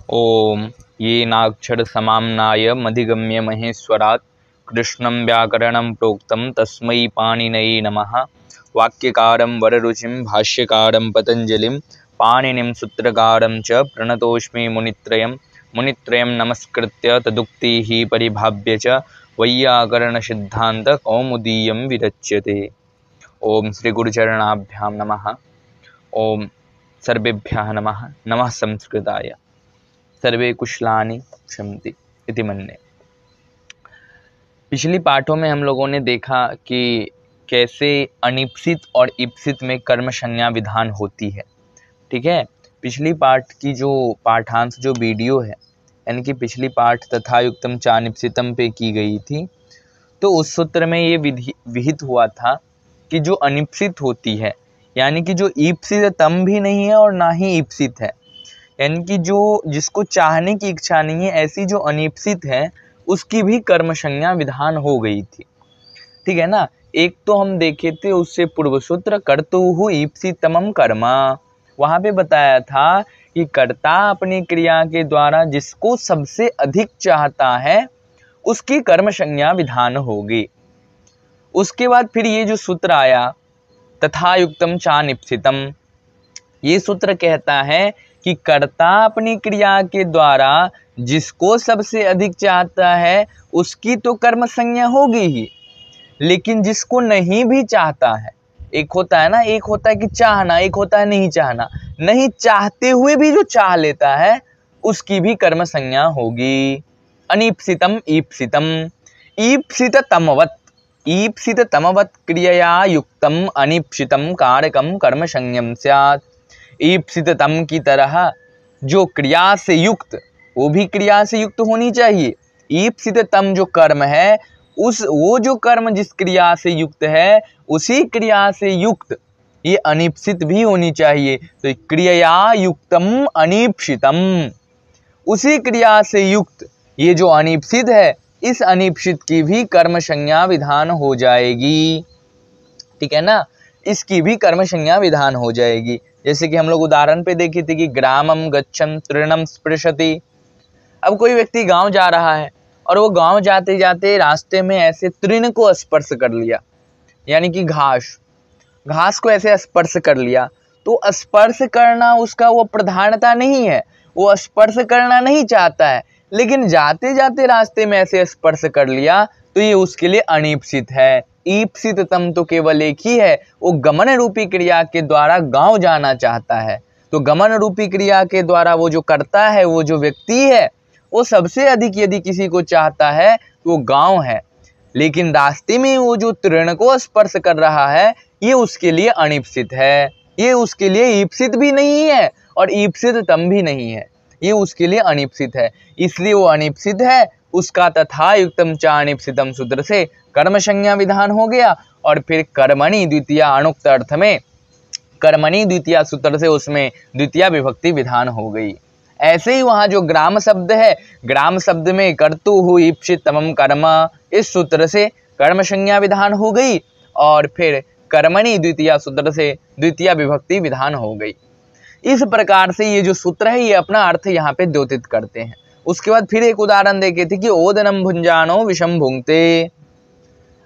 ओम ये नाक्षर समाम्नाय मधिगम्य महेश्वरात् कृष्णं व्याकरणं प्रोक्तं तस्मै पाणिनये नमः। वाक्यकारं वररुचिं भाष्यकारं पतंजलिं पाणिनिं सूत्रकारं च प्रणतोऽस्मि मुनित्रयं नमस्कृत्य तदुक्तिः परिभाव्य च वैयाकरणसिद्धान्त कौमुदीयं विरच्यते। ओम श्री गुरुचरणाभ्यां नमः। ओम सर्वेभ्यः नमः। नमः संस्कृताय। सर्वे कुशलानि क्षमति इति मन्ये। पिछली पाठों में हम लोगों ने देखा कि कैसे अनिप्सित और इप्सित में कर्म संज्ञा विधान होती है। ठीक है, पिछली पाठ की जो पाठांश जो वीडियो है, यानी कि पिछली पाठ तथा युक्तम चानिप्सितम पे की गई थी, तो उस सूत्र में ये विहित हुआ था कि जो अनिप्सित होती है, यानी कि जो ईप्सित तम भी नहीं है और ना ही ईप्सित है, यानी कि जो जिसको चाहने की इच्छा नहीं है, ऐसी जो अनिप्सित है उसकी भी कर्म संज्ञा विधान हो गई थी। ठीक है ना। एक तो हम देखे थे उससे पूर्व सूत्र कर्तुः ईप्सितमं कर्म, वहां पे बताया था कि कर्ता अपनी क्रिया के द्वारा जिसको सबसे अधिक चाहता है उसकी कर्म संज्ञा विधान होगी। उसके बाद फिर ये जो सूत्र आया तथा युक्तम चानिप्सितम, ये सूत्र कहता है कि कर्ता अपनी क्रिया के द्वारा जिसको सबसे अधिक चाहता है उसकी तो कर्म संज्ञा होगी ही, लेकिन जिसको नहीं भी चाहता है, एक होता है ना, एक होता है कि चाहना, एक होता है नहीं चाहना, नहीं चाहते हुए भी जो चाह लेता है उसकी भी कर्म संज्ञा होगी। अनिप्सितम ईप्सितम, ईप्सित तमवत क्रियया युक्तम अनिप्सितम कारकम कर्म संज्ञम स्यात्। ईप्सित तम की तरह जो क्रिया से युक्त, वो भी क्रिया से युक्त होनी चाहिए। ईप्सित तम जो कर्म है, वो जो कर्म जिस क्रिया से युक्त है उसी क्रिया से युक्त ये अनिप्सित भी होनी चाहिए। तो क्रिया युक्तम अनिप्सितम, उसी क्रिया से युक्त ये जो अनिप्सित है, इस अनिप्सित की भी कर्म संज्ञा विधान हो जाएगी। ठीक है ना, इसकी भी कर्म संज्ञा विधान हो जाएगी। जैसे कि हम लोग उदाहरण पे देखे थे कि ग्रामम गच्छन् तृणम स्पृशति। अब कोई व्यक्ति गांव जा रहा है और वो गांव जाते जाते रास्ते में ऐसे तृण को स्पर्श कर लिया, यानी कि घास को ऐसे स्पर्श कर लिया, तो स्पर्श करना उसका वो प्रधानता नहीं है, वो स्पर्श करना नहीं चाहता है, लेकिन जाते जाते रास्ते में ऐसे स्पर्श कर लिया तो ये उसके लिए अनिप्सित है। ईप्सित तम तो केवल एक ही है, वो गमन रूपी क्रिया के द्वारा गांव जाना चाहता है। तो गमन रूपी क्रिया के द्वारा वो जो करता है, वो जो व्यक्ति है, वो सबसे अधिक यदि किसी को चाहता है तो वो गांव है, लेकिन रास्ते में वो जो तृण को स्पर्श कर रहा है ये उसके लिए अनिप्सित है, ये उसके लिए ईप्सित भी नहीं है और ईप्सित तम भी नहीं है, ये उसके लिए अनिप्सित है। इसलिए वो अनिप्सित है, उसका तथा युक्तम चानिप्सितम सूत्र से कर्म संज्ञा विधान हो गया। और फिर कर्मणि द्वितीय अनुक्त अर्थ में कर्मणि द्वितीय सूत्र से उसमें द्वितीय विभक्ति विधान हो गई। ऐसे ही वहां जो ग्राम शब्द है, ग्राम शब्द में कर्तुः ईप्सितमं कर्म, इस सूत्र से कर्म संज्ञा विधान हो गई और फिर कर्मणि द्वितीय सूत्र से द्वितीय विभक्ति विधान हो गई। इस प्रकार से ये जो सूत्र है ये अपना अर्थ यहाँ पे द्योतित करते हैं। उसके बाद फिर एक उदाहरण देखे थे कि ओदनम भुंजानो विषम भुंक्ते।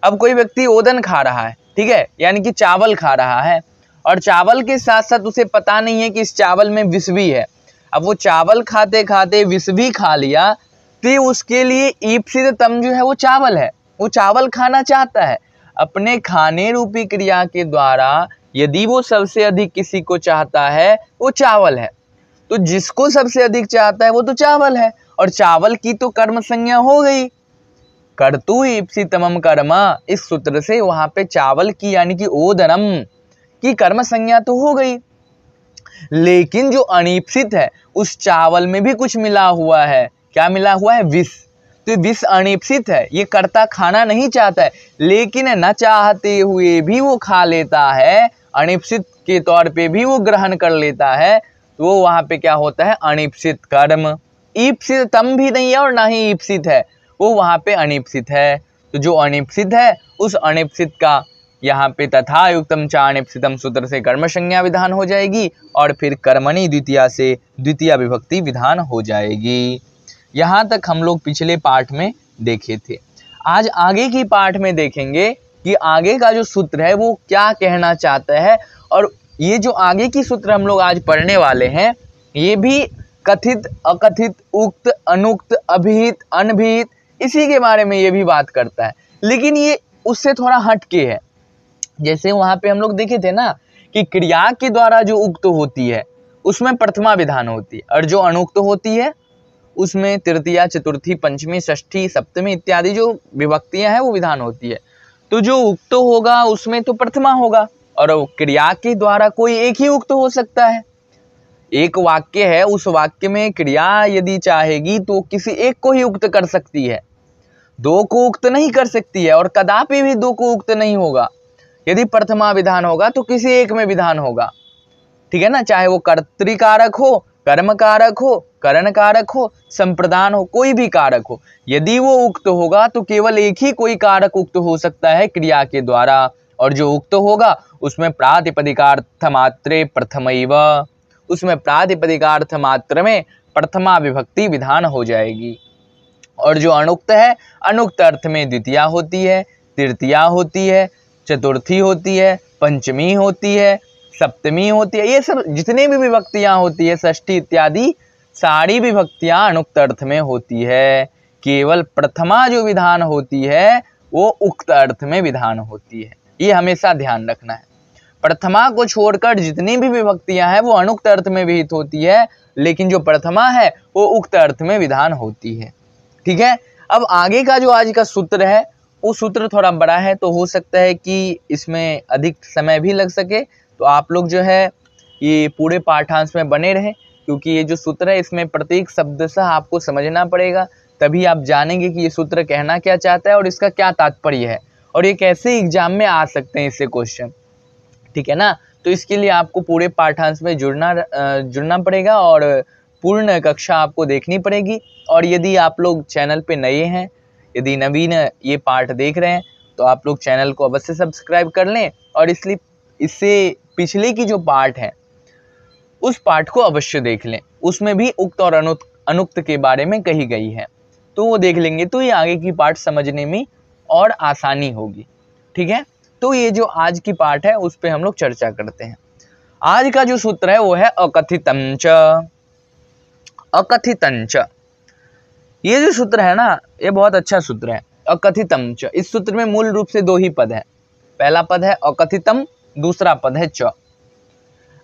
अब कोई व्यक्ति ओदन खा रहा है, ठीक है, यानी कि चावल खा रहा है, और चावल के साथ साथ उसे पता नहीं है कि इस चावल में विष भी है। अब वो चावल खाते खाते विष भी खा लिया, तो उसके लिए ईप्सित तम जो है वो चावल है, वो चावल खाना चाहता है। अपने खाने रूपी क्रिया के द्वारा यदि वो सबसे अधिक किसी को चाहता है वो चावल है, तो जिसको सबसे अधिक चाहता है वो तो चावल है, और चावल की तो कर्म संज्ञा हो गई। कर्तु ईप्सितमं कर्म, इस सूत्र से वहां पे चावल की यानी कि ओदनम की कर्म संज्ञा तो हो गई, लेकिन जो अनिप्सित है उस चावल में भी कुछ मिला हुआ है। क्या मिला हुआ है? विष। तो विष अनिप्सित है, ये कर्ता खाना नहीं चाहता है, लेकिन न चाहते हुए भी वो खा लेता है, अनिप्सित के तौर पे भी वो ग्रहण कर लेता है, तो वो वहां पे क्या होता है? अनिप्सित कर्म। ईप्सित तम भी नहीं है और ना ही ईप्सित है, वो वहां पे अनिप्सित है। तो जो अनिप्सित है उस अनिप्सित का यहाँ पे तथा युक्तम चाणिप्सितम सूत्र से कर्म संज्ञा विधान हो जाएगी और फिर कर्मणि द्वितीया से द्वितीय विभक्ति विधान हो जाएगी। यहाँ तक हम लोग पिछले पाठ में देखे थे। आज आगे की पाठ में देखेंगे कि आगे का जो सूत्र है वो क्या कहना चाहता है, और ये जो आगे की सूत्र हम लोग आज पढ़ने वाले हैं ये भी कथित, अकथित, उक्त, अनुक्त, अभिहित, अनभिहित, इसी के बारे में ये भी बात करता है, लेकिन ये उससे थोड़ा हटके है। जैसे वहां पे हम लोग देखे थे ना कि क्रिया के द्वारा जो उक्त होती है उसमें प्रथमा विधान होती है, और जो अनुक्त होती है उसमें तृतीया, चतुर्थी, पंचमी, षष्ठी, सप्तमी इत्यादि जो विभक्तियां हैं वो विधान होती है। तो जो उक्त होगा उसमें तो प्रथमा होगा, और क्रिया के द्वारा कोई एक ही उक्त हो सकता है। एक वाक्य है, उस वाक्य में क्रिया यदि चाहेगी तो किसी एक को ही उक्त कर सकती है, दो को उक्त नहीं कर सकती है, और कदापि भी दो को उक्त नहीं होगा। यदि प्रथमा विधान होगा तो किसी एक में विधान होगा, ठीक है ना, चाहे वो कर्तृकारक हो, कर्म कारक हो, करण कारक हो, संप्रदान हो, कोई भी कारक हो, यदि वो उक्त होगा तो केवल एक ही कोई कारक उक्त हो सकता है क्रिया के द्वारा, और जो उक्त होगा उसमें प्रातिपदिकार्थ मात्रे प्रथमैव, उसमें प्रातिपदिकार्थ मात्र में प्रथमा विभक्ति विधान हो जाएगी। और जो अनुक्त है, अनुक्त अर्थ में द्वितीया होती है, तृतीया होती है, चतुर्थी होती है, पंचमी होती है, सप्तमी होती है, ये सब जितने भी विभक्तियां होती है, षष्ठी इत्यादि सारी विभक्तियां अनुक्त अर्थ में होती है। केवल प्रथमा जो विधान होती है वो उक्त अर्थ में विधान होती है, ये हमेशा ध्यान रखना है। प्रथमा को छोड़कर जितनी भी विभक्तियां हैं वो अनुक्त अर्थ में विहित होती है, लेकिन जो प्रथमा है वो उक्त अर्थ में विधान होती है, ठीक है। अब आगे का जो आज का सूत्र है वो सूत्र थोड़ा बड़ा है, तो हो सकता है कि इसमें अधिक समय भी लग सके, तो आप लोग जो है ये पूरे पाठांश में बने रहें, क्योंकि ये जो सूत्र है इसमें प्रत्येक शब्दशः आपको समझना पड़ेगा, तभी आप जानेंगे कि ये सूत्र कहना क्या चाहता है और इसका क्या तात्पर्य है, और ये कैसे एग्जाम में आ सकते हैं इससे क्वेश्चन, ठीक है ना। तो इसके लिए आपको पूरे पाठांश में जुड़ना पड़ेगा और पूर्ण कक्षा आपको देखनी पड़ेगी। और यदि आप लोग चैनल पे नए हैं, यदि नवीन ये पाठ देख रहे हैं, तो आप लोग चैनल को अवश्य सब्सक्राइब कर लें, और इसलिए इससे पिछले की जो पाठ है उस पाठ को अवश्य देख लें, उसमें भी उक्त और अनुक्त के बारे में कही गई है, तो वो देख लेंगे तो ये आगे की पाठ समझने में और आसानी होगी, ठीक है। तो ये जो आज की पाठ है उस पे हम लोग चर्चा करते हैं। आज का जो सूत्र है वो है अकथितं च। अकथितं च, ये जो सूत्र है ना ये बहुत अच्छा सूत्र है। अकथितं च, इस सूत्र में मूल रूप से दो ही पद है, पहला पद है अकथितम, दूसरा पद है च।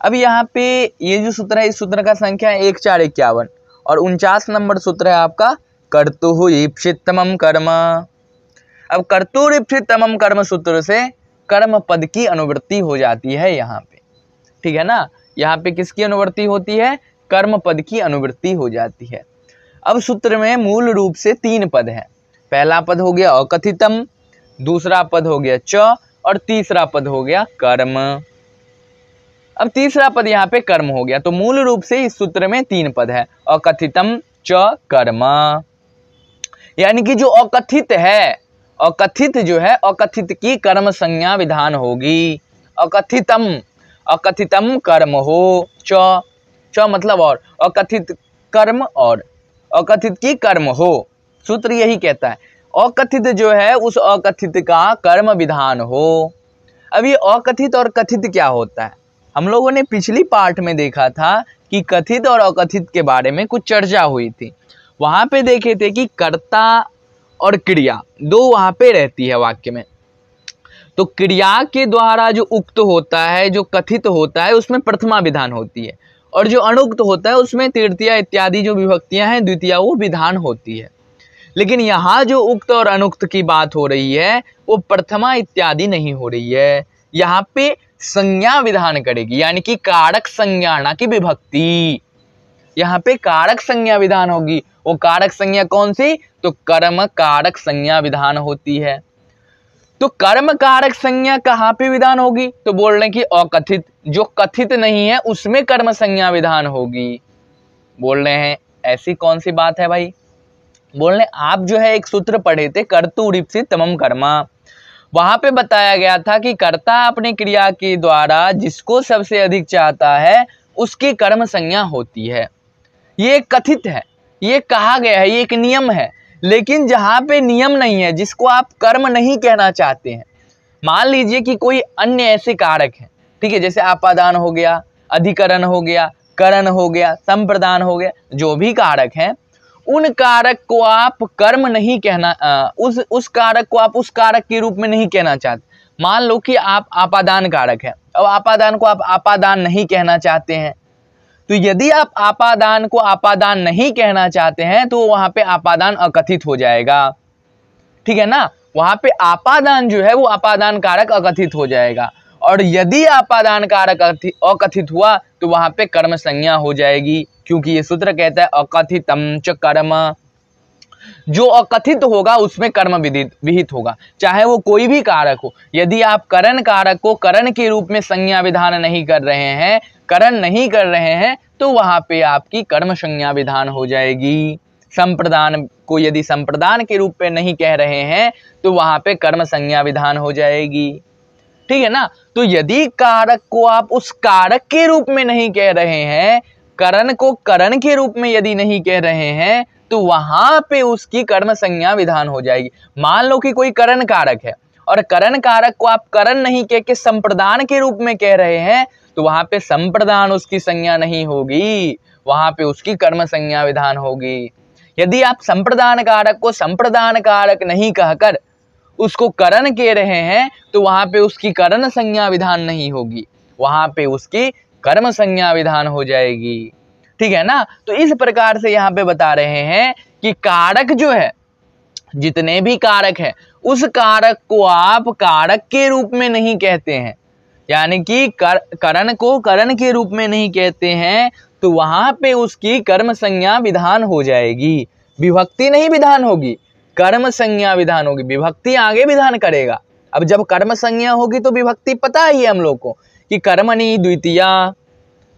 अब यहाँ पे ये जो सूत्र है इस सूत्र का संख्या है 1451, और 49 नंबर सूत्र है आपका कर्तुः ईप्सितमं कर्म। अब कर्तुः ईप्सितमं कर्म सूत्र से कर्म पद की अनुवृत्ति हो जाती है यहाँ पे, ठीक है ना। यहाँ पे किसकी अनुवृत्ति होती है? कर्म पद की अनुवृत्ति हो जाती है। अब सूत्र में मूल रूप से 3 पद है, पहला पद हो गया अकथितम, दूसरा पद हो गया च, और तीसरा पद हो गया कर्म। अब तीसरा पद यहाँ पे कर्म हो गया, तो मूल रूप से इस सूत्र में 3 पद है, अकथितम च कर्म। यानी कि जो अकथित है, अकथित जो है, अकथित की कर्म संज्ञा विधान होगी। अकथितम, अकथितम कर्म हो, च, च मतलब और, अकथित कर्म और, अकथित की कर्म हो, सूत्र यही कहता है। अकथित जो है उस अकथित का कर्म विधान हो। अब ये अकथित और कथित क्या होता है? हम लोगों ने पिछली पाठ में देखा था कि कथित और अकथित के बारे में कुछ चर्चा हुई थी। वहां पे देखे थे कि कर्ता और क्रिया दो वहां पे रहती है वाक्य में। तो क्रिया के द्वारा जो उक्त होता है, जो कथित होता है, उसमें प्रथमा विधान होती है, और जो अनुक्त होता है उसमें तृतीया इत्यादि जो विभक्तियां हैं द्वितीया वो विधान होती है। लेकिन यहाँ जो उक्त और अनुक्त की बात हो रही है वो प्रथमा इत्यादि नहीं हो रही है, यहाँ पे संज्ञा विधान करेगी, यानी कि कारक संज्ञा ना कि विभक्ति। यहाँ पे कारक संज्ञा विधान होगी। वो कारक संज्ञा कौन सी? तो कर्म कारक संज्ञा विधान होती है। तो कर्म कारक संज्ञा कहाँ पे विधान होगी? तो बोल रहे हैं कि अकथित, जो कथित नहीं है उसमें कर्म संज्ञा विधान होगी। बोल रहे हैं ऐसी कौन सी बात है भाई? बोल रहे आप जो है एक सूत्र पढ़े थे कर्तुः ईप्सितमं कर्म, वहां पे बताया गया था कि कर्ता अपनी क्रिया के द्वारा जिसको सबसे अधिक चाहता है उसकी कर्म संज्ञा होती है। ये कथित है, ये कहा गया है, ये एक नियम है। लेकिन जहां पे नियम नहीं है, जिसको आप कर्म नहीं कहना चाहते हैं, मान लीजिए कि कोई अन्य ऐसे कारक है, ठीक है, जैसे आपादान हो गया, अधिकरण हो गया, करण हो गया, संप्रदान हो गया, जो भी कारक हैं उन कारक को आप कर्म नहीं कहना, उस कारक को आप उस कारक के रूप में नहीं कहना चाहते। मान लो कि आप आपादान कारक है, अब आपादान को आप आपादान नहीं कहना चाहते हैं, तो यदि आप आपादान को आपादान नहीं कहना चाहते हैं तो वहां पे आपादान अकथित हो जाएगा, ठीक है ना। वहां पे आपादान जो है वो आपादान कारक अकथित हो जाएगा, और यदि आपादान कारक अकथित हुआ तो वहां पे कर्म संज्ञा हो जाएगी, क्योंकि ये सूत्र कहता है अकथितम च कर्म। जो अकथित होगा उसमें कर्म विहित होगा, चाहे वो कोई भी कारक हो। यदि आप करण कारक को करण के रूप में संज्ञा विधान नहीं कर रहे हैं, करण नहीं कर रहे हैं, तो वहां पे आपकी कर्म संज्ञा विधान हो जाएगी। संप्रदान को यदि संप्रदान के रूप में नहीं कह रहे हैं तो वहां पे कर्म संज्ञा विधान हो जाएगी, ठीक है ना। तो यदि कारक को आप उस कारक के रूप में नहीं कह रहे हैं, करण को करण के रूप में यदि नहीं कह रहे हैं, तो वहां पे उसकी कर्म संज्ञा विधान हो जाएगी। मान लो कि कोई करण कारक है और करण कारक को आप करण नहीं कह के संप्रदान के रूप में कह रहे हैं, तो वहां पे संप्रदान उसकी संज्ञा नहीं होगी, वहां पे उसकी कर्म संज्ञा विधान होगी। यदि आप संप्रदान कारक को संप्रदान कारक नहीं कहकर उसको करण कह रहे हैं, तो वहां पे उसकी करण संज्ञा विधान नहीं होगी, वहां पे उसकी कर्म संज्ञा विधान हो जाएगी, ठीक है ना। तो इस प्रकार से यहाँ पे बता रहे हैं कि कारक जो है, जितने भी कारक है, उस कारक को आप कारक के रूप में नहीं कहते हैं, यानी कि करण को करण के रूप में नहीं कहते हैं, तो वहां पे उसकी कर्म संज्ञा विधान हो जाएगी। विभक्ति नहीं विधान होगी, कर्म संज्ञा विधान होगी। विभक्ति आगे विधान करेगा। अब जब कर्म संज्ञा होगी तो विभक्ति पता ही है हम लोग को कि कर्मणि द्वितीया,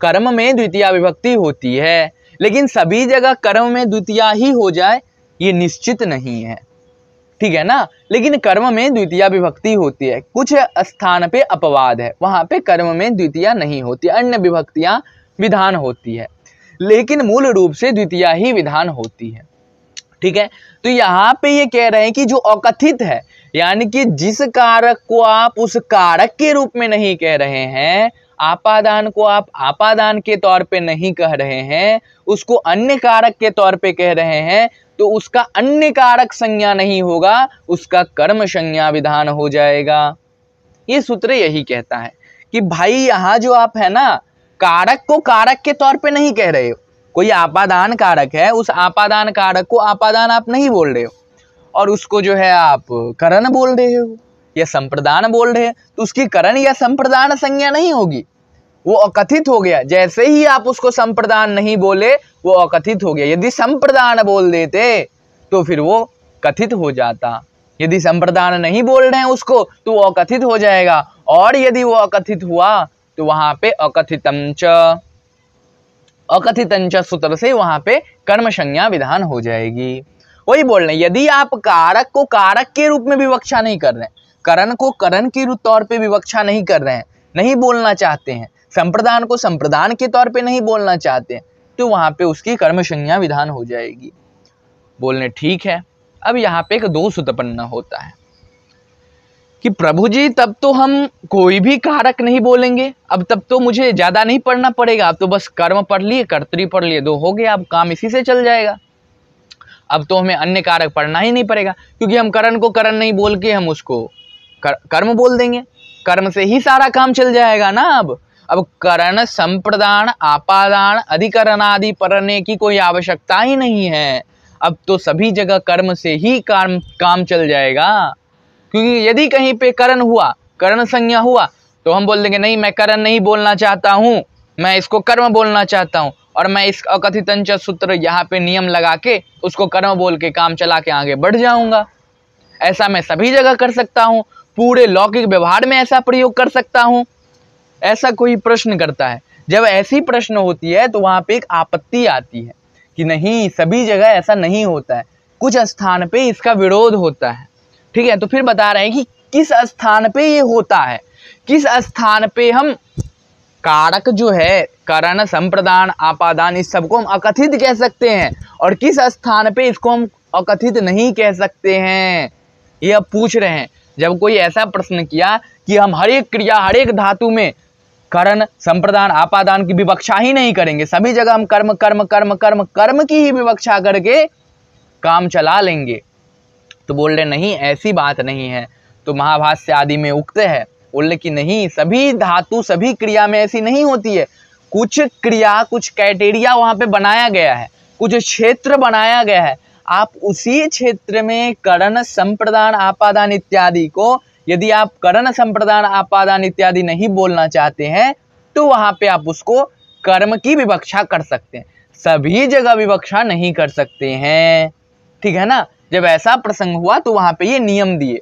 कर्म में द्वितीया विभक्ति होती है, लेकिन सभी जगह कर्म में द्वितीया ही हो जाए ये निश्चित नहीं है, ठीक है ना। लेकिन कर्म में द्वितीया विभक्ति होती है, कुछ स्थान पे अपवाद है, वहां पे कर्म में द्वितीया नहीं होती, अन्य विभक्तियां विधान होती है, लेकिन मूल रूप से द्वितीया ही विधान होती है, ठीक है। तो यहाँ पे ये कह रहे हैं कि जो अकथित है, यानी कि जिस कारक को आप उस कारक के रूप में नहीं कह रहे हैं, आपादान को आप आपादान के तौर पे नहीं कह रहे हैं, उसको अन्य कारक के तौर पे कह रहे हैं, तो उसका अन्य कारक संज्ञा नहीं होगा, उसका कर्म संज्ञा विधान हो जाएगा। ये सूत्र यही कहता है कि भाई यहाँ जो आप है ना, कारक को कारक के तौर पे नहीं कह रहे हो। कोई आपादान कारक है, उस आपादान कारक को आपादान आप नहीं बोल रहे हो, और उसको जो है आप करण बोल रहे हो या संप्रदान बोल रहे हैं, तो उसकी करण या संप्रदान संज्ञा नहीं होगी, वो अकथित हो गया। जैसे ही आप उसको संप्रदान नहीं बोले, वो अकथित हो गया। यदि संप्रदान बोल देते तो फिर वो कथित हो जाता। यदि संप्रदान नहीं बोल रहे हैं उसको, तो वो अकथित हो जाएगा, और यदि वो अकथित हुआ तो वहां पे अकथितंच सूत्र से वहां पे कर्म संज्ञा विधान हो जाएगी। वही बोल रहे हैं, यदि आप कारक को कारक के रूप में विवक्षा नहीं कर रहे हैं, करण को करण के तौर पे विवक्षा नहीं कर रहे हैं, नहीं बोलना चाहते हैं, संप्रदान को संप्रदान के तौर पे नहीं बोलना चाहते हैं, तो वहां पे उसकी कर्म संज्ञा विधान हो जाएगी। बोलने ठीक है। अब यहाँ पे एक दोष उत्पन्न होता है कि प्रभु जी तब तो हम कोई भी कारक नहीं बोलेंगे, अब तब तो मुझे ज्यादा नहीं पढ़ना पड़ेगा, अब तो बस कर्म पढ़ लिए, कर्तरी पढ़ लिए, दो हो गया, अब काम इसी से चल जाएगा, अब तो हमें अन्य कारक पढ़ना ही नहीं पड़ेगा, क्योंकि हम करण को करण नहीं बोल के हम उसको कर्म बोल देंगे, कर्म से ही सारा काम चल जाएगा ना। अब करण संप्रदान आपादान अधिकरण आदि पढ़ने की कोई आवश्यकता ही नहीं है, अब तो सभी जगह कर्म से ही काम चल जाएगा। क्योंकि यदि कहीं पे करण हुआ, करण संज्ञा हुआ, तो हम बोल देंगे नहीं, मैं करण नहीं बोलना चाहता हूँ, मैं इसको कर्म बोलना चाहता हूँ, और मैं इस अकथितंच सूत्र यहाँ पे नियम लगा के उसको कर्म बोल के काम चला के आगे बढ़ जाऊंगा। ऐसा मैं सभी जगह कर सकता हूँ, पूरे लौकिक व्यवहार में ऐसा प्रयोग कर सकता हूँ। ऐसा कोई प्रश्न करता है, जब ऐसी प्रश्न होती है तो वहां पे एक आपत्ति आती है कि नहीं, सभी जगह ऐसा नहीं होता है, कुछ स्थान पे इसका विरोध होता है, ठीक है। तो फिर बता रहे हैं कि किस स्थान पे ये होता है, किस स्थान पे हम कारक जो है करण, संप्रदान, आपादान, इस सबको हम अकथित कह सकते हैं और किस स्थान पे इसको हम अकथित नहीं कह सकते हैं, ये अब पूछ रहे हैं। जब कोई ऐसा प्रश्न किया कि हम हर एक क्रिया, हर एक धातु में करण, संप्रदान, आपादान की विवक्षा ही नहीं करेंगे, सभी जगह हम कर्म कर्म कर्म कर्म कर्म की ही विवक्षा करके काम चला लेंगे, तो बोल रहे नहीं, ऐसी बात नहीं है। तो महाभाष्य आदि में उक्त है, बोले कि नहीं, सभी धातु सभी क्रिया में ऐसी नहीं होती है। कुछ क्रिया, कुछ क्राइटेरिया वहां पे बनाया गया है, कुछ क्षेत्र बनाया गया है। आप उसी क्षेत्र में करण, संप्रदान, आपादान इत्यादि को, यदि आप करण, संप्रदान, आपादान इत्यादि नहीं बोलना चाहते हैं तो वहां पे आप उसको कर्म की विवक्षा कर सकते हैं, सभी जगह विवक्षा नहीं कर सकते हैं। ठीक है ना। जब ऐसा प्रसंग हुआ तो वहां पे ये नियम दिए।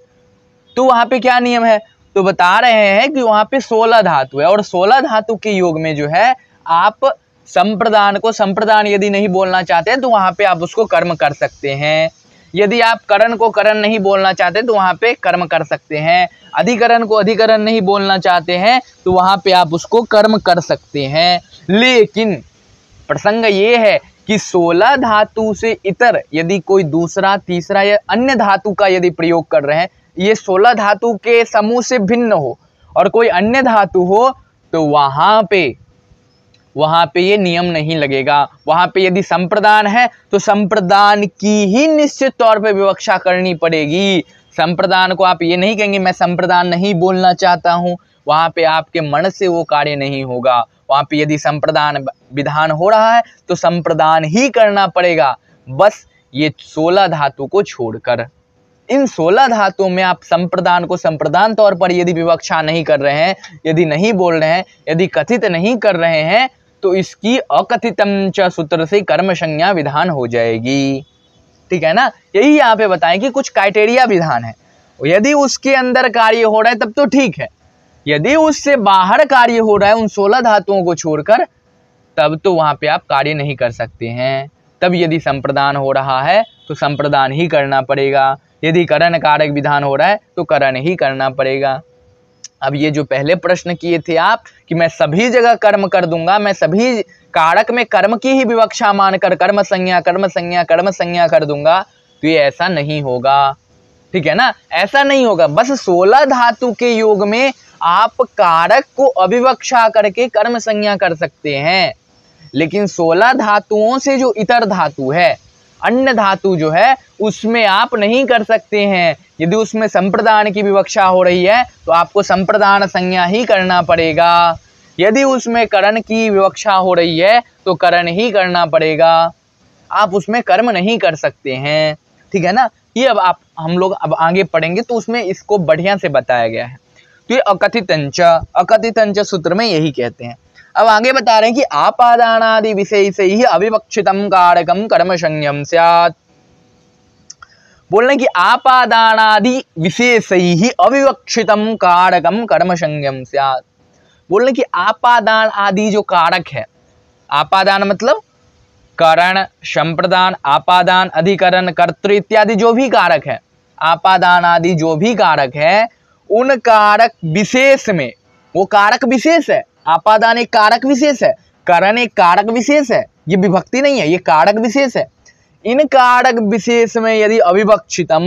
तो वहां पे क्या नियम है, तो बता रहे हैं कि वहां पे 16 धातु है और 16 धातु के योग में जो है आप संप्रदान को संप्रदान यदि नहीं बोलना चाहते तो वहां पे आप उसको कर्म कर सकते हैं। यदि आप करण को करण नहीं बोलना चाहते तो वहां पे कर्म कर सकते हैं। अधिकरण को अधिकरण नहीं बोलना चाहते हैं तो वहां पे आप उसको कर्म कर सकते हैं। लेकिन प्रसंग ये है कि 16 धातु से इतर यदि कोई दूसरा, तीसरा या अन्य धातु का यदि प्रयोग कर रहे हैं, ये 16 धातु के समूह से भिन्न हो और कोई अन्य धातु हो, तो वहां पे ये नियम नहीं लगेगा। वहां पे यदि संप्रदान है तो संप्रदान की ही निश्चित तौर पे विवक्षा करनी पड़ेगी। संप्रदान को आप ये नहीं कहेंगे मैं संप्रदान नहीं बोलना चाहता हूं, वहां पे आपके मन से वो कार्य नहीं होगा। वहां पे यदि संप्रदान विधान हो रहा है तो संप्रदान ही करना पड़ेगा, बस ये 16 धातु को छोड़कर। इन 16 धातुओं में आप संप्रदान को संप्रदान तौर पर यदि विवक्षा नहीं कर रहे हैं, यदि नहीं बोल रहे हैं, यदि कथित नहीं कर रहे हैं, तो इसकी अकथितम च सूत्र से कर्म संज्ञा विधान हो जाएगी। ठीक है ना। यही यहाँ पे बताएं कि कुछ क्राइटेरिया विधान है, यदि उसके अंदर कार्य हो रहा है तब तो ठीक है, यदि उससे बाहर कार्य हो रहा है उन 16 धातुओं को छोड़कर, तब तो वहां पे आप कार्य नहीं कर सकते हैं। तब यदि संप्रदान हो रहा है तो संप्रदान ही करना पड़ेगा, यदि करण कारक विधान हो रहा है तो करण ही करना पड़ेगा। अब ये जो पहले प्रश्न किए थे आप कि मैं सभी जगह कर्म कर दूंगा, मैं सभी कारक में कर्म की ही विवक्षा मानकर कर्म संज्ञा कर्म संज्ञा कर्म संज्ञा कर दूंगा, तो ये ऐसा नहीं होगा। ठीक है ना, ऐसा नहीं होगा। बस 16 धातु के योग में आप कारक को अविवक्षा करके कर्म संज्ञा कर सकते हैं, लेकिन 16 धातुओं से जो इतर धातु है, अन्य धातु जो है, उसमें आप नहीं कर सकते हैं। यदि उसमें संप्रदान की विवक्षा हो रही है तो आपको संप्रदान संज्ञा ही करना पड़ेगा, यदि उसमें करण की विवक्षा हो रही है तो करण ही करना पड़ेगा, आप उसमें कर्म नहीं कर सकते हैं। ठीक है ना। ये अब हम लोग अब आगे पढ़ेंगे तो उसमें इसको बढ़िया से बताया गया है। तो ये अकथितंच सूत्र में यही कहते हैं। अब आगे बता रहे हैं कि आपादानादि विषय से ही अविवक्षितम कारकम कर्म संज्ञम स्यात्। बोल रहे हैं कि आपादानादि विशेष ही अविवक्षितम कारकम कर्म संज्ञम स्यात्। बोल रहे हैं कि आपादान आदि जो कारक है, आपादान मतलब करण, संप्रदान, आपादान, अधिकरण, कर्तृ इत्यादि जो भी कारक है, आपादान आदि जो भी कारक है, उन कारक विशेष में, वो कारक विशेष है, आपादान एक कारक विशेष है, करण एक कारक विशेष है, ये विभक्ति नहीं है, ये कारक विशेष है। इन कारक विशेष में यदि अविवक्षितम,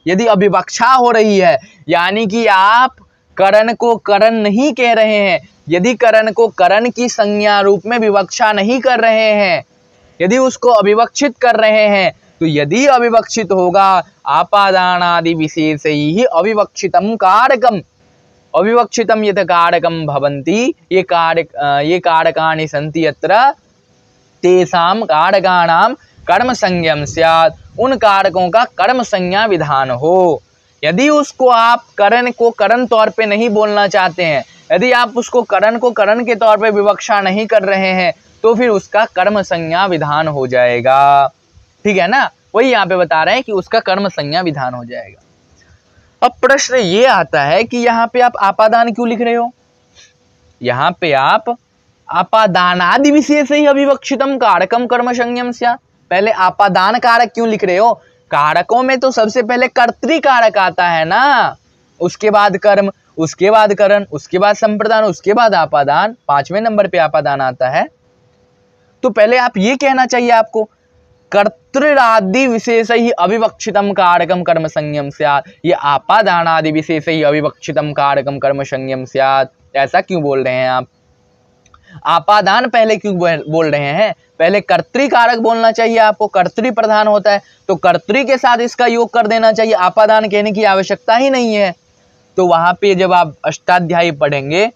यदि अविवक्षा हो रही है, यानी कि आप करण को करण नहीं कह रहे हैं, यदि करण को करण की संज्ञा रूप में विवक्षा नहीं कर रहे हैं, यदि उसको अविवक्षित कर रहे हैं, तो यदि अविवक्षित होगा आपादानादि विशेष ही अविवक्षितम कारकम, अविवक्षितम यत् कारकम भवन्ति, ये कारकानि सन्ति यत्र तेषां कारकाणां कर्म संज्ञम स्यात्, उन कारकों का कर्म संज्ञा विधान हो। यदि उसको आप करण को करण तौर पे नहीं बोलना चाहते हैं, यदि आप उसको करण को करण के तौर पे विवक्षा नहीं कर रहे हैं, तो फिर उसका कर्म संज्ञा विधान हो जाएगा। ठीक है ना, वही यहाँ पे बता रहे हैं कि उसका कर्म संज्ञा विधान हो जाएगा। अब प्रश्न ये आता है कि यहाँ पे आप आपादान क्यों लिख रहे हो, यहाँ पे आप आपादानादि विशेष ही अविवक्षितम कारकम कर्म संज्ञम स्यात्, पहले आपादान कारक क्यों लिख रहे हो? कारकों में तो सबसे पहले कर्तृ कारक आता है ना, उसके बाद कर्म, उसके बाद करण, उसके बाद संप्रदान, उसके बाद आपादान, 5वें नंबर पे आपादान आता है। तो पहले आप ये कहना चाहिए आपको, कर्तृरादि विशेष ही अविवक्षितम कारकम कर्म संयम स्यात्। ये आपादानादि विशेष ही अविवक्षितम कारकम कर्म संयम स्यात्, ऐसा क्यों बोल रहे हैं आप? आपादान पहले क्यों बोल रहे हैं? पहले कर्तृकारक बोलना चाहिए आपको, कर्तृ प्रधान होता है तो कर्तृ के साथ इसका योग कर देना चाहिए, आपादान कहने की आवश्यकता ही नहीं है। तो वहां पे जब आप अष्टाध्यायी पढ़ेंगे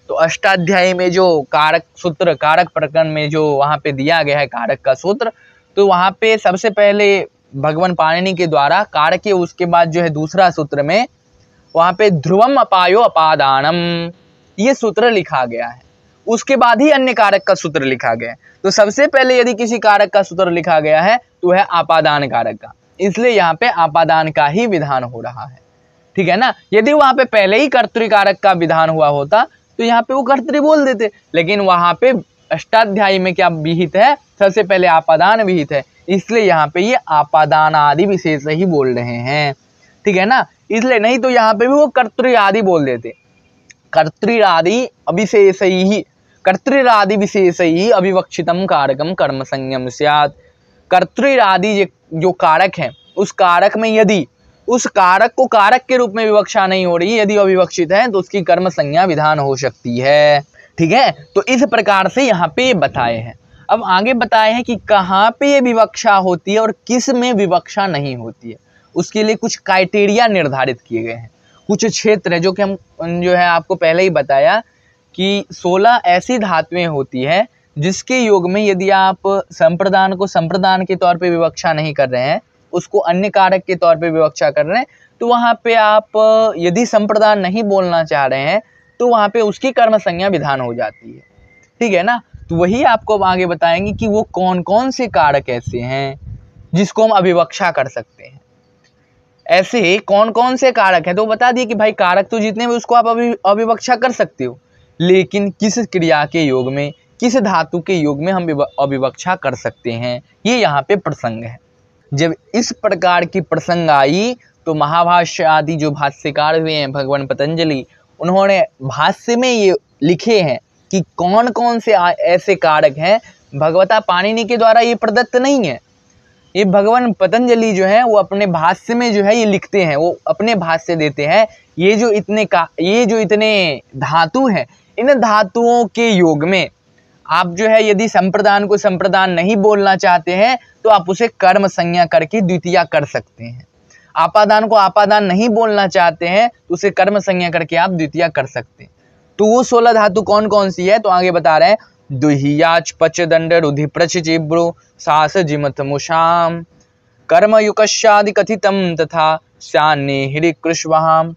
तो अष्टाध्यायी में जो कारक सूत्र, कारक प्रकरण में जो वहां पे दिया गया है कारक का सूत्र, तो वहां पे सबसे पहले भगवान पाणिनि के द्वारा कारक के, उसके बाद जो है दूसरा सूत्र में वहां पे ध्रुवम अपायो अपादानम ये सूत्र लिखा गया है, उसके बाद ही अन्य कारक का सूत्र लिखा गया है। तो सबसे पहले यदि किसी कारक का सूत्र लिखा गया है तो है आपादान कारक का, इसलिए यहाँ पे आपादान का ही विधान हो रहा है, ठीक है ना। यदि वहां पे पहले ही कर्तृकारक का विधान हुआ होता तो यहाँ पे वो कर्तृ बोल देते, लेकिन वहां पे अष्टाध्यायी में क्या विहित है? सबसे पहले आपादान विहित है, इसलिए यहाँ पे ये आपादान आदि विशेष ही बोल रहे हैं, ठीक है ना। इसलिए नहीं तो यहाँ पे भी वो कर्तृ आदि बोल देते, कर्तृरादि अविशेष ही, कर्तृरादि विशेष ही अविवक्षितम कारकम कर्म संयम स्यात्। कर्तृरादि जो कारक है उस कारक में यदि उस कारक को कारक के रूप में विवक्षा नहीं हो रही, यदि अविवक्षित है तो उसकी कर्म संज्ञा विधान हो सकती है, ठीक है। तो इस प्रकार से यहाँ पे बताए हैं। अब आगे बताए हैं कि कहाँ पे ये विवक्षा होती है और किस में विवक्षा नहीं होती है, उसके लिए कुछ क्राइटेरिया निर्धारित किए गए हैं, कुछ क्षेत्र है जो कि हम जो है आपको पहले ही बताया कि 16 ऐसी धातुएं होती है जिसके योग में यदि आप संप्रदान को संप्रदान के तौर पे विवक्षा नहीं कर रहे हैं, उसको अन्य कारक के तौर पे विवक्षा कर रहे हैं, तो वहाँ पे आप यदि संप्रदान नहीं बोलना चाह रहे हैं तो वहाँ पे उसकी कर्म संज्ञा विधान हो जाती है, ठीक है ना। तो वही आपको आगे बताएंगे कि वो कौन कौन से कारक ऐसे हैं जिसको हम अविवक्षा कर सकते हैं। ऐसे कौन कौन से कारक हैं तो बता दिए कि भाई कारक तो जितने भी उसको आप अविवक्षा कर सकते हो, लेकिन किस क्रिया के योग में, किस धातु के योग में हम अविवक्षा कर सकते हैं, ये यहाँ पे प्रसंग है। जब इस प्रकार की प्रसंग आई तो महाभाष्य आदि जो भाष्यकार हुए हैं भगवान पतंजलि, उन्होंने भाष्य में ये लिखे हैं कि कौन कौन से ऐसे कारक हैं। भगवता पाणिनि के द्वारा ये प्रदत्त नहीं है, ये भगवान पतंजलि जो है वो अपने भाष्य में जो है ये लिखते हैं, वो अपने भाष्य देते हैं। ये जो इतने धातु हैं, इन धातुओं के योग में आप जो है यदि संप्रदान को संप्रदान नहीं बोलना चाहते हैं तो आप उसे कर्म संज्ञा करके द्वितीया कर सकते हैं। आपादान को आपादान नहीं बोलना चाहते हैं तो उसे कर्म संज्ञा करके आप द्वितीया कर सकते हैं। तो वो 16 धातु कौन कौन सी है तो आगे बता रहे हैं, दुहियाच पच दंड रुधि प्रच चिब्रु सास जिमत मुषाम कर्म युकस्यादि कथितम तथा श्यान्य हृ कृष्वहाम।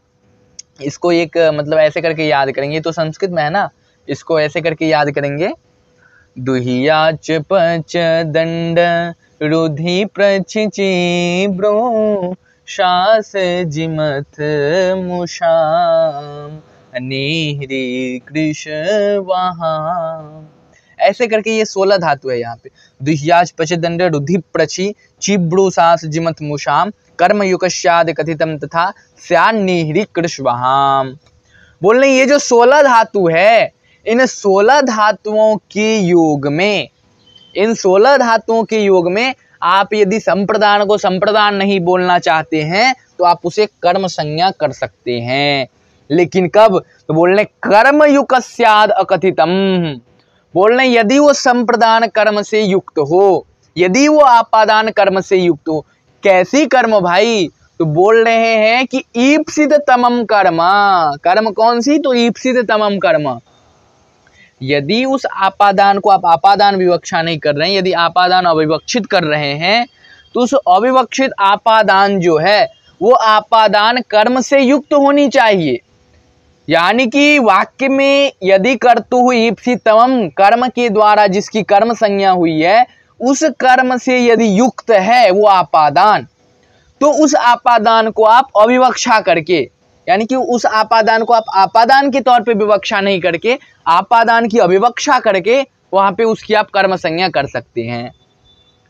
इसको एक मतलब ऐसे करके याद करेंगे, तो संस्कृत में है ना, इसको ऐसे करके याद करेंगे, दुहियाच पच दंड रुधि प्रच चिब्रु सास जिमत मुषाम नेहरी कृष्वहाम। ऐसे करके ये 16 धातु है यहाँ पे, दुह्याच पचदंड रुधि प्रचि चिब्रु सास जिमत मुषाम कर्म युकस्याद कथितम तथा स्यान्निहृ कृष्वहाम। बोलने ये जो 16 धातु है, इन 16 धातुओं के योग में, इन 16 धातुओं के योग में आप यदि संप्रदान को संप्रदान नहीं बोलना चाहते हैं तो आप उसे कर्म संज्ञा कर सकते हैं, लेकिन कब तो बोलने कर्म युकस्याद अकथितम। बोलने यदि वो संप्रदान कर्म से युक्त हो, यदि वो आपादान कर्म से युक्त हो। कैसी कर्म भाई तो बोल रहे हैं कि ईप्सित तमम कर्म, कर्म कौन सी तो ईप्सित तमम कर्म। यदि उस आपादान को आप आपादान विवक्षा नहीं कर रहे हैं, यदि आपादान अविवक्षित कर रहे हैं तो उस अविवक्षित आपादान जो है वो आपादान कर्म से युक्त होनी चाहिए। यानी कि वाक्य में यदि कर्तु ईप्सितमम कर्म के द्वारा जिसकी कर्म संज्ञा हुई है, उस कर्म से यदि युक्त है वो आपादान, तो उस आपादान को आप अविवक्षा करके, यानी कि उस आपादान को आप आपादान के तौर पे विवक्षा नहीं करके आपादान की अविवक्षा करके वहां पे उसकी आप कर्म संज्ञा कर सकते हैं,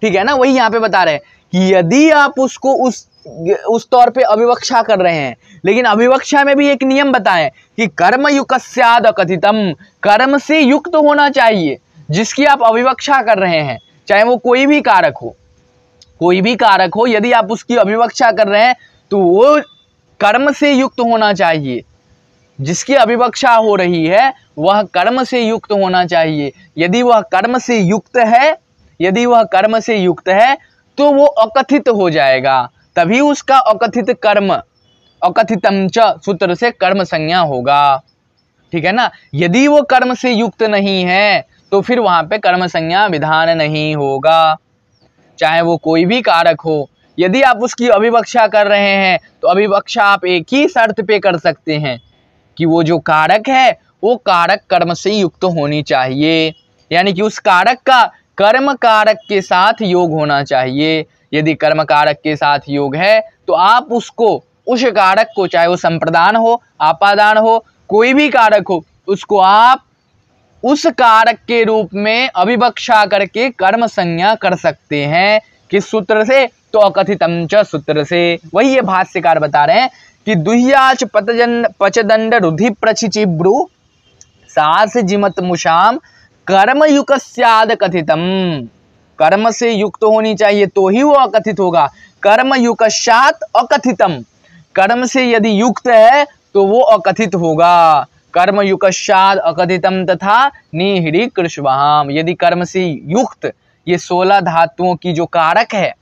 ठीक है ना। वही यहाँ पे बता रहे हैं कि यदि आप उसको उस उस तौर पे अविवक्षा कर रहे हैं। लेकिन अविवक्षा में भी एक नियम बताएं कि कर्म युक्स्याद अकथितम, कर्म से युक्त होना चाहिए जिसकी आप अविवक्षा कर रहे हैं, चाहे वो कोई भी कारक हो, कोई भी कारक हो, यदि आप उसकी अविवक्षा कर रहे हैं तो वो कर्म से युक्त होना चाहिए। जिसकी अविवक्षा हो रही है वह कर्म से युक्त होना चाहिए। यदि वह कर्म से युक्त है, यदि वह कर्म से युक्त है तो वो अकथित हो जाएगा, तभी उसका अकथित कर्म, अकथितम च सूत्र से कर्म संज्ञा होगा। ठीक है ना। यदि वो कर्म से युक्त नहीं है तो फिर वहां पे कर्म संज्ञा विधान नहीं होगा, चाहे वो कोई भी कारक हो। यदि आप उसकी अविवक्षा कर रहे हैं तो अविवक्षा आप एक ही शर्त पे कर सकते हैं कि वो जो कारक है वो कारक कर्म से युक्त होनी चाहिए, यानी कि उस कारक का कर्म कारक के साथ योग होना चाहिए। यदि कर्म कारक के साथ योग है तो आप उसको, उस कारक को, चाहे वो संप्रदान हो, आपादान हो, कोई भी कारक हो, उसको आप उस कारक के रूप में अविवक्षा करके कर्म संज्ञा कर सकते हैं। किस सूत्र से? तो अकथितम च सूत्र से। वही ये भाष्यकार बता रहे हैं कि दुह्याच पचदंड रुधि प्रचिचिब्रु सास जिमत मुषाम कर्म युक्स्याद कथितम, कर्म से युक्त होनी चाहिए तो ही वो अकथित होगा। कर्म युक्स्यात् अकथितम, कर्म से यदि युक्त है तो वो अकथित होगा। कर्म युक्स्यात् अकथितम तथा निहिरी कृष्वहाम, यदि कर्म से युक्त ये 16 धातुओं की जो कारक है,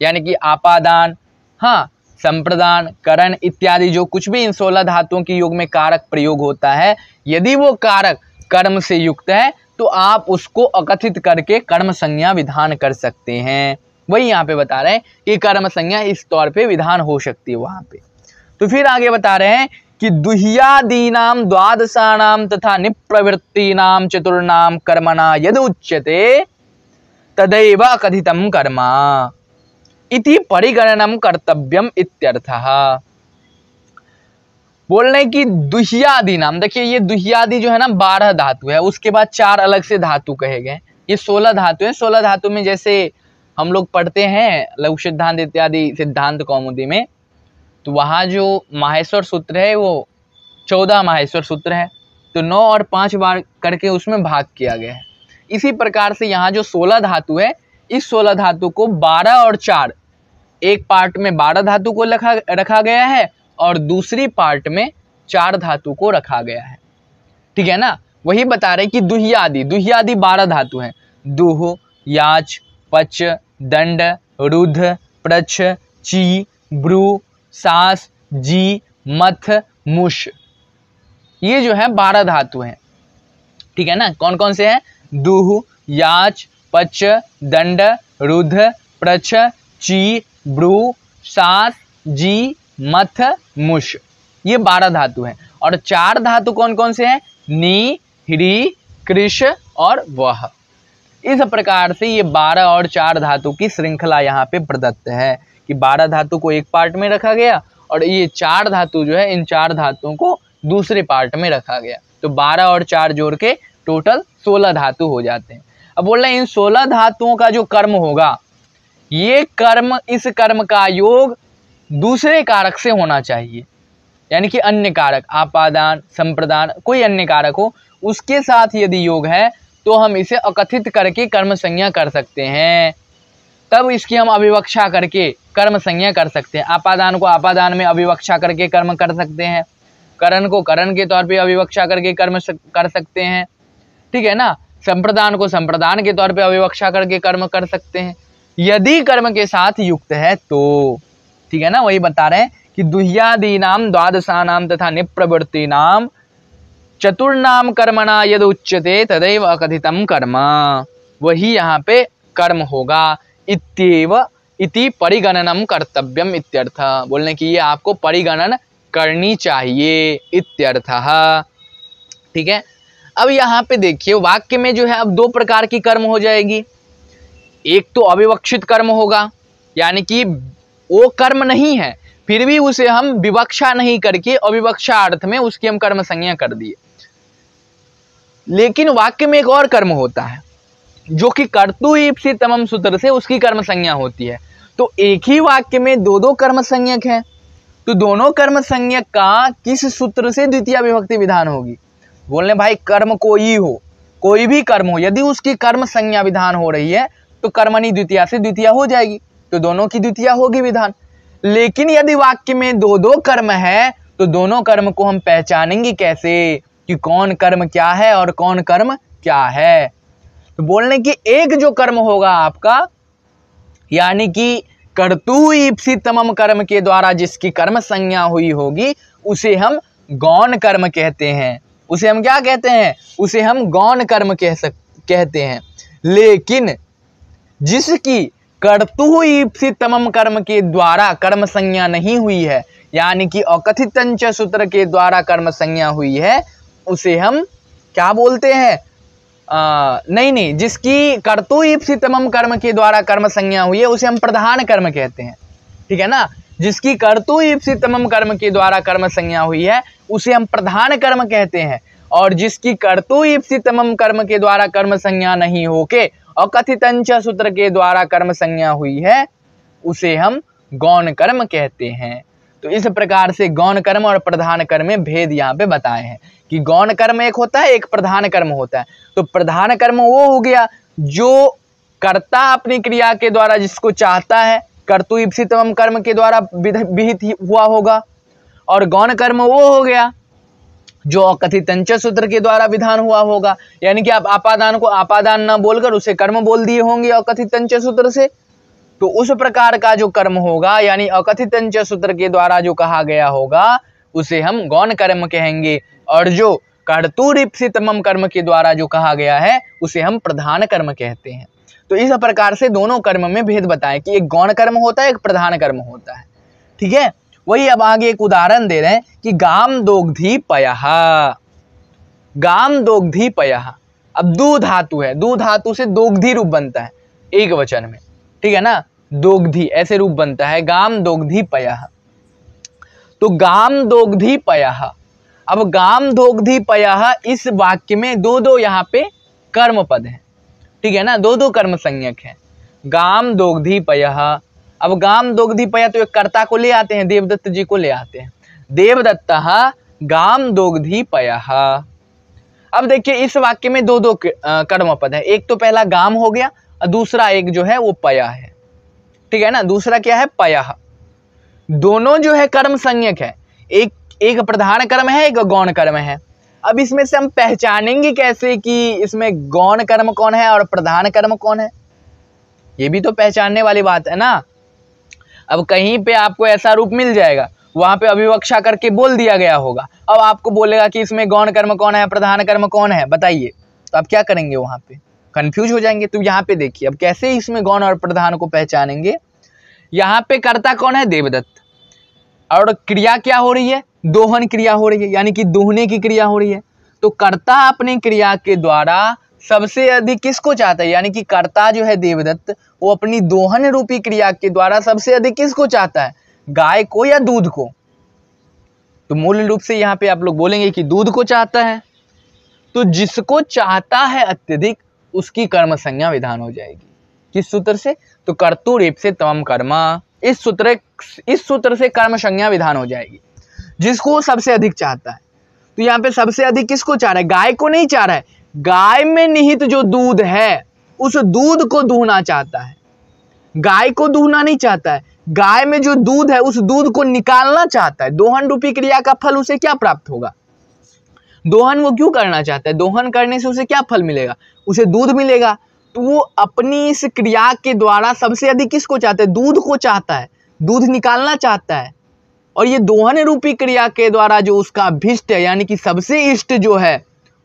यानी कि आपादान, हाँ, संप्रदान, करण इत्यादि जो कुछ भी इन 16 धातुओं की योग में कारक प्रयोग होता है, यदि वो कारक कर्म से युक्त है तो आप उसको अकथित करके कर्म संज्ञा विधान कर सकते हैं। वही यहाँ पे बता रहे हैं कि कर्म संज्ञा इस तौर पे विधान हो सकती है वहां पे। तो फिर आगे बता रहे हैं कि दुह्यादीनाम द्वादशानाम तथा निप्रवृत्तीनाम चतुर्नाम कर्मणा यद उच्यते तदैव कथितम कर्म इति परिगणनम कर्तव्यम इत्यर्थः। बोल रहे कि दुह्यादि नाम, देखिए ये दुह्यादि जो है ना 12 धातु है, उसके बाद 4 अलग से धातु कहे गए। ये 16 धातु है। 16 धातु में जैसे हम लोग पढ़ते हैं लघु सिद्धांत इत्यादि सिद्धांत कौमुदी में, तो वहाँ जो माहेश्वर सूत्र है वो 14 माहेश्वर सूत्र है, तो 9 और 5 बार करके उसमें भाग किया गया है। इसी प्रकार से यहाँ जो 16 धातु है, इस 16 धातु को 12 और 4, एक पार्ट में 12 धातु को रखा गया है और दूसरी पार्ट में 4 धातु को रखा गया है। ठीक है ना। वही बता रहे कि दुह्यादि, दुह्यादि 12 धातु हैं। दुह, याच, पच, दंड, रुध, प्रच्छ, ची, ब्रू, सास, जी, मथ, मुष, ये जो है 12 धातु हैं। ठीक है ना। कौन कौन से हैं? दुह, याच, पच, दंड, रुध, प्रच्छ, ची, ब्रू, सास, जी, मथ, मुष, ये 12 धातु हैं। और 4 धातु कौन कौन से हैं? नी, ह्री, कृष और वह। इस प्रकार से ये 12 और 4 धातु की श्रृंखला यहाँ पे प्रदत्त है कि 12 धातु को एक पार्ट में रखा गया और ये 4 धातु जो है, इन 4 धातुओं को दूसरे पार्ट में रखा गया। तो 12 और 4 जोड़ के टोटल 16 धातु हो जाते हैं। अब बोल रहे हैं इन 16 धातुओं का जो कर्म होगा, ये कर्म, इस कर्म का योग दूसरे कारक से होना चाहिए, यानी कि अन्य कारक, आपादान, संप्रदान, कोई अन्य कारक हो, उसके साथ यदि योग है तो हम इसे अकथित करके कर्म संज्ञा कर सकते हैं। तब इसकी हम अविवक्षा करके कर्म संज्ञा कर सकते हैं। आपादान को आपादान में अविवक्षा करके कर्म कर सकते हैं, करण को करण के तौर पे अविवक्षा करके कर्म कर सकते हैं। ठीक है ना। संप्रदान को संप्रदान के तौर पे अविवक्षा करके कर्म कर सकते हैं, यदि कर्म के साथ युक्त है तो। ठीक है ना। वही बता रहे हैं कि दुह्यादीनाम द्वादशानाम तथा निप्रवृत्तीनाम चतुर्नाम कर्मणा यद उच्यते तदैव अकथितम कर्म, वही यहाँ पे कर्म होगा। इत्येव इति परिगणनम कर्तव्यम इत्यर्थ, बोलने की ये आपको परिगणन करनी चाहिए इत्यर्थः। ठीक है। अब यहाँ पे देखिए वाक्य में जो है अब 2 प्रकार की कर्म हो जाएगी। एक तो अविवक्षित कर्म होगा, यानी कि वो कर्म नहीं है फिर भी उसे हम विवक्षा नहीं करके अविवक्षा अर्थ में उसकी हम कर्म संज्ञा कर दिए। लेकिन वाक्य में एक और कर्म होता है, जो कि कर्तु ईप्सितमम सूत्र से उसकी कर्म संज्ञा होती है। तो एक ही वाक्य में दो दो कर्म संज्ञक हैं, तो दोनों कर्म संज्ञक का किस सूत्र से द्वितीय विभक्ति विधान होगी? बोलने भाई कर्म कोई हो, कोई भी कर्म हो, यदि उसकी कर्म संज्ञा विधान हो रही है तो कर्मणि द्वितीया से द्वितीया हो जाएगी, तो दोनों की द्वितीया होगी विधान। लेकिन यदि वाक्य में दो दो कर्म है तो दोनों कर्म को हम पहचानेंगे कैसे कि कौन कर्म क्या है और कौन कर्म क्या है? तो बोलने की एक जो कर्म होगा आपका, यानी कि कर्तु ईप्सितमम कर्म के द्वारा जिसकी कर्म संज्ञा हुई होगी उसे हम गौण कर्म कहते हैं। उसे हम क्या कहते हैं? उसे हम गौण कर्म कहते हैं। लेकिन जिसकी कर्तु ईप्सितमम कर्म के द्वारा कर्म संज्ञा नहीं हुई है, यानी कि अकथितंच सूत्र के द्वारा कर्म संज्ञा हुई है, उसे हम क्या बोलते हैं? नहीं, जिसकी कर्तु ईप्सितमम कर्म के द्वारा कर्म संज्ञा हुई है उसे हम प्रधान कर्म कहते हैं। ठीक है ना? जिसकी कर्तु ईप्सितमम कर्म के द्वारा कर्म संज्ञा हुई है उसे हम प्रधान कर्म कहते हैं, और जिसकी कर्तु ईप्सितमम कर्म के द्वारा कर्म संज्ञा नहीं होके अकथितंच सूत्र के द्वारा कर्म संज्ञा हुई है उसे हम गौण कर्म कहते हैं। तो इस प्रकार से गौण कर्म और प्रधान कर्म में भेद यहाँ पे बताए हैं कि गौण कर्म एक होता है, एक प्रधान कर्म होता है। तो प्रधान कर्म वो हो गया जो कर्ता अपनी क्रिया के द्वारा जिसको चाहता है कर्तु ईप्सितमम कर्म के द्वारा विहित हुआ होगा, और गौण कर्म वो हो गया जो अकथितंच सूत्र के द्वारा विधान हुआ होगा, यानी कि आप आपादान को आपादान न बोलकर उसे कर्म बोल दिए होंगे अकथितंच सूत्र से। तो उस प्रकार का जो कर्म होगा, यानी अकथितंच सूत्र के द्वारा जो कहा गया होगा उसे हम गौण कर्म कहेंगे, और जो कर्तु ईप्सितमम कर्म के द्वारा जो कहा गया है उसे हम प्रधान कर्म कहते हैं। तो इस प्रकार से दोनों कर्म में भेद बताएं कि एक गौण कर्म होता है, एक प्रधान कर्म होता है। ठीक है, वही अब आगे एक उदाहरण दे रहे हैं कि गाम दोग्धी पयः। गाम दोग्धी पयः, अब दू धातु है, दू धातु से दोग्धी रूप बनता है एक वचन में। ठीक है ना? दोग्धी ऐसे रूप बनता है, गाम दोग्धी पयः। तो गाम दोग्धी पयः, अब गाम दोग्धी पयः इस वाक्य में दो दो यहाँ पे कर्म पद है। ठीक है ना? दो दो कर्म संज्ञक है, गाम दोग्धी पयः। अब गाम दोग्धी पयः तो एक कर्ता को ले आते हैं, देवदत्त जी को ले आते हैं, देवदत्तः गाम दोग्धी पयः। अब देखिए इस वाक्य में दो दो कर्म पद है, एक तो पहला गाम हो गया और दूसरा एक जो है वो पयः है। ठीक है ना? दूसरा क्या है? पयः। दोनों जो है कर्म संज्ञक है, एक प्रधान कर्म है, एक गौण कर्म है। अब इसमें से हम पहचानेंगे कैसे कि इसमें गौण कर्म कौन है और प्रधान कर्म कौन है? ये भी तो पहचानने वाली बात है ना। अब कहीं पे आपको ऐसा रूप मिल जाएगा, वहां पे अभिवक्षा करके बोल दिया गया होगा, अब आपको बोलेगा कि इसमें गौण कर्म कौन है, प्रधान कर्म कौन है, बताइए। तो आप क्या करेंगे? वहां पे कंफ्यूज हो जाएंगे। तो यहाँ पे देखिए अब कैसे इसमें गौण और प्रधान को पहचानेंगे। यहाँ पे कर्ता कौन है? देवदत्त, और क्रिया क्या हो रही है? दोहन क्रिया हो रही है, यानी कि दोहने की क्रिया हो रही है। तो कर्ता अपनी क्रिया के द्वारा सबसे अधिक किसको चाहता है? यानी कि कर्ता जो है देवदत्त, वो अपनी दोहन रूपी क्रिया के द्वारा सबसे अधिक किसको चाहता है? गाय को या दूध को? तो मूल रूप से यहाँ पे आप लोग बोलेंगे कि दूध को चाहता है। तो जिसको चाहता है अत्यधिक उसकी कर्म संज्ञा विधान हो जाएगी। किस सूत्र से? तो कर्तु ईप्सितमम कर्म, इस सूत्र से कर्म संज्ञा विधान हो जाएगी, जिसको सबसे अधिक चाहता है। तो यहाँ पे सबसे अधिक किसको चाह रहा है? गाय को नहीं चाह रहा है, गाय में निहित जो दूध है उस दूध को दूहना चाहता है। गाय को दूहना नहीं चाहता है, गाय में जो दूध है उस दूध को निकालना चाहता है। दोहन रूपी क्रिया का फल उसे क्या प्राप्त होगा? दोहन वो क्यों करना चाहता है? दोहन करने से उसे क्या फल मिलेगा? उसे दूध मिलेगा। तो वो अपनी इस क्रिया के द्वारा सबसे अधिक किसको चाहता है? दूध को चाहता है, दूध निकालना चाहता है। और ये दोहन रूपी क्रिया के द्वारा जो उसका अभिष्ट है, यानी कि सबसे इष्ट जो है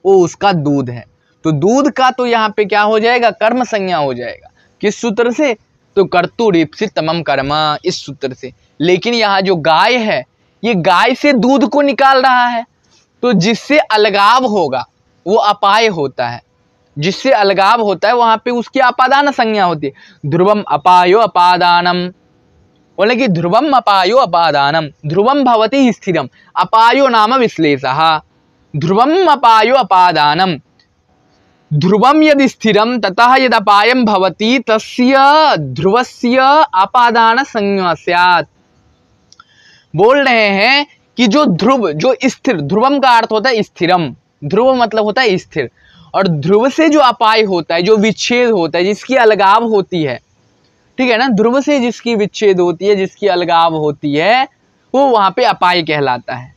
वो उसका दूध है। तो दूध का तो यहाँ पे क्या हो जाएगा? कर्म संज्ञा हो जाएगा। किस सूत्र से? तो कर्तु ईप्सितमम कर्म, इस सूत्र से। लेकिन यहाँ जो गाय है ये गाय से दूध को निकाल रहा है, तो जिससे अलगाव होगा वो अपाय होता है। जिससे अलगाव होता है वहां पे उसकी अपादान संज्ञा होती है। ध्रुवम अपायो अपादानम, बोले कि ध्रुवम अपायो अपादानम, ध्रुवम भवति स्थिरम, अपायो नाम विश्लेषः। ध्रुवम अपायो अपादानम, ध्रुवम यदि स्थिरम ततः यद अपायम भवति तस्य ध्रुवस्य आपादान संज्ञा स्यात्। बोल रहे हैं कि जो ध्रुव, जो स्थिर, ध्रुवम का अर्थ होता है स्थिरम, ध्रुव मतलब होता है स्थिर, और ध्रुव से जो अपाय होता है, जो विच्छेद होता है, जिसकी अलगाव होती है, ठीक है ना, ध्रुव से जिसकी विच्छेद होती है, जिसकी अलगाव होती है, वो वहां पे अपाय कहलाता है।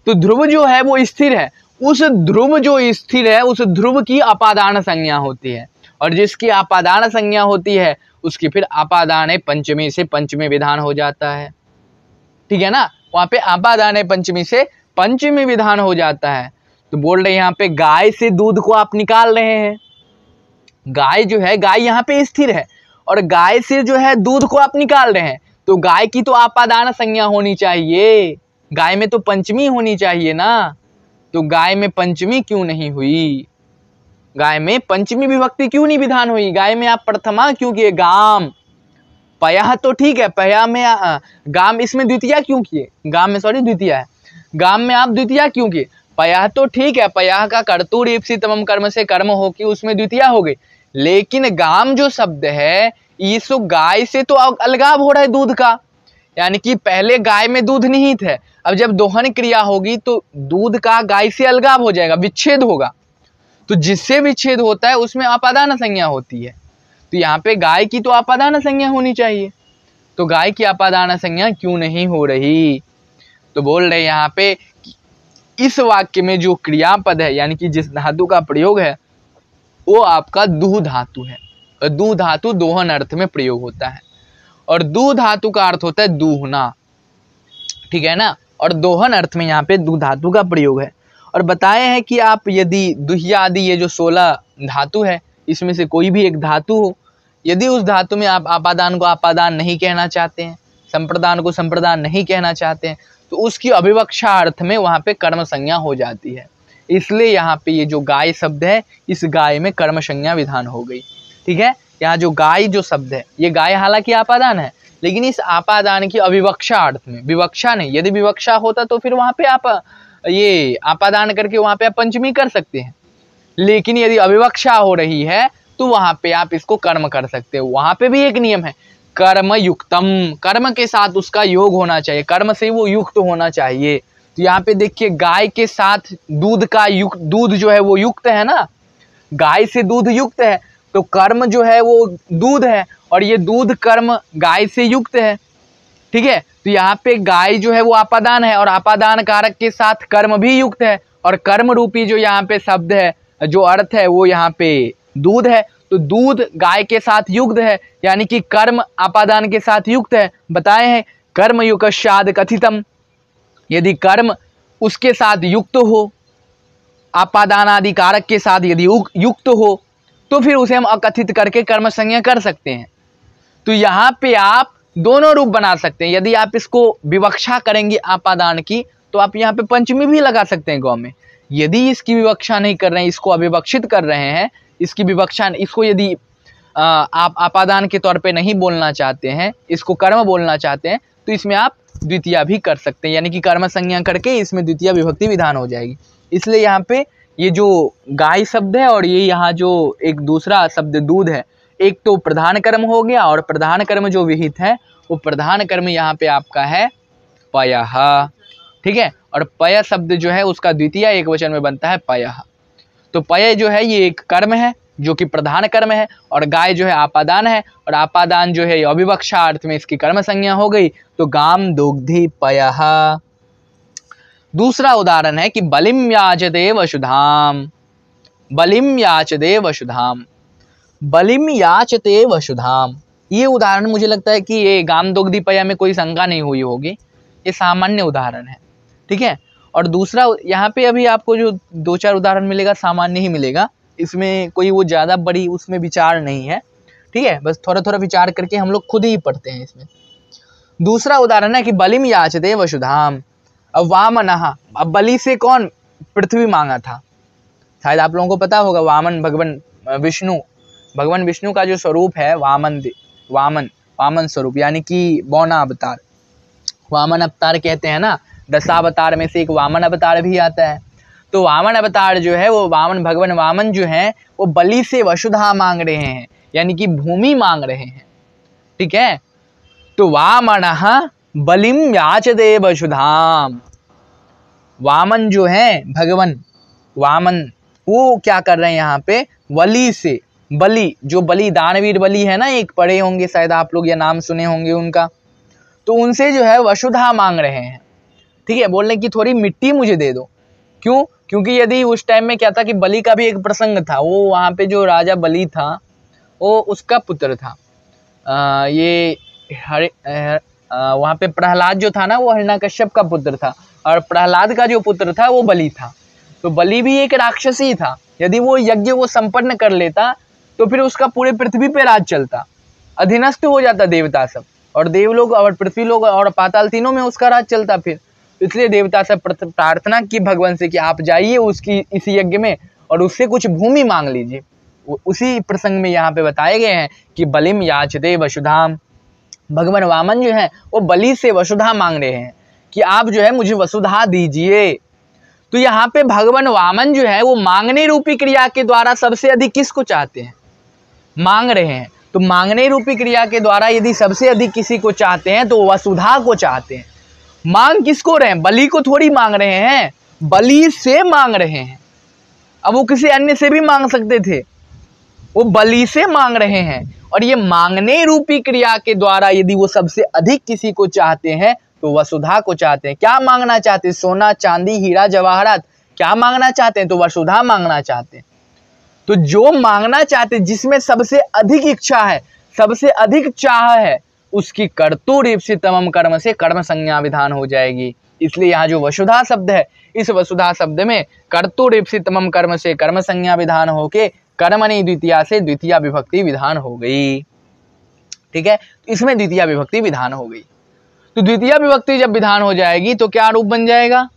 तो ध्रुव जो है वो स्थिर है, उस ध्रुव जो स्थिर है उस ध्रुव की आपादान संज्ञा होती है, और जिसकी आपादान संज्ञा होती है उसकी फिर आपादान पंचमी से पंचमी विधान हो जाता है, ठीक है ना। वहां पे आपादान पंचमी से पंचमी विधान हो जाता है। तो बोल रहे यहाँ पे गाय से दूध को आप निकाल रहे हैं, गाय जो है, गाय यहाँ पे स्थिर है और गाय से जो है दूध को आप निकाल रहे हैं, तो गाय की तो आपादान संज्ञा होनी चाहिए, गाय में तो पंचमी होनी चाहिए ना। तो गाय में पंचमी क्यों नहीं हुई, गाय में पंचमी विभक्ति क्यों नहीं विधान हुई, गाय में आप प्रथमा क्यों किए, गाम, पया तो ठीक है, पया में गाम, इसमें द्वितीया क्यों किए, गाम में सॉरी द्वितीया है, गाम में आप द्वितीया क्यों किए, पया तो ठीक है, पया का कर्तुर ईप्सितमम कर्म से कर्म हो कि उसमें द्वितीया हो गई, लेकिन गाम जो शब्द है इस गाय से तो अलगाव हो रहा है दूध का, यानी कि पहले गाय में दूध निहित है, अब जब दोहन क्रिया होगी तो दूध का गाय से अलगाव हो जाएगा, विच्छेद होगा, तो जिससे विच्छेद होता है उसमें आपादान संज्ञा होती है। तो यहाँ पे गाय की तो आपादान संज्ञा होनी चाहिए, तो गाय की आपादान संज्ञा क्यों नहीं हो रही। तो बोल रहे यहाँ पे इस वाक्य में जो क्रियापद है, यानी कि जिस धातु का प्रयोग है वो आपका दू धातु है, और दू धातु दोहन अर्थ में प्रयोग होता है, और दू धातु का अर्थ होता है दूहना, ठीक है ना, और दोहन अर्थ में यहाँ पे दू धातु का प्रयोग है। और बताए हैं कि आप यदि दुहिया आदि ये जो 16 धातु है इसमें से कोई भी एक धातु हो, यदि उस धातु में आप आपादान को आपादान नहीं कहना चाहते हैं, संप्रदान को संप्रदान नहीं कहना चाहते हैं, तो उसकी अभिवक्षा अर्थ में वहाँ पे कर्म संज्ञा हो जाती है। इसलिए यहाँ पे ये जो गाय शब्द है इस गाय में कर्म संज्ञा विधान हो गई, ठीक है। यहाँ जो गाय जो शब्द है, ये गाय हालांकि आपादान है, लेकिन इस आपादान की अविवक्षा अर्थ में, विवक्षा नहीं, यदि विवक्षा होता तो फिर वहां पे आप ये आपादान करके वहां पे आप पंचमी कर सकते हैं, लेकिन यदि अविवक्षा हो रही है तो वहां पे आप इसको कर्म कर सकते हो। वहां पे भी एक नियम है, कर्म युक्तम, कर्म के साथ उसका योग होना चाहिए, कर्म से वो युक्त होना चाहिए। तो यहाँ पे देखिए गाय के साथ दूध का युक्त, दूध जो है वो युक्त है ना, गाय से दूध युक्त है, तो कर्म जो है वो दूध है, और ये दूध कर्म गाय से युक्त है, ठीक है। तो यहाँ पे गाय जो है वो आपादान है, और आपादान कारक के साथ कर्म भी युक्त है, और कर्म रूपी जो यहाँ पे शब्द है, जो अर्थ है वो यहाँ पे दूध है, तो दूध गाय के साथ युक्त है, यानी कि कर्म आपादान के साथ युक्त है। बताए हैं कर्म युक्ताद कथितम, यदि कर्म उसके साथ युक्त हो, आपादान आदि कारक के साथ यदि युक्त हो, तो फिर उसे हम अकथित करके कर्म संज्ञा कर सकते हैं। तो यहाँ पे आप दोनों रूप बना सकते हैं, यदि आप इसको विवक्षा करेंगे आपादान की तो आप यहाँ पे पंचमी भी लगा सकते हैं गौ में, यदि इसकी विवक्षा नहीं कर रहे हैं, इसको अविवक्षित कर रहे हैं, इसकी विवक्षा, इसको यदि आप आपादान के तौर पे नहीं बोलना चाहते हैं, इसको कर्म बोलना चाहते हैं, तो इसमें आप द्वितीया भी कर सकते हैं, यानी कि कर्म संज्ञा करके इसमें द्वितीय विभक्ति विधान हो जाएगी। इसलिए यहाँ पे ये जो गाय शब्द है और ये यहाँ जो एक दूसरा शब्द दूध है, एक तो प्रधान कर्म हो गया, और प्रधान कर्म जो विहित है वो प्रधान कर्म यहाँ पे आपका है पयः, ठीक है। और पय शब्द जो है उसका द्वितीय एक वचन में बनता है पयः। तो पय जो है ये एक कर्म है जो कि प्रधान कर्म है, और गाय जो है आपादान है, और आपादान जो है अविवक्षा अर्थ में इसकी कर्म संज्ञा हो गई, तो गाम दुग्धि पयः। दूसरा उदाहरण है कि बलिम याचते वसुधाम, बलिम याचते वसुधाम, बलिम याचते वसुधाम, ये उदाहरण मुझे लगता है कि ये गाम दुग्धि पया में कोई शंका नहीं हुई होगी, ये सामान्य उदाहरण है, ठीक है। और दूसरा यहाँ पे अभी आपको जो 2-4 उदाहरण मिलेगा सामान्य ही मिलेगा, इसमें कोई वो ज़्यादा बड़ी उसमें विचार नहीं है, ठीक है, बस थोड़ा थोड़ा विचार करके हम लोग खुद ही पढ़ते हैं इसमें। दूसरा उदाहरण है कि बलिम याचते वसुधाम, अब वामनः, अब बलि से कौन, पृथ्वी मांगा था, शायद आप लोगों को पता होगा, वामन भगवान विष्णु, भगवान विष्णु का जो स्वरूप है वामन, वामन स्वरूप, यानी कि बौना अवतार, वामन अवतार कहते हैं ना, 10 अवतार में से एक वामन अवतार भी आता है। तो वामन अवतार जो है वो वामन, भगवान वामन जो है वो बलि से वसुधा मांग रहे हैं, यानी कि भूमि मांग रहे हैं। ठीक है, तो वामनः बलिम याचते वसुधाम। वामन जो है भगवान वामन, वो क्या कर रहे हैं यहाँ पे, बलि से, बलि जो बलि दानवीर बलि है ना, एक पढ़े होंगे शायद आप लोग या नाम सुने होंगे उनका, तो उनसे जो है वसुधा मांग रहे हैं। ठीक है, बोल रहे कि थोड़ी मिट्टी मुझे दे दो। क्यों? क्योंकि यदि उस टाइम में क्या था कि बलि का भी एक प्रसंग था, वो वहाँ पे जो राजा बलि था वो उसका पुत्र था। वहाँ पे प्रहलाद जो था ना वो हिरण्यकश्यप का पुत्र था, और प्रहलाद का जो पुत्र था वो बलि था। तो बलि भी एक राक्षसी था, यदि वो यज्ञ वो संपन्न कर लेता तो फिर उसका पूरे पृथ्वी पे राज चलता, अधीनस्थ हो जाता देवता सब, और देवलोक और पृथ्वी लोक और पाताल तीनों में उसका राज चलता। फिर इसलिए देवता से प्रार्थना की भगवान से कि आप जाइए उसकी इस यज्ञ में और उससे कुछ भूमि मांग लीजिए। उसी प्रसंग में यहाँ पे बताए गए हैं कि बलिम याचते वसुधाम। भगवान वामन जो है वो बलि से वसुधा मांग रहे हैं कि आप जो है मुझे वसुधा दीजिए। तो यहाँ पे भगवान वामन जो है वो मांगने रूपी क्रिया के द्वारा सबसे अधिक किसको चाहते हैं, मांग रहे हैं। तो मांगने रूपी क्रिया के द्वारा यदि सबसे अधिक किसी को चाहते हैं तो वसुधा को चाहते हैं। मांग किसको रहे हैं, बलि को थोड़ी मांग रहे हैं, बलि से मांग रहे हैं। अब वो किसी अन्य से भी मांग सकते थे, वो बलि से मांग रहे हैं। और ये मांगने रूपी क्रिया के द्वारा यदि वो सबसे अधिक किसी को चाहते हैं तो वसुधा को चाहते हैं। क्या मांगना चाहते हैं, सोना चांदी हीरा जवाहरात, क्या मांगना चाहते हैं, तो वसुधा मांगना चाहते हैं। तो जो मांगना चाहते हैं, जिसमें सबसे अधिक इच्छा है, सबसे अधिक चाह है, उसकी कर्तुरीप्सितमम कर्म से कर्म संज्ञा विधान हो जाएगी। इसलिए यहाँ जो वसुधा शब्द है, इस वसुधा शब्द में कर्तुरीप्सितमम कर्म से कर्म संज्ञा विधान होके कर्मणि द्वितीया से द्वितीया विभक्ति विधान हो गई। ठीक है, इसमें द्वितीया विभक्ति विधान हो गई। तो द्वितीया विभक्ति जब विधान हो जाएगी तो क्या रूप बन जाएगा,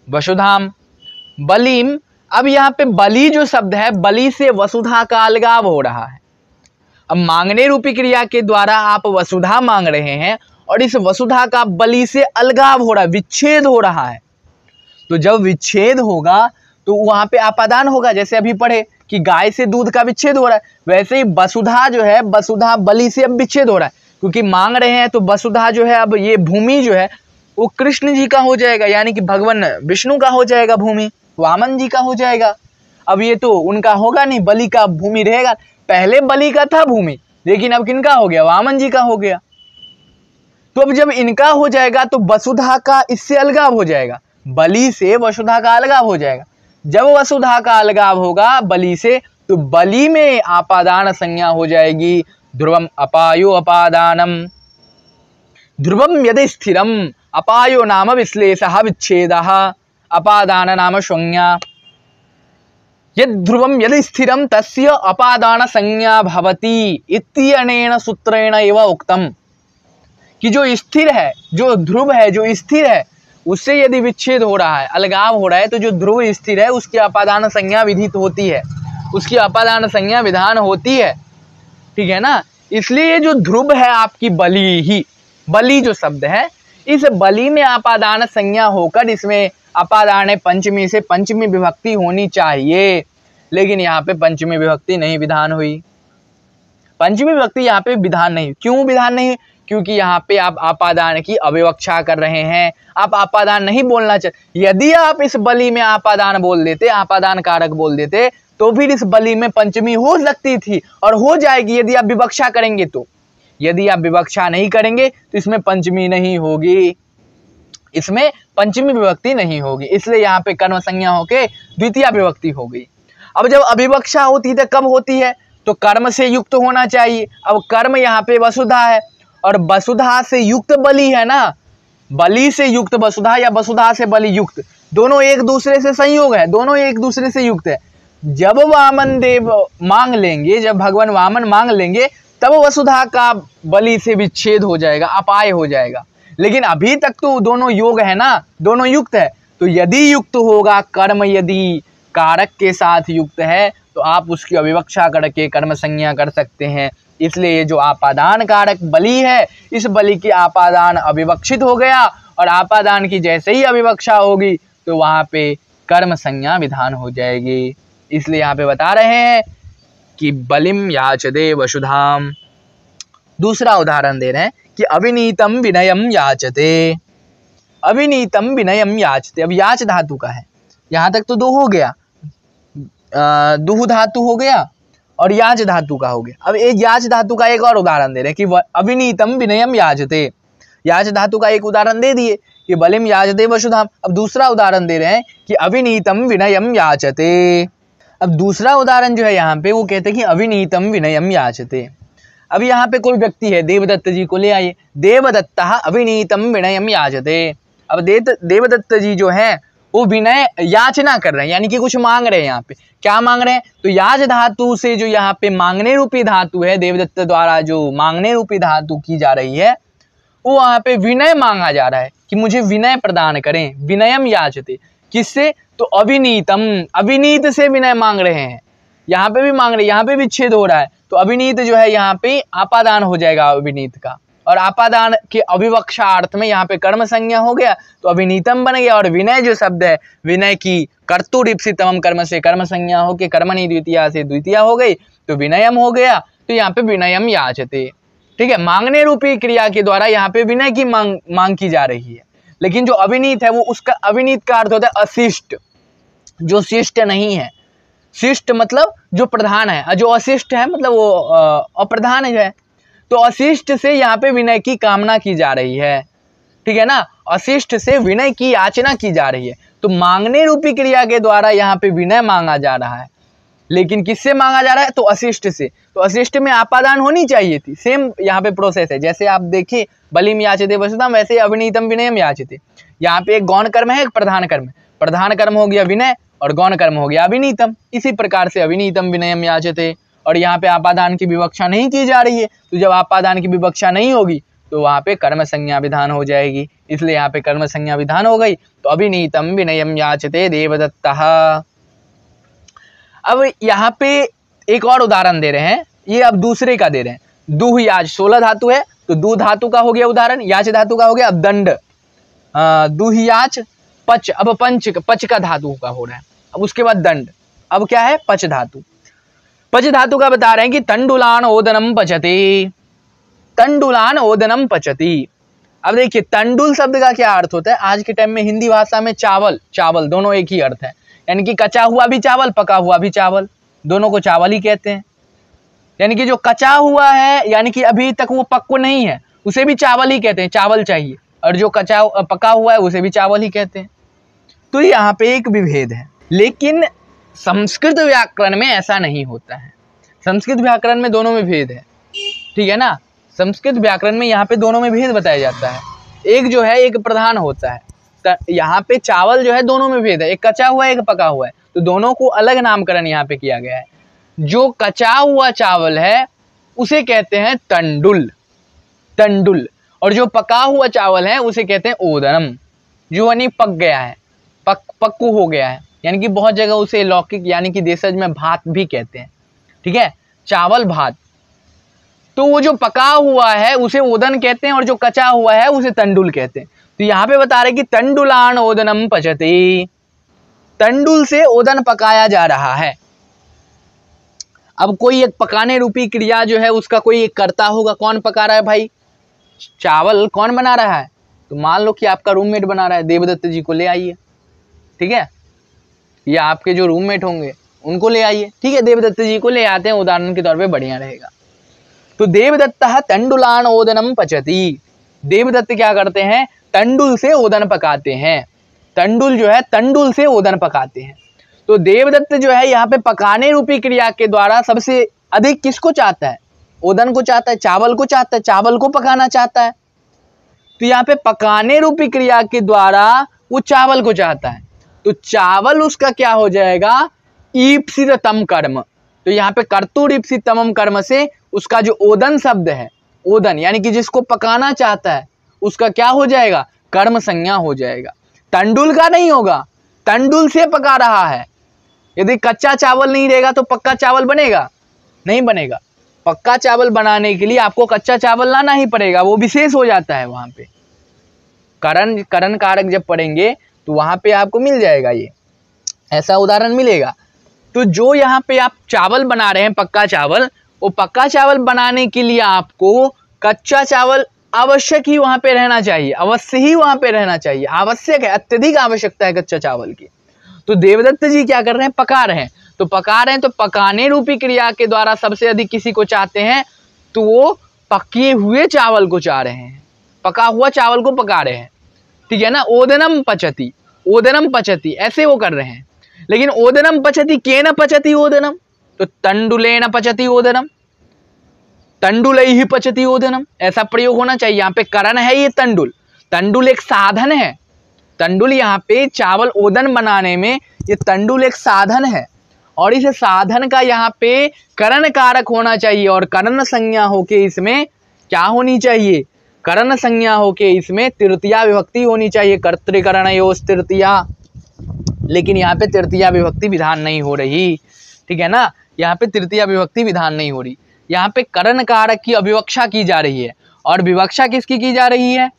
वसुधाम बलिम। अब यहाँ पे बलि जो शब्द है, बलि से वसुधा का अलगाव हो रहा है। अब मांगने रूपी क्रिया के द्वारा आप वसुधा मांग रहे हैं और इस वसुधा का बलि से अलगाव हो रहा है, विच्छेद हो रहा है। तो जब विच्छेद होगा तो वहां पे आपादान होगा, जैसे अभी पढ़े कि गाय से दूध का विच्छेद हो रहा है, वैसे ही वसुधा जो है, वसुधा बलि से अब विच्छेद हो रहा है, क्योंकि मांग रहे हैं। तो वसुधा जो है, अब ये भूमि जो है वो कृष्ण जी का हो जाएगा, यानी कि भगवान विष्णु का हो जाएगा, भूमि वामन जी का हो जाएगा। अब ये तो उनका होगा नहीं, बलि का भूमि रहेगा। पहले बलि का था भूमि, लेकिन अब किनका हो गया, वामन जी का हो गया। तो अब जब इनका हो जाएगा तो वसुधा का इससे अलगाव हो जाएगा, बलि से वसुधा का अलगाव हो जाएगा। जब वसुधा का अलगाव होगा बलि से, तो बलि में आपादान संज्ञा हो जाएगी, ध्रुवम अपायो अपादानम। ध्रुवम यदि स्थिरम, अपायो नाम विश्लेषः विच्छेदः, अपादान नाम संज्ञा। यद ध्रुवम यदि स्थिरम तस्य अपादान संज्ञा भवति इत्यनेन सूत्रेण एव उक्तम। कि जो स्थिर है, जो ध्रुव है, जो स्थिर है, उससे यदि विच्छेद हो रहा है, अलगाव हो रहा है, तो जो ध्रुव स्थिर है उसकी अपादान संज्ञा विधित होती है, उसकी अपादान संज्ञा विधान होती है। ठीक है ना, इसलिए जो ध्रुव है आपकी बलि ही, बलि जो शब्द है, इस बलि में अपादान संज्ञा होकर इसमें अपादान पंचमी से पंचमी विभक्ति होनी चाहिए, लेकिन यहाँ पे पंचमी विभक्ति नहीं विधान हुई। पंचमी विभक्ति यहाँ पे विधान नहीं। क्यों विधान नहीं? क्योंकि यहाँ पे आप आपादान की अविवक्षा कर रहे हैं, आप आपादान नहीं बोलना चाहिए। यदि आप इस बलि में आपादान बोल देते, आपादान कारक बोल देते, तो फिर इस बलि में पंचमी हो सकती थी और हो जाएगी यदि आप विवक्षा करेंगे। तो यदि आप विवक्षा नहीं करेंगे तो इसमें पंचमी नहीं होगी, इसमें पंचमी विभक्ति नहीं होगी। इसलिए यहाँ पे कर्म संज्ञा होके द्वितीय विभक्ति हो गई। अब जब अविवक्षा होती है तो कब होती है? तो कर्म से युक्त होना चाहिए। अब कर्म यहाँ पे वसुधा है और वसुधा से युक्त बलि है ना, बलि से युक्त वसुधा या वसुधा से बलि युक्त, दोनों एक दूसरे से संयोग है, दोनों एक दूसरे से युक्त है। जब वामन देव मांग लेंगे, जब भगवान वामन मांग लेंगे, तब वसुधा का बलि से विच्छेद हो जाएगा, अपाय हो जाएगा। लेकिन अभी तक तो दोनों योग है ना, दोनों युक्त है। तो यदि युक्त होगा कर्म, यदि कारक के साथ युक्त है, तो आप उसकी अविवक्षा करके कर्म संज्ञा कर सकते हैं। इसलिए ये जो आपादान कारक बलि है, इस बलि की आपादान अविवक्षित हो गया और आपादान की जैसे ही अविवक्षा होगी तो वहां पे कर्म संज्ञा विधान हो जाएगी। इसलिए यहाँ पे बता रहे हैं कि बलिम याचते वसुधाम। दूसरा उदाहरण दे रहे हैं कि अविनीतम विनयम याचते। अविनीतम विनयम याचते। अब याच धातु का है, यहाँ तक तो दो हो गया, दुहु धातु हो गया और याच धातु का हो गया। अब एक याच धातु का एक और उदाहरण दे रहे हैं कि अविनीतम विनयम याचते। याच धातु का एक उदाहरण दे दिए कि बलिम याचते वसुधाम। अब दूसरा उदाहरण दे रहे हैं कि अविनीतम विनयम याचते। अब दूसरा उदाहरण जो है यहाँ पे वो कहते हैं कि अविनीतम विनयम याचते। अब यहाँ पे कोई व्यक्ति है, देवदत्त जी को ले आइए। देवदत्ता अविनीतम विनयम याचते। अब देवदत्त जी जो है वो विनय याचना कर रहे हैं, यानी कि कुछ मांग रहे हैं। यहाँ पे क्या मांग रहे हैं? तो याच धातु से जो यहाँ पे मांगने रूपी धातु है, देवदत्त द्वारा जो मांगने रूपी धातु की जा रही है, वो वहाँ पे विनय मांगा जा रहा है कि मुझे विनय प्रदान करें। विनयम याचते। किससे? तो अविनीतम, अविनीत से विनय मांग रहे हैं। यहाँ पे भी मांग रहे, यहाँ पे भी छेद हो रहा है, तो अविनीत जो है यहाँ पे आपादान हो जाएगा अविनीत का, और आपादान के अविवक्षा अर्थ में यहाँ पे कर्म संज्ञा हो गया तो अविनीतम बन गया। और विनय जो शब्द है, विनय की कर्तुरीप्सितम कर्म से कर्म संज्ञा हो के कर्मणि द्वितीया से द्वितीया हो गई तो विनयम हो गया। तो यहाँ पे विनयम याचते। ठीक है, मांगने रूपी क्रिया के द्वारा यहाँ पे विनय की मांग की जा रही है। लेकिन जो अविनीत है वो, उसका अविनीत का अर्थ होता है अशिष्ट, जो शिष्ट नहीं है। शिष्ट मतलब जो प्रधान है, और जो अशिष्ट है मतलब वो अप्रधान है। तो अशिष्ट से यहाँ पे विनय की कामना की जा रही है। ठीक है ना, अशिष्ट से विनय की याचना की जा रही है। तो मांगने रूपी क्रिया के द्वारा यहाँ पे विनय मांगा जा रहा है। लेकिन किससे मांगा जा रहा है? तो अशिष्ट से। तो अशिष्ट में आपादान होनी चाहिए थी। सेम यहाँ पे प्रोसेस है, जैसे आप देखिए बलिम याचते वसुधाम, वैसे अविनीतम विनयम याचते। यहाँ पे एक गौण कर्म है, एक प्रधान कर्म है। प्रधान कर्म हो गया विनय और गौण कर्म हो गया अविनीतम। इसी प्रकार से अविनीतम विनयम याचते। और यहाँ पे आपादान की विवक्षा नहीं की जा रही है, तो जब आपादान की विवक्षा नहीं होगी तो वहाँ पे कर्म संज्ञा विधान हो जाएगी। इसलिए यहाँ पे कर्म संज्ञा विधान हो गई। तो अविनीतम विनयम याचते देवदत्तः। अब यहाँ पे एक और उदाहरण दे रहे हैं, ये अब दूसरे का दे रहे हैं। दुह याच 16 धातु है, तो दु धातु का हो गया उदाहरण, याच धातु का हो गया। अब दंड, दुह याच पच, अब पच का धातु का हो रहा है। अब उसके बाद दंड, अब क्या है? पच धातु। पच धातु का बता रहे हैं कि तंडुलान ओदनम पचति। तंडुलान ओदनम पचति। अब देखिए तंडुल शब्द का क्या अर्थ होता है? आज के टाइम में हिंदी भाषा में चावल, चावल दोनों एक ही अर्थ है। यानी कि कचा हुआ भी चावल, पका हुआ भी चावल, दोनों को चावल ही कहते हैं। यानी कि जो कचा हुआ है, यानी कि अभी तक वो पक्व नहीं है, उसे भी चावल ही कहते हैं, चावल चाहिए। और जो पका हुआ है उसे भी चावल ही कहते हैं। तो यहाँ पे एक विभेद है। लेकिन संस्कृत व्याकरण में ऐसा नहीं होता है। संस्कृत व्याकरण में दोनों में भेद है। ठीक है ना, संस्कृत व्याकरण में यहाँ पे दोनों में भेद बताया जाता है। एक जो है एक प्रधान होता है, यहाँ पे चावल जो है दोनों में भेद है, एक कचा हुआ है एक पका हुआ है, तो दोनों को अलग नामकरण यहाँ पे किया गया है। जो कचा हुआ चावल है उसे कहते हैं तंडुल, तंडुल, और जो पका हुआ चावल है उसे कहते हैं ओदनम, जो यानी पक गया है, पक्कू हो गया है। यानी कि बहुत जगह उसे लौकिक यानी कि देशज में भात भी कहते हैं। ठीक है, चावल भात। तो वो जो पका हुआ है उसे ओदन कहते हैं और जो कचा हुआ है उसे तंडुल कहते हैं। तो यहाँ पे बता रहे कि तंडुलान ओदनम पचति, तंडुल से ओदन पकाया जा रहा है। अब कोई एक पकाने रूपी क्रिया जो है उसका कोई एक कर्ता होगा। कौन पका रहा है भाई? चावल कौन बना रहा है? तो मान लो कि आपका रूममेट बना रहा है, देवदत्त जी को ले आइए। ठीक है, या आपके जो रूममेट होंगे उनको ले आइए। ठीक है, देवदत्त जी को ले आते हैं उदाहरण के तौर पे, बढ़िया रहेगा। तो देवदत्तः तंडुलान ओदनम पचति। देवदत्त क्या करते हैं? तंडुल से ओदन पकाते हैं। तंडुल जो है तंडुल से ओदन पकाते हैं। तो देवदत्त जो है यहाँ पे पकाने रूपी क्रिया के द्वारा सबसे अधिक किसको चाहता है? ओदन को चाहता है, चावल को चाहता है, चावल को पकाना चाहता है। तो यहाँ पे पकाने रूपी क्रिया के द्वारा वो चावल को चाहता है। तो चावल उसका क्या हो जाएगा? ईप्सितम कर्म। तो यहाँ पे कर्तुरीप्सितम कर्म से उसका जो ओदन शब्द है, ओदन यानी कि जिसको पकाना चाहता है, उसका क्या हो जाएगा? कर्म संज्ञा हो जाएगा। तंडुल का नहीं होगा, तंडुल से पका रहा है। यदि कच्चा चावल नहीं रहेगा तो पक्का चावल बनेगा? नहीं बनेगा। पक्का चावल बनाने के लिए आपको कच्चा चावल लाना ही पड़ेगा, वो विशेष हो जाता है। वहां पे करण कारक जब पढ़ेंगे तो वहां पे आपको मिल जाएगा ये। ऐसा उदाहरण मिलेगा। तो जो यहाँ पे आप चावल बना रहे हैं पक्का चावल, वो पक्का चावल बनाने के लिए आपको कच्चा चावल आवश्यक ही वहां पे रहना चाहिए, अवश्य ही वहां पे रहना चाहिए, आवश्यक है, अत्यधिक आवश्यकता है कच्चा चावल की। तो देवदत्त जी क्या कर रहे हैं, पका रहे हैं। तो पका रहे हैं तो पकाने रूपी क्रिया के द्वारा सबसे अधिक किसी को चाहते हैं, तो वो पके हुए चावल को चाह रहे हैं, पका हुआ चावल को पका रहे हैं, ठीक है ना। ओदनम पचती, ओदनम पचती, ऐसे वो कर रहे हैं। लेकिन ओदनम पचती केन पचती ओदनम, तो तंडुलेन पचती ओदनम, तंडुलई ही पचती ओदनम, ऐसा प्रयोग होना चाहिए। यहाँ पे करण है ये तंडुल, तंडुल एक साधन है, तंडुल यहाँ पे चावल ओदन बनाने में ये तंडुल एक साधन है, और इस साधन का यहाँ पे करण कारक होना चाहिए, और करण संज्ञा होके इसमें क्या होनी चाहिए, करण संज्ञा होके इसमें तृतीया विभक्ति होनी चाहिए, कर्तृकरणयोस् तृतीया। लेकिन यहाँ पे तृतीया विभक्ति विधान नहीं हो रही, ठीक है ना, यहाँ पे तृतीया विभक्ति विधान नहीं हो रही। यहाँ पे करण कारक की अभिवक्षा की जा रही है, और विवक्षा किसकी की जा रही है,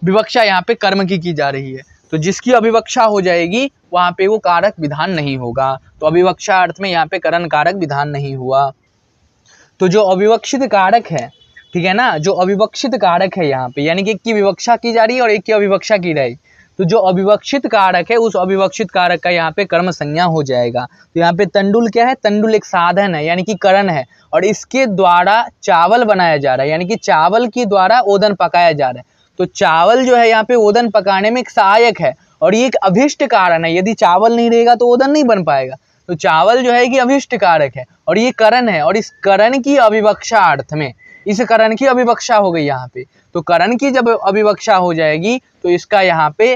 विवक्षा यहाँ पे कर्म की जा रही है। तो जिसकी अभिवक्षा हो जाएगी वहां पे वो कारक विधान नहीं होगा, तो अभिवक्षा अर्थ में यहाँ पे करण कारक विधान नहीं हुआ। तो जो अविवक्षित कारक है, ठीक है ना, जो अविवक्षित कारक है यहाँ पे, यानी कि एक की विवक्षा की जा रही है और एक की अविवक्षा की रही, तो जो अविवक्षित कारक है उस अविवक्षित कारक का यहाँ पे कर्म संज्ञा हो जाएगा। तो यहाँ पे तंडुल क्या है, तंडुल एक साधन है, यानी कि करण है, और इसके द्वारा चावल बनाया जा रहा है, यानी कि चावल के द्वारा ओदन पकाया जा रहा है। तो चावल जो है यहाँ पे ओदन पकाने में एक सहायक है, और ये एक अभिष्ट कारण है, यदि चावल नहीं रहेगा तो ओदन नहीं बन पाएगा। तो चावल जो है कि अभिष्ट कारक है, और ये करण है, और इस करण की अविवक्षा अर्थ में, इस करण की अविवक्षा हो गई यहाँ पे। तो करण की जब अविवक्षा हो जाएगी तो इसका यहाँ पे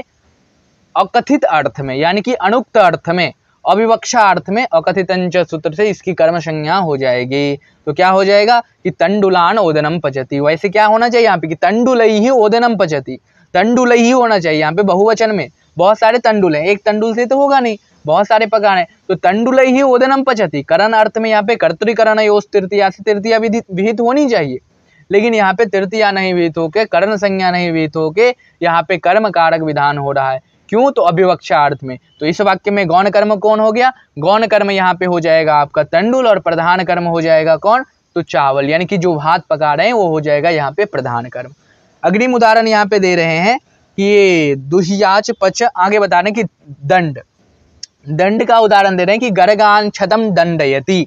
अकथित अर्थ में, यानी कि अनुक्त अर्थ में, अविवक्षा अर्थ में अकथितंच सूत्र से इसकी कर्म संज्ञा हो जाएगी। तो क्या हो जाएगा कि तंडुलान ओदनम पचती। वैसे क्या होना चाहिए यहाँ पे कि तंडुलई ही ओदनम पचती, तंडुलई ही होना चाहिए यहाँ पे बहुवचन में, बहुत सारे तंडुल हैं, एक तंडुल से तो होगा नहीं, बहुत सारे पकाने। तो तंडुलई ही ओदनम पचती, करण अर्थ में यहाँ पे कर्तृकरणयोस् तृतीया से तृतीया विहित होनी चाहिए, लेकिन यहाँ पे तृतीया नहीं विहित होके, करण संज्ञा नहीं विहित होके यहाँ पे कर्म कारक विधान हो रहा है। क्यों, तो अभिवक्षा अर्थ में। तो इस वाक्य में गौण कर्म कौन हो गया, गौण कर्म यहाँ पे हो जाएगा आपका तंडुल, और प्रधान कर्म हो जाएगा कौन, तो चावल, यानी कि जो भात पका रहे हैं वो हो जाएगा यहाँ पे प्रधान कर्म। अग्रिम उदाहरण यहाँ पे दे रहे हैं कि ये दुहियाच पच, आगे बता रहे हैं कि दंड, दंड का उदाहरण दे रहे हैं कि गर्गान छदम दंडयति,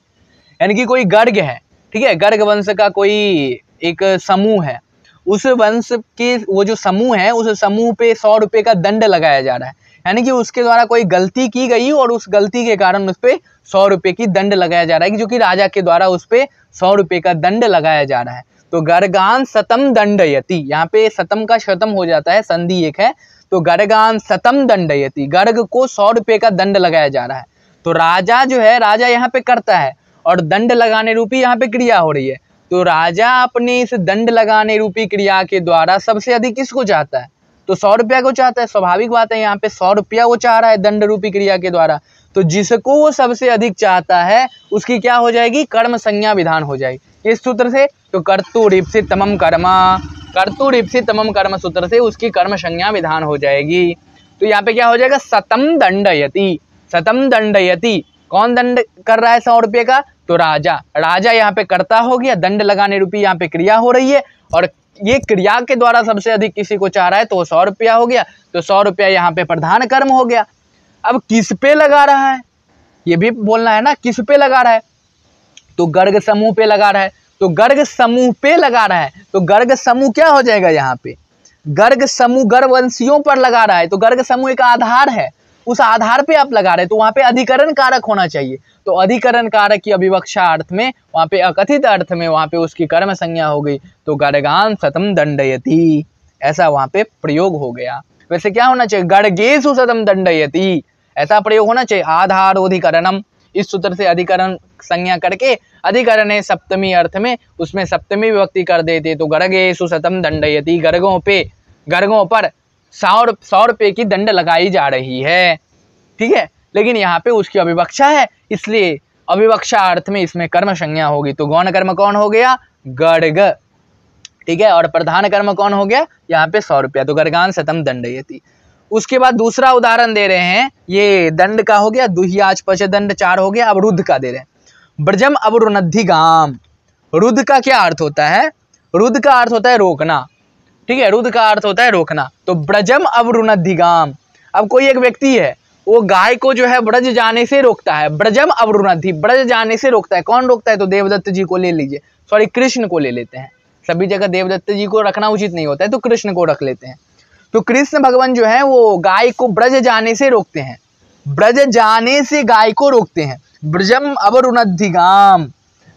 यानी कि कोई गर्ग है, ठीक है, गर्ग वंश का कोई एक समूह है, उस वंश के वो जो समूह है उस समूह पे 100 रुपये का दंड लगाया जा रहा है, यानी कि उसके द्वारा कोई गलती की गई और उस गलती के कारण उस पे 100 रुपये की दंड लगाया जा रहा है, जो कि राजा के द्वारा उस पे 100 रुपये का दंड लगाया जा रहा है। तो गर्गान शतम दंडयति, यहाँ पे शतम का शतम हो जाता है, संधि एक है, तो गर्गान शतम दंडयति, गर्ग को 100 रुपये का दंड लगाया जा रहा है। तो राजा जो है, राजा यहाँ पे करता है और दंड लगाने रूपी यहाँ पे क्रिया हो रही है। तो राजा अपने इस दंड लगाने रूपी क्रिया के द्वारा सबसे अधिक किसको चाहता है, तो 100 रुपया को चाहता है। स्वाभाविक बात है, यहाँ पे 100 रुपया वो चाह रहा है दंड रूपी क्रिया के द्वारा। तो जिसको वो सबसे अधिक चाहता है उसकी क्या हो जाएगी, कर्म संज्ञा विधान हो जाएगी इस सूत्र से। तो कर्तुरीप्सित तमम कर्म, कर्तुरीप्सित तमम कर्म सूत्र से उसकी कर्म संज्ञा विधान हो जाएगी। तो यहाँ पे क्या हो जाएगा, शतम दंडयति, शतम दंडयति, कौन दंड कर रहा है 100 रुपये का, तो राजा, राजा यहाँ पे कर्ता हो गया, दंड लगाने रूपी यहाँ पे क्रिया हो रही है, और ये क्रिया के द्वारा सबसे अधिक किसी को चाह रहा है तो 100 रुपया हो गया। तो 100 रुपया यहाँ पे प्रधान कर्म हो गया। अब किस पे लगा रहा है ये भी बोलना है ना, किस पे लगा रहा है, तो गर्ग समूह पे लगा रहा है। तो गर्ग समूह पे लगा रहा है, तो गर्ग समूह क्या हो जाएगा, यहाँ पे गर्ग समूह गर्वंशियों पर लगा रहा है, तो गर्ग समूह एक आधार है, उस आधार पे आप लगा रहे हैं, तो वहां पे अधिकरण कारक होना चाहिए। तो अधिकरण कारक की अभिवक्षा अर्थ में, वहां पे अकथित अर्थ में वहां पे उसकी कर्म संज्ञा हो गई, तो गर्गान शतम दंडयति, ऐसा वहां पे प्रयोग हो गया। वैसे क्या होना चाहिए, गर्गेषु शतम दंडयति, ऐसा प्रयोग होना चाहिए। आधारोधिकरणम, इस सूत्र से अधिकरण संज्ञा करके अधिकरण है सप्तमी अर्थ में, उसमें सप्तमी विभक्ति कर देते, तो गर्गेषु शतम दंडयति, गर्गों पे, गर्गों पर 100 रुपये की दंड लगाई जा रही है, ठीक है। लेकिन यहाँ पे उसकी अविवक्षा है, इसलिए अविवक्षा अर्थ में इसमें कर्म संज्ञा होगी। तो गौण कर्म कौन हो गया, गर्ग, ठीक है, और प्रधान कर्म कौन हो गया यहाँ पे 100 रुपया, तो गर्गान शतम दंडयति। उसके बाद दूसरा उदाहरण दे रहे हैं, ये दंड का हो गया, दुह्याच पच दंड 4 हो गया। अब रुद्ध का दे रहे हैं, ब्रजम अवरुणद्धि गाम। रुद्ध का क्या अर्थ होता है? रुद्ध का अर्थ होता है रोकना, ठीक है, रुद्ध का अर्थ होता है रोकना। तो ब्रजम अवरुणद्धि गाम, अब कोई एक व्यक्ति है, वो गाय को जो है ब्रज जाने से रोकता है। ब्रजम अवरुणद्धि, ब्रज जाने से रोकता है। कौन रोकता है? तो देवदत्त जी को ले लीजिए, सॉरी कृष्ण को ले लेते हैं। सभी जगह देवदत्त जी को रखना उचित नहीं होता है, तो कृष्ण को रख लेते हैं। तो कृष्ण भगवान जो है वो गाय को ब्रज जाने से रोकते हैं, ब्रज जाने से गाय को रोकते हैं। ब्रजम अवरुणद्धि गाम,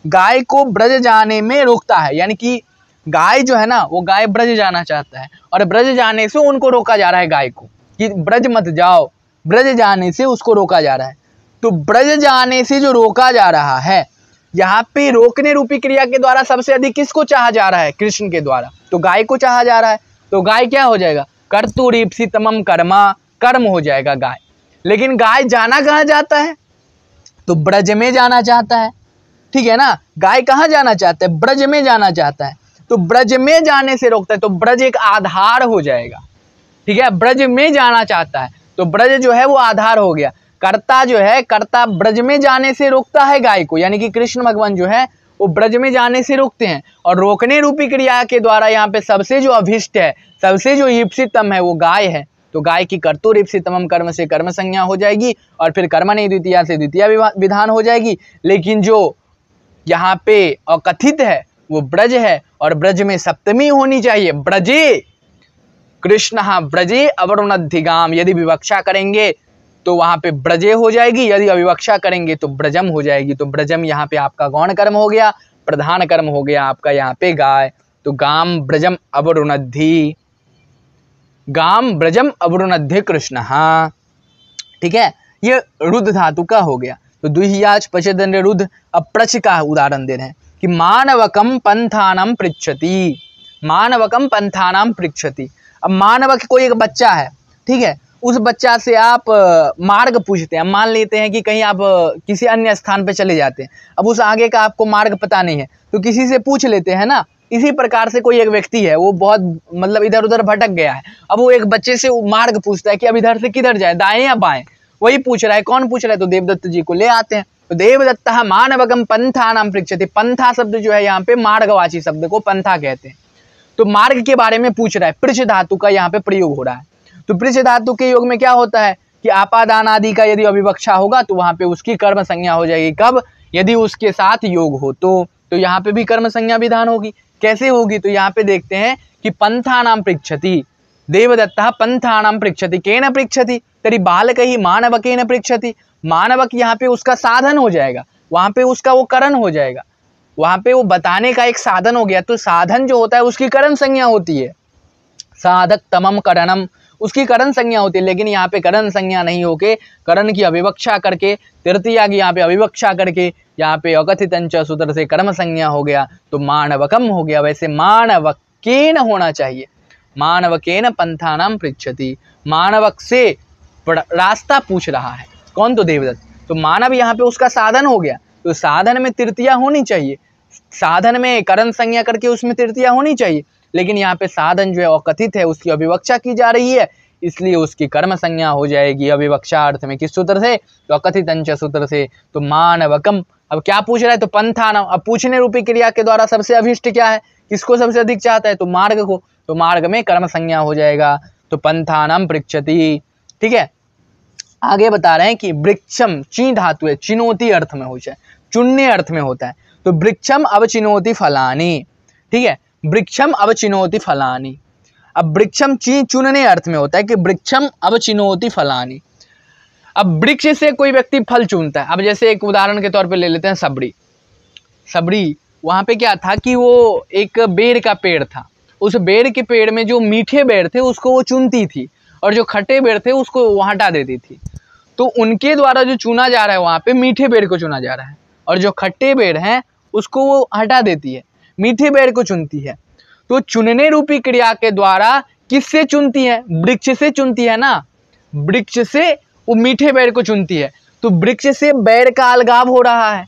गाय को ब्रज जाने में रोकता है, यानी कि गाय जो है ना वो गाय ब्रज जाना चाहता है और ब्रज जाने से उनको रोका जा रहा है गाय को कि ब्रज मत जाओ, ब्रज जाने से उसको रोका जा रहा है। तो ब्रज जाने से जो रोका जा रहा है, यहाँ पे रोकने रूपी क्रिया के द्वारा सबसे अधिक किसको चाहा जा रहा है? कृष्ण के द्वारा। तो गाय को चाहा जा रहा है, तो गाय क्या हो जाएगा? कर्तुरीप्सितमं कर्मा, कर्म हो जाएगा गाय। लेकिन गाय जाना कहाँ चाहता है? तो ब्रज में जाना चाहता है, ठीक है ना। गाय कहाँ जाना चाहता है? ब्रज में जाना चाहता है। तो ब्रज में जाने से रोकता है, तो ब्रज एक आधार हो जाएगा, ठीक है। ब्रज में जाना चाहता है तो ब्रज जो है वो आधार हो गया। कर्ता जो है, कर्ता ब्रज में जाने से रोकता है गाय को, यानी कि कृष्ण भगवान जो है वो ब्रज में जाने से रोकते हैं। और रोकने रूपी क्रिया के द्वारा यहाँ पे सबसे जो अभिष्ट है, सबसे जो ईप्सितम है वो गाय है। तो गाय की कर्तुर ईप्सितमं कर्म से कर्म संज्ञा हो जाएगी और फिर कर्मणि द्वितीया से द्वितीया विधान हो जाएगी। लेकिन जो यहाँ पे अकथित है वो ब्रज है और ब्रज में सप्तमी होनी चाहिए। ब्रजे कृष्ण ब्रजे अवरुणद्धिगाम, यदि विवक्षा करेंगे तो वहां पे ब्रजे हो जाएगी, यदि अविवक्षा करेंगे तो ब्रजम हो जाएगी। तो ब्रजम यहाँ पे आपका गौण कर्म हो गया, प्रधान कर्म हो गया आपका यहाँ पे गाय। तो गाम ब्रजम अवरुणद्धि, गाम ब्रजम अवरुणद्धि कृष्ण, ठीक है। ये रुद्ध धातु का हो गया। तो दुह्याच पचदंड रुद्ध। अब प्रच का उदाहरण दे रहे हैं कि मानवकम पंथानाम पृच्छति, मानवकम पंथानाम पृच्छति। अब मानवक कोई एक बच्चा है, ठीक है, उस बच्चा से आप मार्ग पूछते हैं। मान लेते हैं कि कहीं आप किसी अन्य स्थान पे चले जाते हैं, अब उस आगे का आपको मार्ग पता नहीं है तो किसी से पूछ लेते हैं ना। इसी प्रकार से कोई एक व्यक्ति है, वो बहुत मतलब इधर उधर भटक गया है, अब वो एक बच्चे से मार्ग पूछता है कि अब इधर से किधर जाए, दाएं या बाएं। वही पूछ रहा है, कौन पूछ रहा है? तो देवदत्त जी को ले आते हैं। तो देवदत्त मानवकम पंथानाम पृच्छति, पंथा शब्द जो है यहाँ पे मार्गवाची शब्द को पंथा कहते हैं। तो मार्ग के बारे में पूछ रहा है, पृच्छ धातु का यहाँ पे प्रयोग हो रहा है। तो पृच्छ धातु के योग में क्या होता है कि आपादान आदि का यदि अविवक्षा होगा तो वहां पे उसकी कर्म संज्ञा हो जाएगी। कब? यदि उसके साथ योग हो तो यहाँ पे भी कर्म संज्ञा विधान होगी। कैसे होगी? तो यहाँ पे देखते हैं कि पंथानाम पृच्छति, देवदत्तः पंथानाम पृच्छति, केन पृच्छति? तरी बालक ही मानवकेन पृच्छति। मानवक यहाँ पे उसका साधन हो जाएगा, वहां पे उसका वो करण हो जाएगा, वहां पे वो बताने का एक साधन हो गया। तो साधन जो होता है उसकी करण संज्ञा होती है, साधक तमम करणम, उसकी करण संज्ञा होती है। लेकिन यहाँ पे करण संज्ञा नहीं होके करण की अविवक्षा करके, तृतीया की यहाँ पे अविवक्षा करके यहाँ पे अकथितंच सूत्र से कर्म संज्ञा हो गया, तो मानवकम हो गया। वैसे मानवकेन होना चाहिए, मानवकेन पंथानाम पृच्छति, मानवक से रास्ता पूछ रहा है। कौन? तो देवदत्त। तो मानव यहाँ पे उसका साधन हो गया, तो साधन में तृतीया होनी चाहिए, साधन में करण संज्ञा करके उसमें तृतीया होनी चाहिए। लेकिन यहाँ पे साधन जो है अकथित है, उसकी अविवक्षा की जा रही है, इसलिए उसकी कर्म संज्ञा हो जाएगी अविवक्षा अर्थ में। किस सूत्र से? तो अकथितंच सूत्र से। तो मानवकम, अब क्या पूछ रहा है? तो पंथानाम। अब पूछने रूपी क्रिया के द्वारा सबसे अभिष्ट क्या है, किसको सबसे अधिक चाहता है? तो मार्ग को। तो मार्ग में कर्म संज्ञा हो जाएगा, तो पंथानाम पृच्छति, ठीक है। आगे बता रहे हैं कि वृक्षम, ची धातु है, चिनोती अर्थ में हो जाए, चुनने अर्थ में होता है। तो वृक्षम अवचिनोति फलानी, ठीक है, वृक्षम अवचिनोति फलानी। अब वृक्षम ची चुनने अर्थ में होता है कि वृक्षम अवचिनोति फलानी। अब वृक्ष से कोई व्यक्ति फल चुनता है। अब जैसे एक उदाहरण के तौर पे ले लेते हैं सबड़ी। सबड़ी वहां पे क्या था कि वो एक बेर का पेड़ था, उस बेर के पेड़ में जो मीठे बेर थे उसको वो चुनती थी और जो खट्टे बेर थे उसको वो हटा देती थी। तो उनके द्वारा जो चुना जा रहा है वहां पे मीठे बेर को चुना जा रहा है, और जो खट्टे बेर हैं उसको वो हटा देती है, मीठे बेर को चुनती है। तो चुनने रूपी क्रिया के द्वारा किससे चुनती है? वृक्ष से चुनती है ना, वृक्ष से वो मीठे बेर को चुनती है। तो वृक्ष से बेर का अलगाव हो रहा है,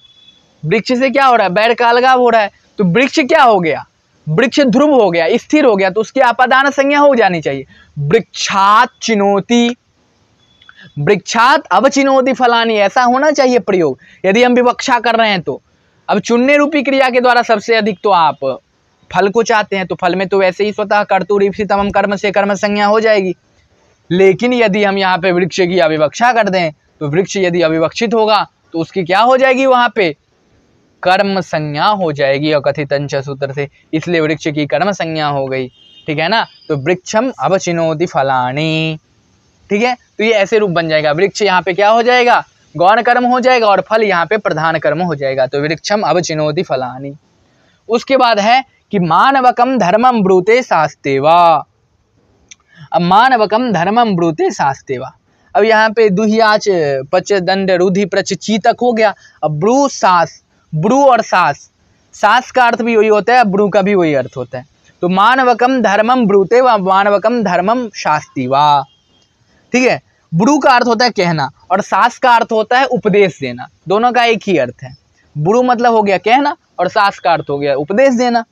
वृक्ष से क्या हो रहा है? बेर का अलगाव हो रहा है। तो वृक्ष क्या हो गया? वृक्ष ध्रुव हो गया, स्थिर हो गया, तो उसकी अपादान संज्ञा हो जानी चाहिए। वृक्षात चिनोति, वृक्षात अवचिनोति फलानि, ऐसा होना चाहिए प्रयोग यदि हम विवक्षा कर रहे हैं तो। अब चुनने रूपी क्रिया के द्वारा सबसे अधिक तो आप फल को चाहते हैं, तो फल में तो वैसे ही स्वतः कर्तुरीप्सितम कर्म से कर्म संज्ञा हो जाएगी। लेकिन यदि हम यहाँ पे वृक्ष की अविवक्षा कर दें तो वृक्ष यदि अविवक्षित होगा तो उसकी क्या हो जाएगी, वहां पे कर्म संज्ञा हो जाएगी अकथितंच सूत्र से, इसलिए वृक्ष की कर्म संज्ञा हो गई। ठीक है ना, तो वृक्षम अवचिनोति फलानि। ठीक है, तो ये ऐसे रूप बन जाएगा, वृक्ष यहाँ पे क्या हो जाएगा, गौण कर्म हो जाएगा और फल यहाँ पे प्रधान कर्म हो जाएगा, तो वृक्षम अवचिनोति फलानि। उसके बाद है कि मानवकम धर्मम ब्रूते शास्तेवा। अब मानवकम धर्मम ब्रूते शास्तेवा, अब यहाँ पे दुहियाच पच दंड रुधि प्रच चीतक हो गया। अब ब्रू सास, ब्रू और सास, सास का अर्थ भी वही होता है, ब्रू का भी वही अर्थ होता है। तो मानवकम धर्मम ब्रूते व मानवकम धर्मम शास्ति वा। ठीक है, ब्रू का अर्थ होता है कहना और सास का अर्थ होता है उपदेश देना, दोनों का एक ही अर्थ है। ब्रू मतलब हो गया कहना और सास का अर्थ हो गया उपदेश देना।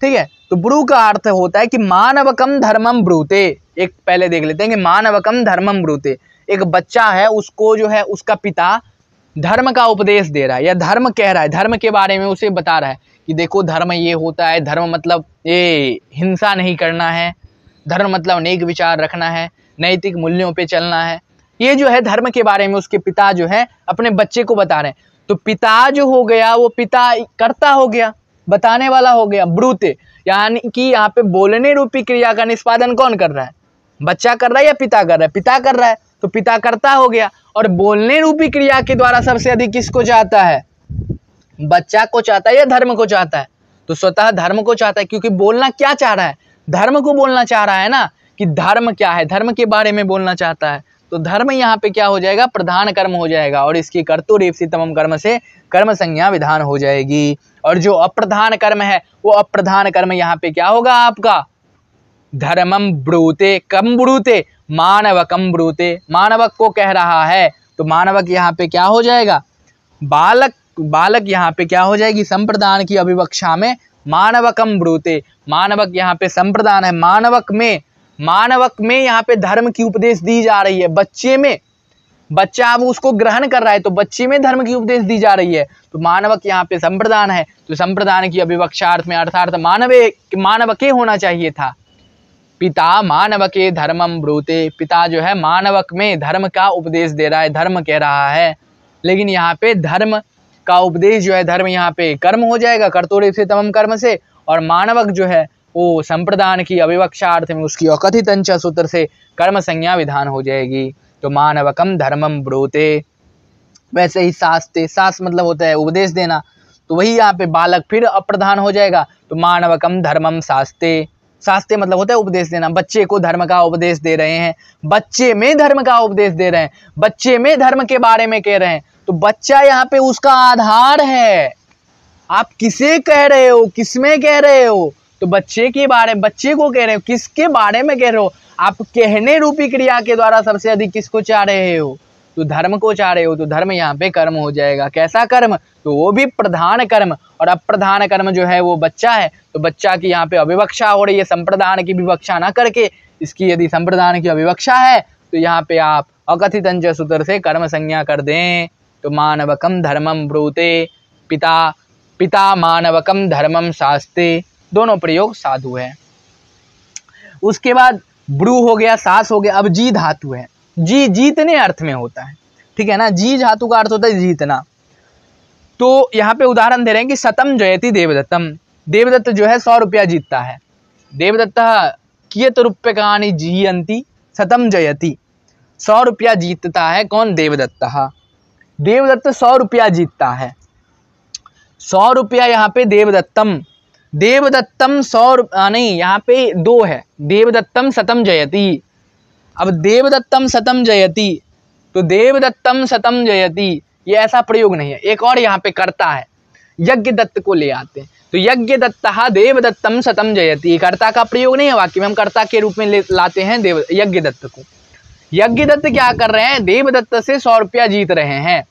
ठीक है, तो ब्रू का अर्थ होता है कि मानवकम धर्मम ब्रूते। एक पहले देख लेते हैं कि मानवकम धर्मम ब्रूते, एक बच्चा है, उसको जो है उसका पिता धर्म का उपदेश दे रहा है या धर्म कह रहा है, धर्म के बारे में उसे बता रहा है कि देखो धर्म ये होता है, धर्म मतलब ये हिंसा नहीं करना है, धर्म मतलब नेक विचार रखना है, नैतिक मूल्यों पे चलना है। ये जो है धर्म के बारे में उसके पिता जो है अपने बच्चे को बता रहे हैं। तो पिता जो हो गया वो पिता कर्ता हो गया, बताने वाला हो गया, ब्रूते, यानी कि यहाँ पे बोलने रूपी क्रिया का निष्पादन कौन कर रहा है, बच्चा कर रहा है या पिता कर रहा है, पिता कर रहा है, तो पिता कर्ता हो गया। और बोलने रूपी क्रिया के द्वारा सबसे अधिक किसको चाहता है, बच्चा को चाहता है या धर्म को चाहता है, तो स्वतः धर्म को चाहता है, क्योंकि बोलना क्या चाह रहा है, धर्म को बोलना चाह रहा है ना, कि धर्म क्या है, धर्म के बारे में बोलना चाहता है। तो धर्म यहाँ पे क्या हो जाएगा, प्रधान कर्म हो जाएगा और इसकी कर्तुरीप्सितम कर्म से कर्म संज्ञा विधान हो जाएगी। और जो अप्रधान कर्म है वो अप्रधान कर्म यहाँ पे क्या होगा आपका, धर्मम ब्रूते, कम ब्रूते, मानवकम ब्रूते, मानवक को कह रहा है, तो मानवक यहाँ पे क्या हो जाएगा, बालक, बालक यहाँ पे क्या हो जाएगी, संप्रदान की अभिवक्षा में मानवकम ब्रूते, मानवक यहाँ पे संप्रदान है, मानवक में यहाँ पे धर्म की उपदेश दी जा रही है, बच्चे में, बच्चा अब उसको ग्रहण कर रहा है तो बच्चे में धर्म की उपदेश दी जा रही है, तो मानवक यहाँ पे संप्रदान है, तो संप्रदान की अभिवक्षार्थ में अर्थात मानवके होना चाहिए था। पिता मानवके धर्मम ब्रूते, पिता जो है मानवक में धर्म का उपदेश दे रहा है, धर्म कह रहा है, लेकिन यहाँ पे धर्म का उपदेश जो है, धर्म यहाँ पे कर्म हो जाएगा कर्तुरीप्सितम कर्म से, और मानवक जो है वो संप्रदान की अविवक्षार्थ में उसकी अकथितंच सूत्र से कर्म संज्ञा विधान हो जाएगी। तो मानवकम धर्मम ब्रूते। वैसे ही शास्ते, शास्त्र मतलब होता है उपदेश देना, तो वही यहाँ पे बालक फिर अप्रधान हो जाएगा, तो मानवकम धर्मम शास्ते, शास्ते मतलब होता है उपदेश देना, बच्चे को धर्म का उपदेश दे रहे हैं, बच्चे में धर्म का उपदेश दे रहे हैं, बच्चे में धर्म के बारे में कह रहे हैं, तो बच्चा यहाँ पे उसका आधार है। आप किसे कह रहे हो, किसमें कह रहे हो, तो बच्चे के बारे में, बच्चे को कह रहे हो, किसके बारे में कह रहे हो, आप कहने रूपी क्रिया के द्वारा सबसे अधिक किसको चाह रहे हो, तो धर्म को चाह रहे हो, तो धर्म यहाँ पे कर्म हो जाएगा। कैसा कर्म, तो वो भी प्रधान कर्म, और अप्रधान कर्म जो है वो बच्चा है, तो बच्चा की यहाँ पे अविवक्षा हो रही है, संप्रदान की विवक्षा ना करके इसकी यदि संप्रदान की अविवक्षा है तो यहाँ पे आप अकथितंच सूत्र से कर्म संज्ञा कर दें। तो मानवकम धर्मम ब्रूते, पिता, पिता मानवकम धर्मम शास्ते, दोनों प्रयोग साधु है। उसके बाद ब्रू हो गया, सास हो गया। अब जी धातु है, जी जीतने अर्थ में होता है, ठीक है ना, जी धातु का अर्थ होता है जीतना। तो यहाँ पे उदाहरण दे रहे हैं कि शतम जयति देवदत्तम, देवदत्त जो है 100 रुपया जीतता है। देवदत्त कियत रूप्यकाणि जीयन्ति शतम जयति, 100 रुपया जीतता है कौन, देवदत्त। देवदत्त 100 रुपया जीतता है, 100 रुपया यहाँ पे देवदत्तम, देवदत्तम 100 नहीं, यहाँ पे 2 है, देवदत्तम शतम जयति। अब देवदत्तम शतम जयति, तो देवदत्तम शतम जयति ये ऐसा प्रयोग नहीं है। एक और यहाँ पे कर्ता है, यज्ञ दत्त को ले आते हैं, तो यज्ञ दत्ता देवदत्तम शतम जयति, कर्ता का प्रयोग नहीं है वाक्य में, हम कर्ता के रूप में लाते हैं यज्ञ दत्त को। यज्ञ दत्त क्या कर रहे हैं, देवदत्त से 100 रुपया जीत रहे हैं,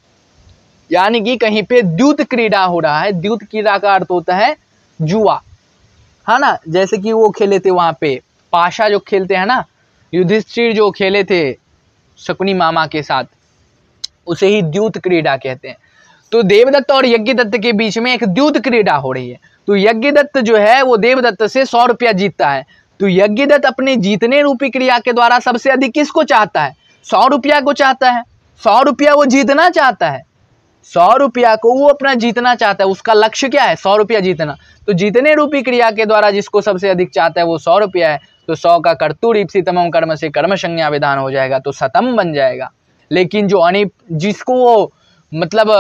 यानी कि कहीं पे द्यूत क्रीड़ा हो रहा है। द्यूत क्रीड़ा का अर्थ होता है जुआ, हाँ ना, जैसे कि वो खेले थे वहाँ पे पाशा जो खेलते हैं ना, युधिष्ठिर जो खेले थे शकुनी मामा के साथ, उसे ही द्यूत क्रीड़ा कहते हैं। तो देवदत्त और यज्ञदत्त के बीच में एक द्यूत क्रीड़ा हो रही है। तो यज्ञदत्त जो है वो देवदत्त से 100 रुपया जीतता है। तो यज्ञदत्त अपने जीतने रूपी क्रिया के द्वारा सबसे अधिक किसको चाहता है? 100 रुपया को चाहता है। 100 रुपया वो जीतना चाहता है। 100 रुपया को वो अपना जीतना चाहता है। उसका लक्ष्य क्या है? 100 रुपया जीतना। तो जीतने रूपी क्रिया के द्वारा जिसको सबसे अधिक चाहता है वो 100 रुपया है। तो 100 का कर्तुर ईप्सितमम कर्म से कर्म संज्ञा विधान हो जाएगा, तो सतम बन जाएगा। लेकिन जो जिसको वो मतलब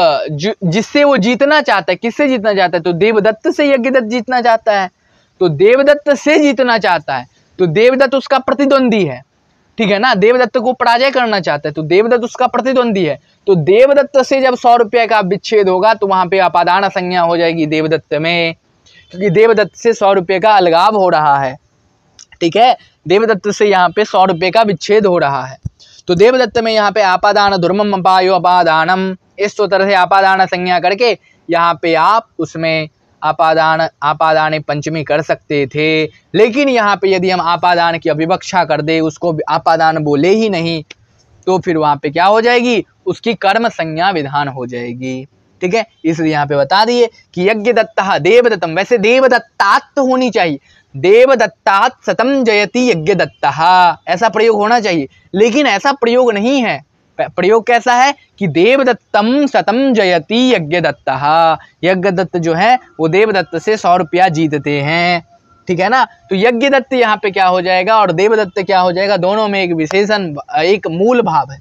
जिससे वो जीतना चाहता है, किससे जीतना चाहता है? तो देवदत्त से यज्ञदत्त जीतना चाहता है। तो देवदत्त से जीतना चाहता है, तो देवदत्त उसका प्रतिद्वंदी है, ठीक है ना। देवदत्त को पराजय करना चाहता है, तो देवदत्त उसका प्रतिद्वंदी है। तो देवदत्त से जब 100 रुपये का विच्छेद होगा तो वहां पे अपादान संज्ञा हो जाएगी देवदत्त में, क्योंकि देवदत्त से 100 रुपये का अलगाव हो रहा है, ठीक है। देवदत्त से यहाँ पे 100 रुपये का विच्छेद हो रहा है। तो देवदत्त में यहाँ पे आपादान धर्मम अपायो अपादानम, इस तरह से आपादान संज्ञा करके यहाँ पे आप उसमें आपादान पंचमी कर सकते थे। लेकिन यहाँ पे यदि हम आपादान की अविवक्षा कर दे, उसको आपादान बोले ही नहीं, तो फिर वहाँ पे क्या हो जाएगी? उसकी कर्म संज्ञा विधान हो जाएगी, ठीक है। इसलिए यहाँ पे बता दिए कि यज्ञदत्तः देवदत्तम, वैसे देवदत्तात् होनी चाहिए, देवदत्तात् सतम जयति यज्ञदत्तः, ऐसा प्रयोग होना चाहिए। लेकिन ऐसा प्रयोग नहीं है। प्रयोग कैसा है कि देवदत्तम सतम जयति यज्ञदत्तः, यज्ञदत्त जो है वो देवदत्त से 100 रुपया जीतते हैं, ठीक है ना। तो यज्ञदत्त यहाँ पे क्या हो जाएगा और देवदत्त क्या हो जाएगा? दोनों में एक विशेषण, एक मूल भाव है।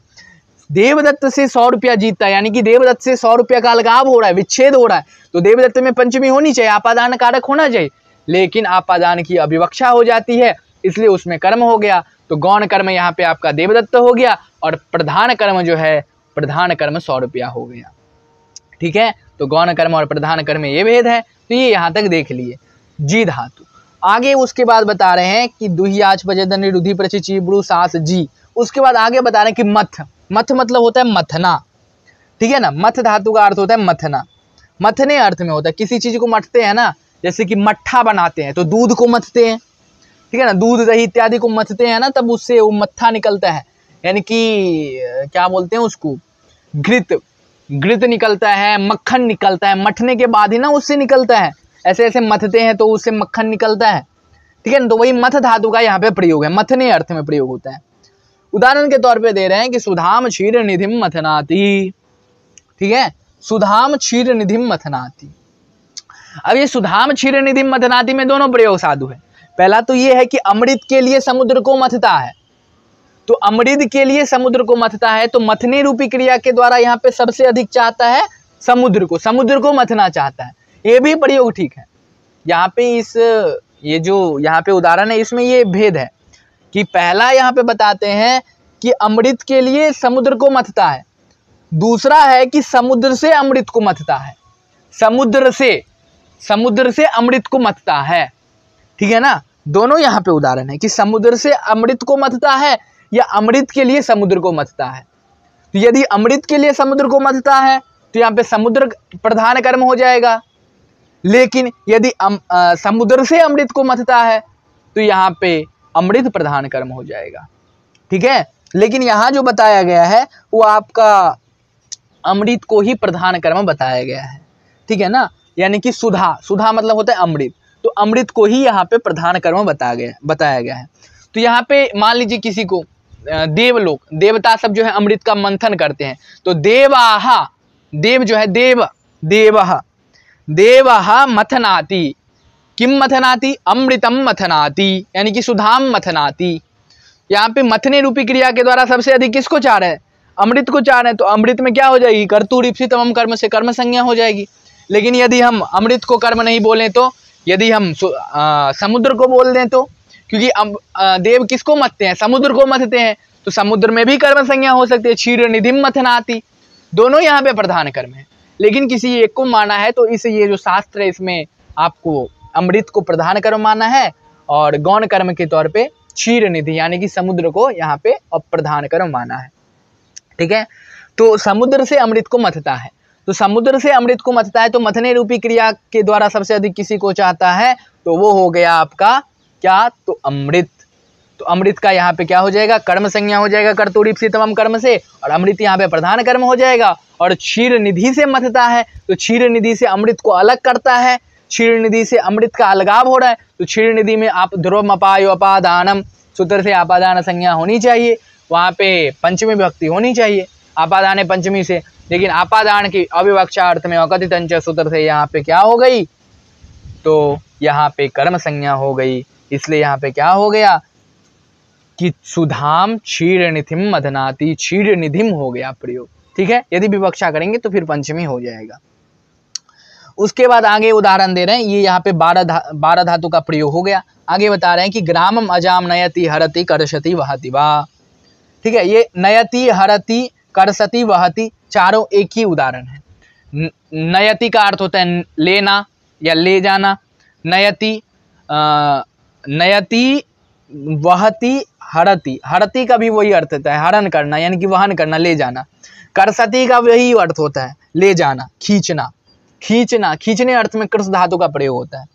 देवदत्त से 100 रुपया जीतता है, यानी कि देवदत्त से 100 रुपया का अलगाव हो रहा है, विच्छेद हो रहा है। तो देवदत्त में पंचमी होनी चाहिए, आपादान कारक होना चाहिए, लेकिन आपादान की अविवक्षा हो जाती है, इसलिए उसमें कर्म हो गया। तो गौण कर्म यहाँ पे आपका देवदत्त हो गया और प्रधान कर्म जो है, प्रधान कर्म 100 रुपया हो गया, ठीक है। तो गौण कर्म और प्रधान कर्म में ये भेद है। तो ये यहाँ तक देख लिए। जी धातु आगे उसके बाद बता रहे हैं कि दुहियाच पजदनि रुधि प्रचि चिब्रू सास जी। उसके बाद आगे बता रहे हैं कि मथ, मथ मतलब होता है मथना, ठीक है ना। मथ धातु का अर्थ होता है मथना, मथने अर्थ में होता है। किसी चीज को मथते हैं ना, जैसे कि मट्ठा बनाते हैं तो दूध को मथते हैं, ठीक है ना, दूध दही इत्यादि को मथते हैं ना, तब उससे वो मत्था निकलता है, यानी कि क्या बोलते हैं उसको, घृत, घृत निकलता है, मक्खन निकलता है। मथने के बाद ही ना उससे निकलता है, ऐसे ऐसे मथते हैं तो उससे मक्खन निकलता है, ठीक है ना। तो वही मथ धातु का यहाँ पे प्रयोग है, मथने अर्थ में प्रयोग होता है। उदाहरण के तौर पे दे रहे हैं कि सुधाम क्षीर निधिम मथनाति, ठीक है, सुधाम क्षीर निधिम मथनाति। अब ये सुधाम क्षीर निधिम मथनाति में दोनों प्रयोग साधु है। पहला तो ये है कि अमृत के लिए समुद्र को मथता है, तो अमृत के लिए समुद्र को मथता है, तो मथने रूपी क्रिया के द्वारा यहाँ पे सबसे अधिक चाहता है समुद्र को मथना चाहता है। ये भी प्रयोग ठीक है। यहाँ पे ये जो यहाँ पे उदाहरण है इसमें ये भेद है कि पहला यहाँ पे बताते हैं कि अमृत के लिए समुद्र को मथता है, दूसरा है कि समुद्र से अमृत को मथता है, समुद्र से अमृत को मथता है, ठीक है ना। दोनों यहाँ पे उदाहरण है कि समुद्र से अमृत को मथता है या अमृत के लिए समुद्र को मथता है। तो यदि अमृत के लिए समुद्र को मथता है तो यहाँ पे समुद्र प्रधान कर्म हो जाएगा, लेकिन यदि समुद्र से अमृत को मथता है तो यहाँ पे अमृत प्रधान कर्म हो जाएगा, ठीक है। लेकिन यहाँ जो बताया गया है वो आपका अमृत को ही प्रधान कर्म बताया गया है, ठीक है ना। यानी कि सुधा मतलब होता है अमृत, तो अमृत को ही यहाँ पे प्रधान कर्म बताया गया है। तो यहाँ पे मान लीजिए किसी को देवलोक, देवता सब जो है अमृत का मंथन करते हैं, तो देवाहा, देव जो है देवः मथनाति, किम मथनाति, अमृतम मथनाति, यानी कि सुधाम मथनाति। यहाँ पे मथने रूपी क्रिया के द्वारा सबसे अधिक किसको चाह रहे हैं? अमृत को चाह रहे हैं। तो अमृत में क्या हो जाएगी? कर्तुर ईप्सितमम कर्म से कर्म संज्ञा हो जाएगी। लेकिन यदि हम अमृत को कर्म नहीं बोलें, तो यदि हम समुद्र को बोल दें, तो क्योंकि देव किसको मथते हैं? समुद्र को मथते हैं, तो समुद्र में भी कर्म संज्ञा हो सकती है। क्षीर निधिम मथनाति, दोनों यहाँ पे प्रधान कर्म है। लेकिन किसी एक को माना है तो ये जो शास्त्र है इसमें आपको अमृत को प्रधान कर्म माना है और गौण कर्म के तौर पे क्षीर निधि यानी कि समुद्र को यहाँ पे प्रधान कर्म माना है, ठीक है। तो समुद्र से अमृत को मथता है, तो समुद्र से अमृत को मथता है, तो मथने रूपी क्रिया के द्वारा सबसे अधिक किसी को चाहता है? तो वो हो गया आपका क्या, तो अमृत। तो अमृत का यहाँ पे क्या हो जाएगा, कर्म संज्ञा हो जाएगा कर्तुर ईप्सितम कर्म से, और अमृत यहाँ पे प्रधान कर्म हो जाएगा। और क्षीर निधि से मथता है, तो क्षीर निधि से अमृत को अलग करता है, क्षीर निधि से अमृत का अलगाव हो रहा है। तो क्षीर निधि में आप ध्रुवम अपायो अपादानम सूत्र से आपादान संज्ञा होनी चाहिए, वहाँ पे पंचमी विभक्ति होनी चाहिए आपादान पंचमी से, लेकिन आपादान की अविवक्षा अर्थ में अकथित सूत्र से यहाँ पे क्या हो गई, तो यहाँ पे कर्म संज्ञा हो गई। इसलिए यहाँ पे क्या हो गया कि सुधाम क्षीर निधिम मदनाति, क्षीर निधिम हो गया प्रयोग। ठीक है, यदि विवक्षा करेंगे तो फिर पंचमी हो जाएगा। उसके बाद आगे उदाहरण दे रहे हैं, ये यहाँ पे 12 धातु का प्रयोग हो गया। आगे बता रहे हैं कि ग्रामम अजाम नयति हरति करशति वहति वा। ठीक है, ये नयति हरति करशति वहति चारों एक ही उदाहरण है। नयति का अर्थ होता है लेना या ले जाना, नयति नयति वहति हरति, हरति का भी वही अर्थ होता है हरण करना यानी कि वहन करना, ले जाना। करसति का वही अर्थ होता है ले जाना, खींचना, खींचना, खींचने अर्थ में कृष धातु का प्रयोग होता है।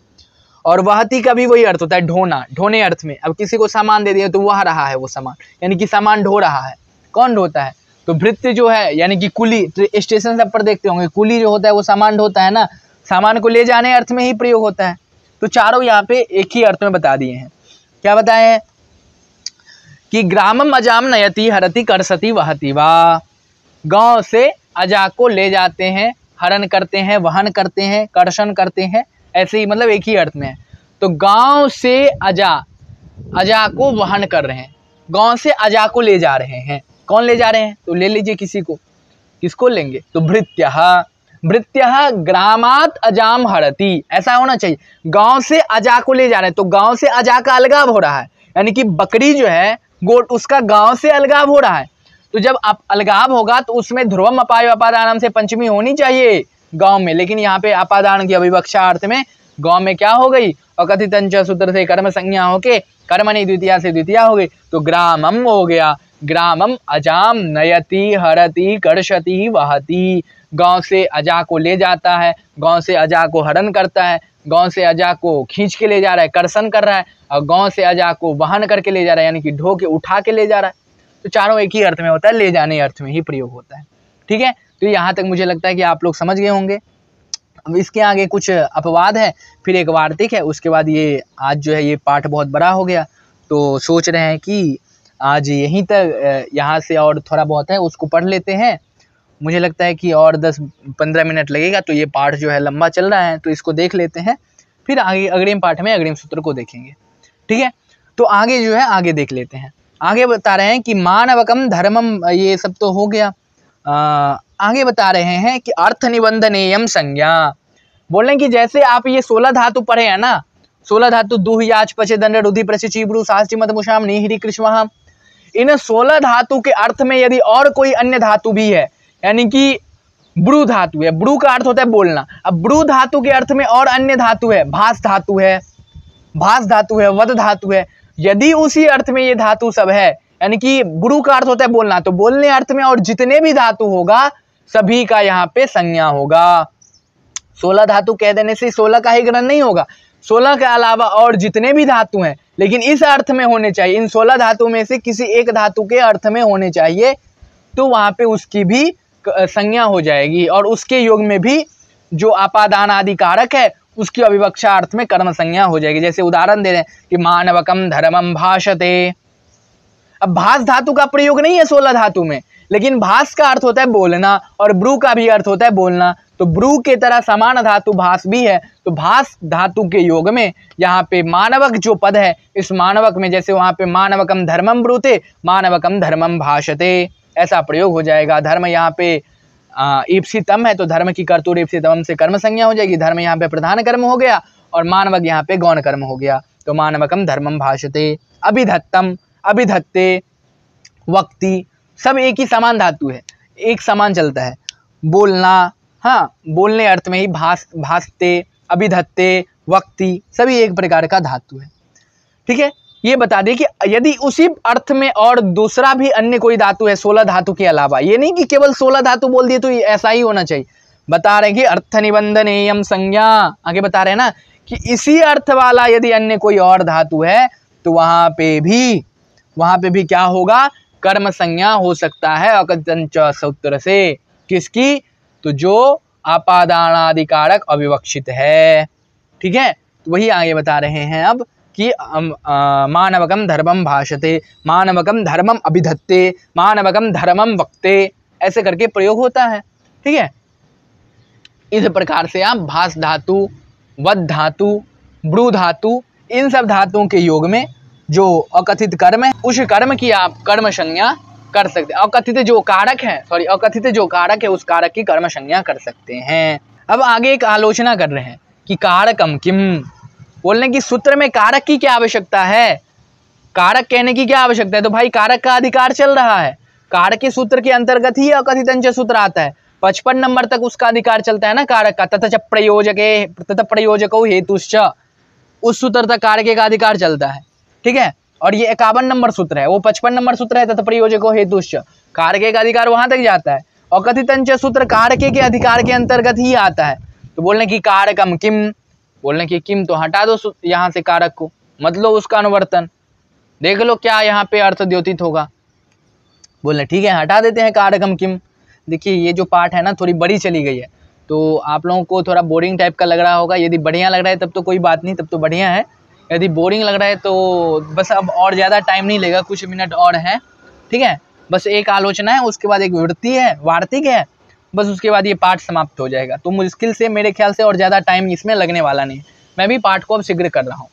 और वहति का भी वही अर्थ होता है ढोना, ढोने अर्थ में। अब किसी को सामान दे दिया तो वह रहा है वो सामान, यानी कि सामान ढो रहा है। कौन ढोता है, तो भृत्य जो है यानी कि कुली, स्टेशन सब पर देखते होंगे कुली जो होता है वो सामान ढोता है ना, सामान को ले जाने अर्थ में ही प्रयोग होता है। तो चारों यहाँ पे एक ही अर्थ में बता दिए हैं। क्या बताए हैं कि ग्रामम अजाम नयति हरति करसति वहति वा, गांव से अजा को ले जाते हैं, हरण करते हैं, वहन करते हैं, कर्षण करते हैं, ऐसे ही मतलब एक ही अर्थ में है। तो गांव से अजा, अजा को वहन कर रहे हैं, गांव से अजा को ले जा रहे हैं। कौन ले जा रहे हैं, तो ले लीजिए किसी को, किसको लेंगे, तो भृत्यः, भृत्यः ग्रामात अजाम हरति, ऐसा होना चाहिए। गांव से अजा को ले जा रहे हैं, तो गांव से अजा का अलगाव हो रहा है, यानी कि बकरी जो है गोट उसका गांव से अलगाव हो रहा है। तो जब आप अलगाव होगा तो उसमें ध्रुवम अपायो अपादानम से पंचमी होनी चाहिए गांव में, लेकिन यहाँ पे अपादान की अविवक्षा अर्थ में गांव में क्या हो गई, अकथित सूत्र से कर्म संज्ञा होके कर्मणि द्वितीया से द्वितीया हो गई। तो ग्रामम हो गया, ग्रामम अजाम नयति हरति कर्षति वहति, गांव से अजा को ले जाता है, गांव से अजा को हरण करता है, गांव से अजा को खींच के ले जा रहा है, कर्षण कर रहा है, और गांव से अजा को वहन करके ले जा रहा है यानी कि ढो के उठा के ले जा रहा है। तो चारों एक ही अर्थ में होता है, ले जाने अर्थ में ही प्रयोग होता है। ठीक है, तो यहाँ तक मुझे लगता है कि आप लोग समझ गए होंगे। अब इसके आगे कुछ अपवाद है, फिर एक वार्तिक है, उसके बाद ये आज जो है ये पाठ बहुत बड़ा हो गया, तो सोच रहे हैं कि आज यहीं तक, यहाँ से और थोड़ा बहुत है उसको पढ़ लेते हैं। मुझे लगता है कि और 10-15 मिनट लगेगा, तो ये पाठ जो है लंबा चल रहा है, तो इसको देख लेते हैं, फिर आगे अग्रिम पाठ में अग्रिम सूत्र को देखेंगे। ठीक है, तो आगे जो है आगे देख लेते हैं। आगे बता रहे हैं कि मानवकम धर्मम, ये सब तो हो गया। आगे बता रहे हैं कि अर्थ निबंधनेयम संज्ञा, बोल रहे हैं कि जैसे आप ये 16 धातु पढ़े हैं ना, 16 धातु दुह याच पचे दंड रुधि प्रचि चीब्रू साहस्ति मधमुषाम नीहिरी कृष्मः, इन 16 धातु के अर्थ में यदि और कोई अन्य धातु भी है, यानी कि ब्रू धातु है, ब्रू का अर्थ होता है बोलना, अब ब्रू धातु के अर्थ में और अन्य धातु है, भास धातु है, भास धातु है, वद धातु है, यदि उसी अर्थ में ये धातु सब है, यानी कि ब्रू का अर्थ होता है बोलना, तो बोलने अर्थ में और जितने भी धातु होगा सभी का यहाँ पे संज्ञा होगा। 16 धातु कह देने से 16 का ही ग्रहण नहीं होगा, 16 के अलावा और जितने भी धातु हैं, लेकिन इस अर्थ में होने चाहिए, इन 16 धातु में से किसी एक धातु के अर्थ में होने चाहिए, तो वहां पे उसकी भी संज्ञा हो जाएगी, और उसके योग में भी जो अपादान आदि कारक है उसकी अविवक्षा अर्थ में कर्म संज्ञा हो जाएगी। जैसे उदाहरण दे रहे हैं कि मानवकम धर्मम भाषते, अब भास धातु का प्रयोग नहीं है 16 धातु में, लेकिन भास का अर्थ होता है बोलना और ब्रू का भी अर्थ होता है बोलना, तो ब्रू के तरह समान धातु भास भी है, तो भास धातु के योग में यहाँ पे मानवक जो पद है, इस मानवक में जैसे वहां पे मानवकम धर्मम ब्रूते मानवकम धर्मम भाषते, ऐसा प्रयोग हो जाएगा। धर्म यहाँ पे ईप्सितम है, तो धर्म की कर्तुर ईप्सितम से कर्म संज्ञा हो जाएगी, धर्म यहाँ पे प्रधान कर्म हो गया और मानवक यहाँ पे गौण कर्म हो गया, तो मानवकम धर्मम भाषते। अभिधत्तम, अभिधत्ते, वक्ति, सब एक ही समान धातु है, एक समान चलता है, बोलना, हाँ बोलने अर्थ में ही भासते, अभिधत्ते, वक्ति, सभी एक प्रकार का धातु है। ठीक है, ये बता दें कि यदि उसी अर्थ में और दूसरा भी अन्य कोई धातु है 16 धातु के अलावा, ये नहीं कि केवल 16 धातु बोल दिए तो ऐसा ही होना चाहिए, बता रहे हैं कि अर्थ निबंधनेयम संज्ञा, आगे बता रहे हैं ना कि इसी अर्थ वाला यदि अन्य कोई और धातु है तो वहां पे भी क्या होगा, कर्म संज्ञा हो सकता है अकथितंच सूत्र से। किसकी? तो जो आपादानादिकारक अविवक्षित है। ठीक है, तो वही आगे बता रहे हैं अब कि मानवकम धर्मम भाषते, मानवकम धर्मम अभिधत्ते, मानवकम धर्मम वक्ते, ऐसे करके प्रयोग होता है। ठीक है, इस प्रकार से आप भास धातु, वद धातु, ब्रू धातु, इन सब धातुओं के योग में जो अकथित कर्म है उस कर्म की आप कर्म संज्ञा कर सकते हैं। अकथित जो कारक है उस कारक की कर्म संज्ञा कर सकते हैं। अब आगे एक आलोचना कर रहे हैं कि कारकम किम, बोलने की सूत्र में कारक की क्या आवश्यकता है, कारक कहने की क्या आवश्यकता है। तो भाई कारक का अधिकार चल रहा है, कारक के सूत्र के अंतर्गत ही अकथितंच सूत्र आता है। 55 नंबर तक उसका अधिकार चलता है ना कारक का। तथा प्रयोजको हेतुश्च, उस सूत्र तक कारक का अधिकार चलता है। ठीक है, और ये 51 नंबर सूत्र है, वो 55 नंबर सूत्र है। तथा प्रयोजको हेतुश्च, कारक का अधिकार वहां तक जाता है। अकथितंच सूत्र कारक के अधिकार के अंतर्गत ही आता है। तो बोलने की कारकम किम, बोलने की किम तो हटा दो यहाँ से कारक को, मत लो उसका अनुवर्तन, देख लो क्या यहाँ पे अर्थ द्योतित होगा। बोलने ठीक है, हटा देते हैं कारकम किम। देखिए ये जो पार्ट है ना थोड़ी बड़ी चली गई है, तो आप लोगों को थोड़ा बोरिंग टाइप का लग रहा होगा। यदि बढ़िया लग रहा है तब तो कोई बात नहीं, तब तो बढ़िया है। यदि बोरिंग लग रहा है तो बस अब और ज़्यादा टाइम नहीं लेगा, कुछ मिनट और हैं। ठीक है, बस एक आलोचना है, उसके बाद एक वृत्ति है, वार्तिक है, बस उसके बाद ये पाठ समाप्त हो जाएगा। तो मुश्किल से मेरे ख्याल से और ज़्यादा टाइम इसमें लगने वाला नहीं। मैं भी पाठ को अब शीघ्र कर रहा हूँ।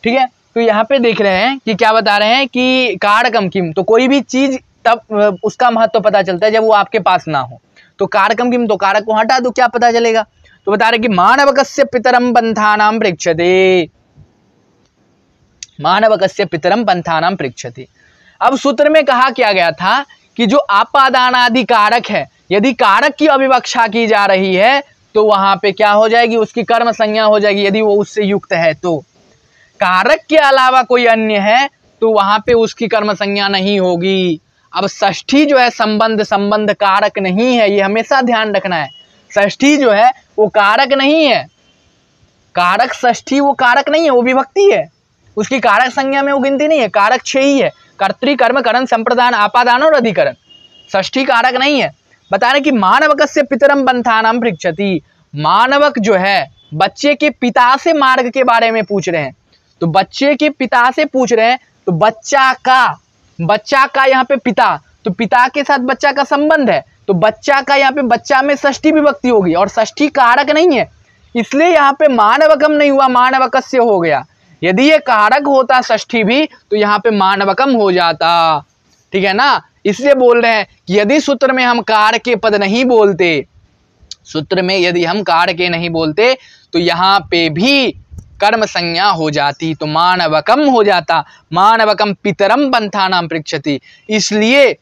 ठीक है, तो यहाँ पे देख रहे हैं कि क्या बता रहे हैं कि कारकम किम, तो कोई भी चीज़ तब उसका महत्व पता चलता है जब वो आपके पास ना हो। तो कारकम किम, तो कारक को हटा दो, क्या पता चलेगा। तो बता रहे कि मानवकस्य पितरम पंथानाम पृच्छते, मानवकस्य पितरम पंथानाम पृच्छति। अब सूत्र में कहा क्या गया था कि जो आपादानादि कारक है, यदि कारक की अविवक्षा की जा रही है तो वहां पे क्या हो जाएगी, उसकी कर्म संज्ञा हो जाएगी यदि वो उससे युक्त है। तो कारक के अलावा कोई अन्य है तो वहां पे उसकी कर्म संज्ञा नहीं होगी। अब षष्ठी जो है संबंध कारक नहीं है, ये हमेशा ध्यान रखना है। षष्ठी जो है वो कारक नहीं है, कारक षष्ठी वो कारक नहीं है, वो विभक्ति है, उसकी कारक संज्ञा में वो गिनती नहीं है। कारक 6 ही है, कर्तृ कर्म करण संप्रदान आपादान और अधिकरण, षष्ठी कारक नहीं है। बता रहे कि मानवकस्य पितरम पंथानाम पृच्छति, मानवक जो है बच्चे के पिता से मार्ग के बारे में पूछ रहे हैं। तो बच्चे के पिता से पूछ रहे हैं, तो बच्चा का यहाँ पे पिता, तो पिता के साथ बच्चा का संबंध है, तो बच्चा का यहाँ पे बच्चा में षष्ठी विभक्ति होगी और षष्ठी कारक नहीं है, इसलिए यहाँ पे मानवकम नहीं हुआ, मानवकस्य हो गया। यदि ये कारक होता षष्ठी भी तो यहाँ पे मानवकम हो जाता। ठीक है ना, इसलिए बोल रहे हैं कि यदि सूत्र में हम कार के पद नहीं बोलते, सूत्र में यदि हम कार के नहीं बोलते तो यहाँ पे भी कर्म संज्ञा हो जाती, तो मानवकम हो जाता। मानवकम पितरम पंथानाम पृच्छति, इसलिए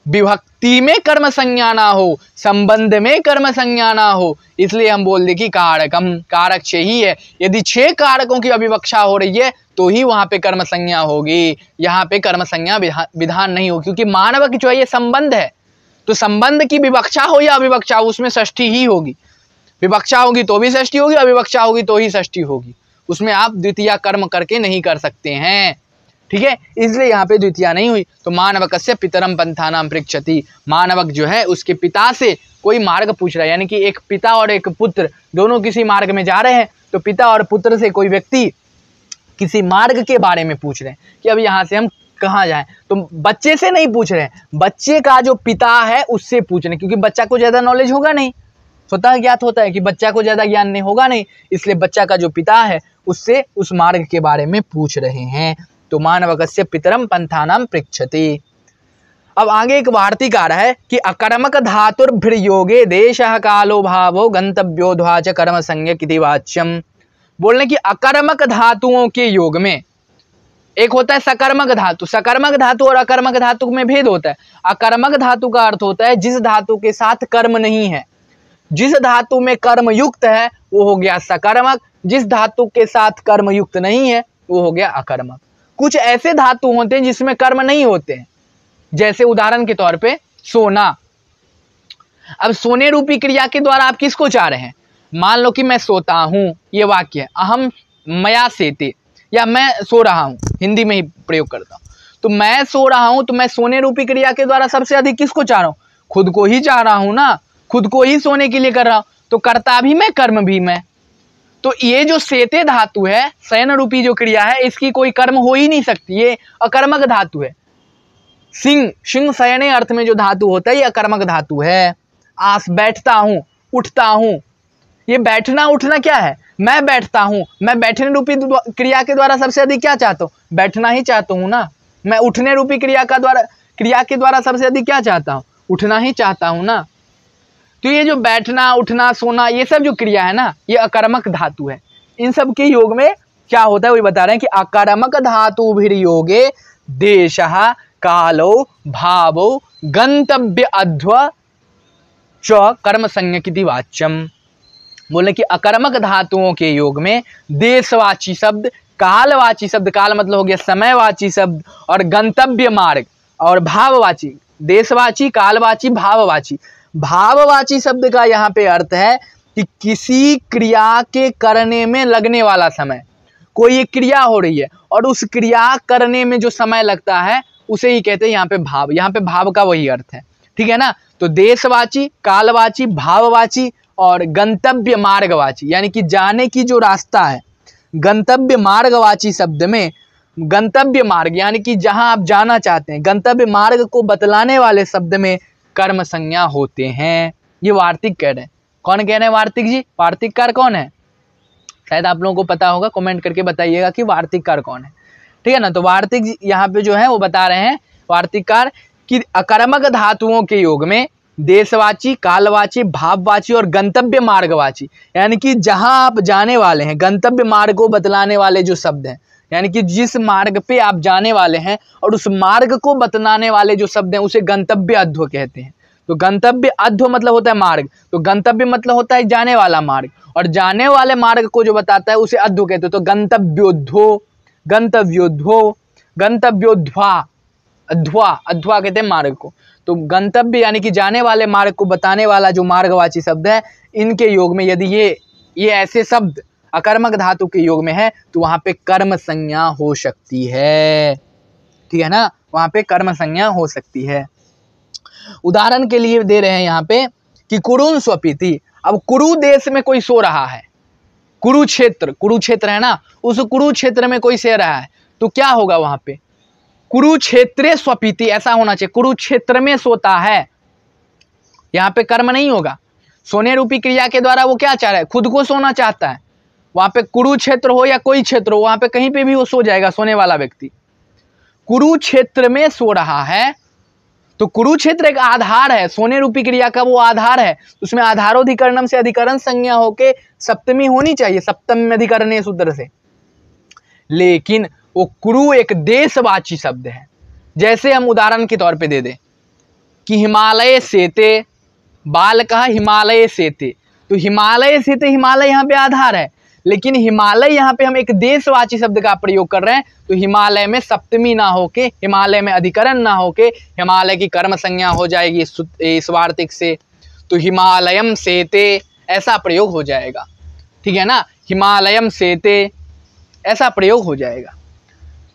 विभक्ति में कर्म संज्ञा ना हो, संबंध में कर्म संज्ञा ना हो, इसलिए हम बोल दे कि कारकम, कारक 6 ही है। यदि 6 कारकों की अविवक्षा हो रही है तो ही वहां पे कर्म संज्ञा होगी, यहाँ पे कर्म संज्ञा विधान नहीं हो, क्योंकि मानवक जो है ये संबंध है। तो संबंध की विवक्षा हो या अविवक्षा हो उसमें षष्ठी ही होगी, विवक्षा होगी तो भी षष्ठी होगी, अविवक्षा होगी तो ही षष्ठी होगी, उसमें आप द्वितीया कर्म करके नहीं कर सकते हैं। ठीक है, इसलिए यहाँ पे द्वितीया नहीं हुई। तो मानवकस्य पितरम पंथानाम पृच्छति, मानवक जो है उसके पिता से कोई मार्ग पूछ रहा है, यानी कि एक पिता और एक पुत्र दोनों किसी मार्ग में जा रहे हैं, तो पिता और पुत्र से कोई व्यक्ति किसी मार्ग के बारे में पूछ रहे हैं कि अब यहाँ से हम कहाँ जाएं। तो बच्चे से नहीं पूछ रहे हैं, बच्चे का जो पिता है उससे पूछ रहे हैं, क्योंकि बच्चा को ज्यादा नॉलेज होगा नहीं, स्वतः ज्ञात होता है कि बच्चा को ज्यादा ज्ञान नहीं होगा नहीं, इसलिए बच्चा का जो पिता है उससे उस मार्ग के बारे में पूछ रहे हैं। तो मानवकस्य पितरम पंथानाम पृच्छति। अब आगे एक वार्तिकार है कि अकर्मक धातुर्भिर्योगे देशः कालो भावो गंतव्योध्वा च कर्म संज्ञक इति वाच्यम। बोलने की अकर्मक धातुओं के योग में एक होता है सकर्मक धातु, सकर्मक धातु और अकर्मक धातु में भेद होता है। अकर्मक धातु का अर्थ होता है जिस धातु के साथ कर्म नहीं है, जिस धातु में कर्म युक्त है वो हो गया सकर्मक, जिस धातु के साथ कर्म युक्त नहीं है वो हो गया अकर्मक। कुछ ऐसे धातु होते हैं जिसमें कर्म नहीं होते हैं, जैसे उदाहरण के तौर पे सोना। अब सोने रूपी क्रिया के द्वारा आप किसको चाह रहे हैं, मान लो कि मैं सोता हूँ, ये वाक्य है, अहम मया सेते, या मैं सो रहा हूँ, हिंदी में ही प्रयोग करता हूँ। तो मैं सो रहा हूँ, तो मैं सोने रूपी क्रिया के द्वारा सबसे अधिक किसको चाह रहा हूँ? खुद को ही चाह रहा हूँ ना, खुद को ही सोने के लिए कर रहा हूँ, तो कर्ता भी मैं, कर्म भी मैं। तो ये जो सेते धातु है, शयन रूपी जो क्रिया है, इसकी कोई कर्म हो ही नहीं सकती, ये अकर्मक धातु है। सिंह, सिंह शयने अर्थ में जो धातु होता है ये अकर्मक धातु है। आस, बैठता हूँ, उठता हूँ, ये बैठना उठना क्या है? मैं बैठता हूँ, मैं बैठने रूपी क्रिया के द्वारा सबसे अधिक क्या चाहता हूँ? बैठना ही चाहता हूँ ना। मैं उठने रूपी क्रिया के द्वारा सबसे अधिक क्या चाहता हूँ? उठना ही चाहता हूँ ना। तो ये जो बैठना, उठना, सोना, ये सब जो क्रिया है ना, ये अकर्मक धातु है। इन सब के योग में क्या होता है वही बता रहे हैं कि अकर्मक धातु भी योगे देशः कालो भावो गंतव्य अध्व च कर्म संज्ञकिति वाच्यम। बोले कि अकर्मक धातुओं के योग में देशवाची शब्द, कालवाची शब्द, काल मतलब हो गया समयवाची शब्द, और गंतव्य मार्ग, और भाववाची, देशवाची, कालवाची, भाववाची। भाववाची शब्द का यहाँ पे अर्थ है कि किसी क्रिया के करने में लगने वाला समय, कोई एक क्रिया हो रही है और उस क्रिया करने में जो समय लगता है उसे ही कहते हैं यहाँ पे भाव। यहाँ पे भाव का वही अर्थ है, ठीक है ना। तो देशवाची, कालवाची, भाववाची और गंतव्य मार्गवाची, यानी कि जाने की जो रास्ता है, गंतव्य मार्गवाची शब्द में गंतव्य मार्ग यानी कि जहां आप जाना चाहते हैं, गंतव्य मार्ग को बतलाने वाले शब्द में कर्म संज्ञा होते हैं। ये वार्तिक कह रहे हैं। कौन कह रहे हैं? वार्तिक जी। वार्तिककार कौन है? शायद आप लोगों को पता होगा, कमेंट करके बताइएगा कि वार्तिककार कौन है, ठीक है ना। तो वार्तिक यहाँ पे जो है वो बता रहे हैं, वार्तिककार, कि अकर्मक धातुओं के योग में देशवाची, कालवाची, भाववाची और गंतव्य मार्गवाची, यानी कि जहां आप जाने वाले हैं, गंतव्य मार्ग को बतलाने वाले जो शब्द हैं, यानी कि जिस मार्ग पे आप जाने वाले हैं और उस मार्ग को बतलाने वाले जो शब्द हैं उसे गंतव्य अध्व कहते हैं। तो गंतव्य अध्व मतलब होता है मार्ग, तो गंतव्य मतलब होता है जाने वाला मार्ग, और जाने वाले मार्ग को जो बताता है उसे अध्व कहते हैं। तो गंतव्योध्वो, गंतव्योध्वो, गंतव्योध्वा, अध्वा, अध्वा कहते हैं मार्ग को। तो गंतव्य यानी कि जाने वाले मार्ग को बताने वाला जो मार्गवाची शब्द है, इनके योग में यदि ये ऐसे शब्द अकर्मक धातु के योग में है तो वहां पे कर्म संज्ञा हो सकती है, ठीक है ना, वहां पे कर्म संज्ञा हो सकती है। उदाहरण के लिए दे रहे हैं यहाँ पे कि कुरुन स्वपीति। अब कुरु देश में कोई सो रहा है, कुरुक्षेत्र, कुरुक्षेत्र है ना, उस कुरुक्षेत्र में कोई सो रहा है, तो क्या होगा वहां पे? कुरुक्षेत्रे स्वपीति ऐसा होना चाहिए, कुरुक्षेत्र में सोता है। यहाँ पे कर्म नहीं होगा, सोने रूपी क्रिया के द्वारा वो क्या चाह रहा है? खुद को सोना चाहता है। वहां पे कुरुक्षेत्र हो या कोई क्षेत्र हो, वहां पे कहीं पे भी वो सो जाएगा, सोने वाला व्यक्ति। कुरुक्षेत्र में सो रहा है, तो कुरुक्षेत्र एक आधार है, सोने रूपी क्रिया का वो आधार है, उसमें आधारोधिकरणम से अधिकरण संज्ञा होके सप्तमी होनी चाहिए, सप्तमी अधिकरण सूत्र से। लेकिन वो कुरु एक देशवाची शब्द है। जैसे हम उदाहरण के तौर पे दे दें कि हिमालय सेते, बाल कहा हिमालय सेते, तो हिमालय सेते, हिमालय यहाँ पे आधार है, लेकिन हिमालय यहाँ पे हम एक देशवाची शब्द का प्रयोग कर रहे हैं, तो हिमालय में सप्तमी ना होके, हिमालय में अधिकरण ना होके हिमालय की कर्म संज्ञा हो जाएगी इस वार्तिक से, तो हिमालयम सेते ऐसा प्रयोग हो जाएगा, ठीक है ना, हिमालयम सेते ऐसा प्रयोग हो जाएगा।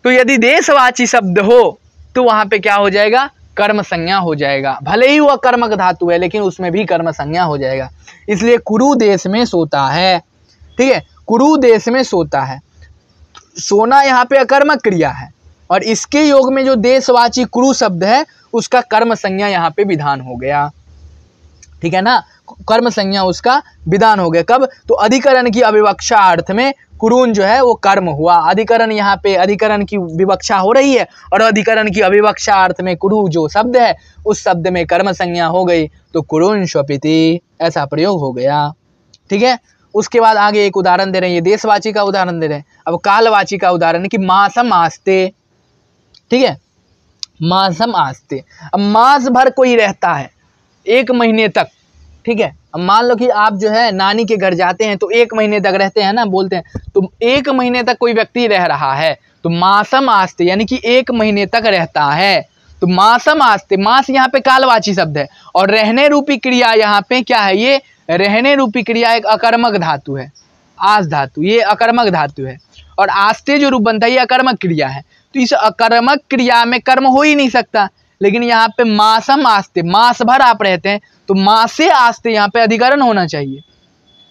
तो यदि देशवाची शब्द हो तो वहां पे क्या हो जाएगा? कर्म संज्ञा हो जाएगा। भले ही वह कर्मक धातु है लेकिन उसमें भी कर्म संज्ञा हो जाएगा। इसलिए कुरु देश में सोता है, ठीक है, कुरु देश में सोता है, सोना यहाँ पे अकर्मक क्रिया है, और इसके योग में जो देशवाची कुरु शब्द है उसका कर्म संज्ञा यहाँ पे विधान हो गया, ठीक है ना, कर्म संज्ञा उसका विधान हो गया। कब? तो अधिकरण की अविवक्षा अर्थ में कुरुन जो है वो कर्म हुआ। अधिकरण यहाँ पे अधिकरण की विवक्षा हो रही है और अधिकरण की अविवक्षा अर्थ में कुरु जो शब्द है उस शब्द में कर्म संज्ञा हो गई, तो कुरुन स्वपिति ऐसा प्रयोग हो गया, ठीक है। उसके बाद आगे एक उदाहरण दे रहे हैं, ये देशवाची का उदाहरण दे रहे हैं। अब कालवाची का उदाहरण है कि मासम आस्ते, ठीक है, मासम आस्ते। अब मास भर कोई रहता है, 1 महीने तक, ठीक है। अब मान लो कि आप जो है नानी के घर जाते हैं तो 1 महीने तक रहते हैं ना, बोलते हैं, तो 1 महीने तक कोई व्यक्ति रह रहा है, तो मासम आस्ते यानी कि 1 महीने तक रहता है, तो मासम आस्ते, मास यहाँ पे कालवाची शब्द है और रहने रूपी क्रिया यहाँ पे क्या है, ये रहने रूपी क्रिया एक अकर्मक धातु है, आस धातु, ये अकर्मक धातु है। और आस्ते जो रूप बनता है ये अकर्मक क्रिया है, तो इस अकर्मक क्रिया में कर्म हो ही नहीं सकता। लेकिन यहाँ पे मासम आस्ते, मास भर आप रहते हैं, तो मासे आस्ते यहाँ पे अधिकरण होना चाहिए,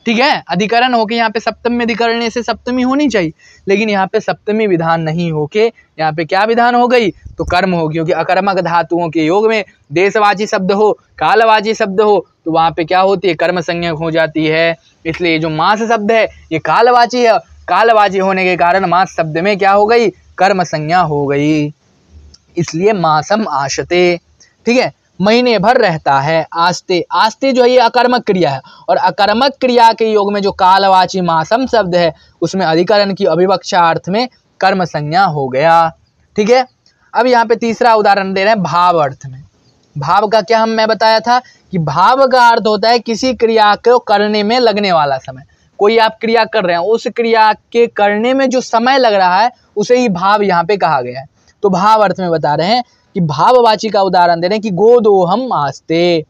ठीक है, अधिकरण होके यहाँ पे सप्तमी अधिकरण से सप्तमी होनी चाहिए। लेकिन यहाँ पे सप्तमी विधान नहीं होके यहाँ पे क्या विधान हो गई, तो कर्म हो, क्योंकि अकर्मक धातुओं के योग में देशवाची शब्द हो, कालवाची शब्द हो, तो वहाँ पे क्या होती है, कर्म संज्ञक हो जाती है। इसलिए जो मास शब्द है ये कालवाची है, कालवाची होने के कारण मास शब्द में क्या हो गई, कर्म संज्ञा हो गई, इसलिए मासम आशते, ठीक है, महीने भर रहता है। आस्ते, आस्ते जो है ये अकर्मक क्रिया है और अकर्मक क्रिया के योग में जो कालवाची मासम शब्द है उसमें अधिकरण की अभिवक्षा अर्थ में कर्म संज्ञा हो गया, ठीक है। अब यहाँ पे तीसरा उदाहरण दे रहे हैं भाव अर्थ में। भाव का क्या मैं बताया था कि भाव का अर्थ होता है किसी क्रिया को करने में लगने वाला समय। कोई आप क्रिया कर रहे हैं, उस क्रिया के करने में जो समय लग रहा है उसे ही भाव यहाँ पे कहा गया है। तो भाव अर्थ में बता रहे हैं कि भाववाची का उदाहरण दे रहे हैं कि गोदोहम आस्ते,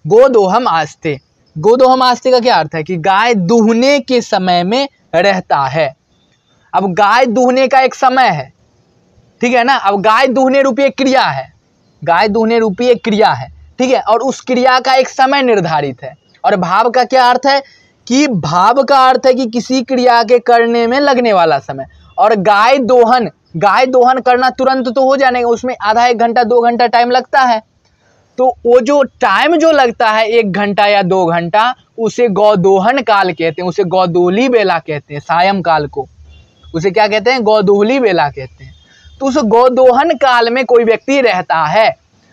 गोदोहम आस्ते। गोदोहम आस्ते का क्या अर्थ है कि गाय दूहने के समय में रहता है। अब गाय दूहने का एक समय है, ठीक है ना, अब गाय दूहने रूपी एक क्रिया है, गाय दूहने रूपी एक क्रिया है, ठीक है, और उस क्रिया का एक समय निर्धारित है। और भाव का क्या अर्थ है कि भाव का अर्थ है कि किसी क्रिया के करने में लगने वाला समय। और गाय दोहन, गाय दोहन करना तुरंत तो हो जाएगा, उसमें आधा 1 घंटा 2 घंटा टाइम लगता है। तो वो जो टाइम जो लगता है 1 घंटा या 2 घंटा, उसे गौदोहन काल कहते हैं, उसे गौदोली बेला कहते हैं। सायं काल को उसे क्या कहते हैं, गौदोली बेला कहते हैं। तो उस गौदोहन काल में कोई व्यक्ति रहता है।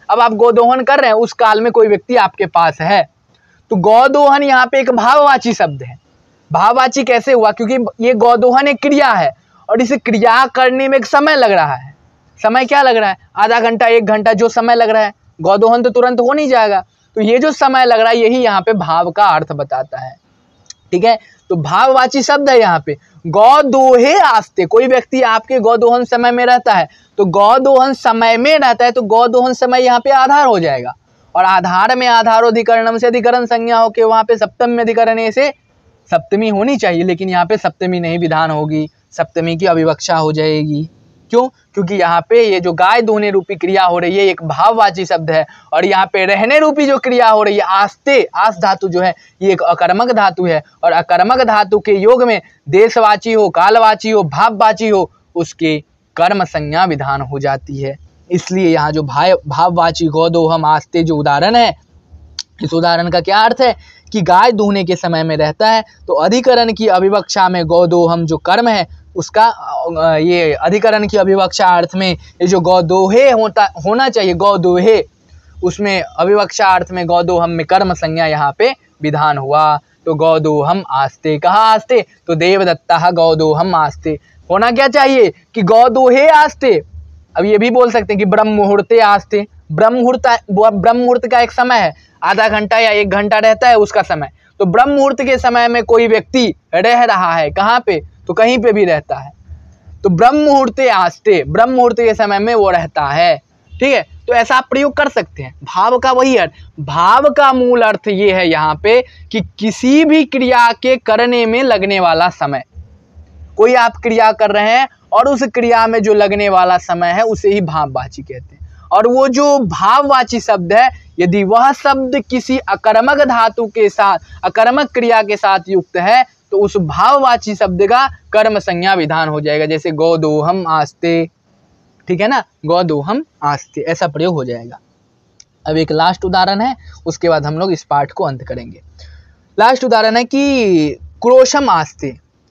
अब आप गौदोहन कर रहे हैं, उस काल में कोई व्यक्ति आपके पास है, तो गौदोहन यहाँ पे एक भाववाची शब्द है। भाववाची कैसे हुआ, क्योंकि ये गौदोहन एक क्रिया है और इसे क्रिया करने में एक समय लग रहा है। समय क्या लग रहा है, आधा घंटा 1 घंटा जो समय लग रहा है, गौदोहन तो तुरंत हो नहीं जाएगा। तो ये जो समय लग रहा है यही यहाँ पे भाव का अर्थ बताता है, ठीक है। तो भाववाची शब्द है यहाँ पे। गौदोहे आस्ते, कोई व्यक्ति आपके गौदोहन समय में रहता है, तो गौदोहन समय में रहता है तो गौदोहन समय यहाँ पे आधार हो जाएगा। और आधार में आधारोधिकरणम से अधिकरण संज्ञा होके वहाँ पे सप्तमी अधिकरण से सप्तमी होनी चाहिए, लेकिन यहाँ पे सप्तमी नहीं विधान होगी, सप्तमी की अविवक्षा हो जाएगी। क्यों, क्योंकि यहाँ पे ये जो गाय दूहने रूपी क्रिया हो रही है एक भाववाची शब्द है, और यहाँ पे रहने रूपी जो क्रिया हो रही है आस्ते, आस धातु जो है ये एक अकर्मक धातु है। और अकर्मक धातु के योग में देशवाची हो, कालवाची हो, भाववाची हो, उसके कर्म संज्ञा विधान हो जाती है। इसलिए यहाँ जो भाववाची गौदोहम आस्ते जो उदाहरण है, इस उदाहरण का क्या अर्थ है कि गाय दूहने के समय में रहता है, तो अधिकरण की अविवक्षा में गौदोहम जो कर्म है उसका ये अधिकरण की अविवक्षा अर्थ में ये जो गौदोहे होना चाहिए, गौदोहे, उसमें अविवक्षा अर्थ में गौदोहम में कर्म संज्ञा यहाँ पे विधान हुआ। तो गौदोहम आस्ते, कहाँ आस्ते, तो देवदत्ता गौदोहम आस्ते। होना क्या चाहिए कि गौदोहे आस्ते। अब ये भी बोल सकते हैं कि ब्रह्म मुहूर्ते आस्ते। ब्रह्म मुहूर्त का एक समय है, आधा घंटा या 1 घंटा रहता है उसका समय। तो ब्रह्म मुहूर्त के समय में कोई व्यक्ति रह रहा है, कहाँ पे, तो कहीं पे भी रहता है, तो ब्रह्म मुहूर्ते आस्ते, ब्रह्म मुहूर्त के समय में वो रहता है, ठीक है। तो ऐसा आप प्रयोग कर सकते हैं। भाव का वही अर्थ, भाव का मूल अर्थ ये है यहाँ पे कि किसी भी क्रिया के करने में लगने वाला समय। कोई आप क्रिया कर रहे हैं और उस क्रिया में जो लगने वाला समय है उसे ही भाववाची कहते हैं। और वो जो भाववाची शब्द है, यदि वह शब्द किसी अकर्मक धातु के साथ, अकर्मक क्रिया के साथ युक्त है, तो उस भाववाची शब्द का कर्म संज्ञा विधान हो जाएगा। जैसे गौदोहम आस्ते, ठीक है ना, गौदोहम आस्ते, ऐसा प्रयोग हो जाएगा। अब एक लास्ट उदाहरण है, उसके बाद हम लोग इस पाठ को अंत करेंगे। लास्ट उदाहरण है कि क्रोशम आस्ते।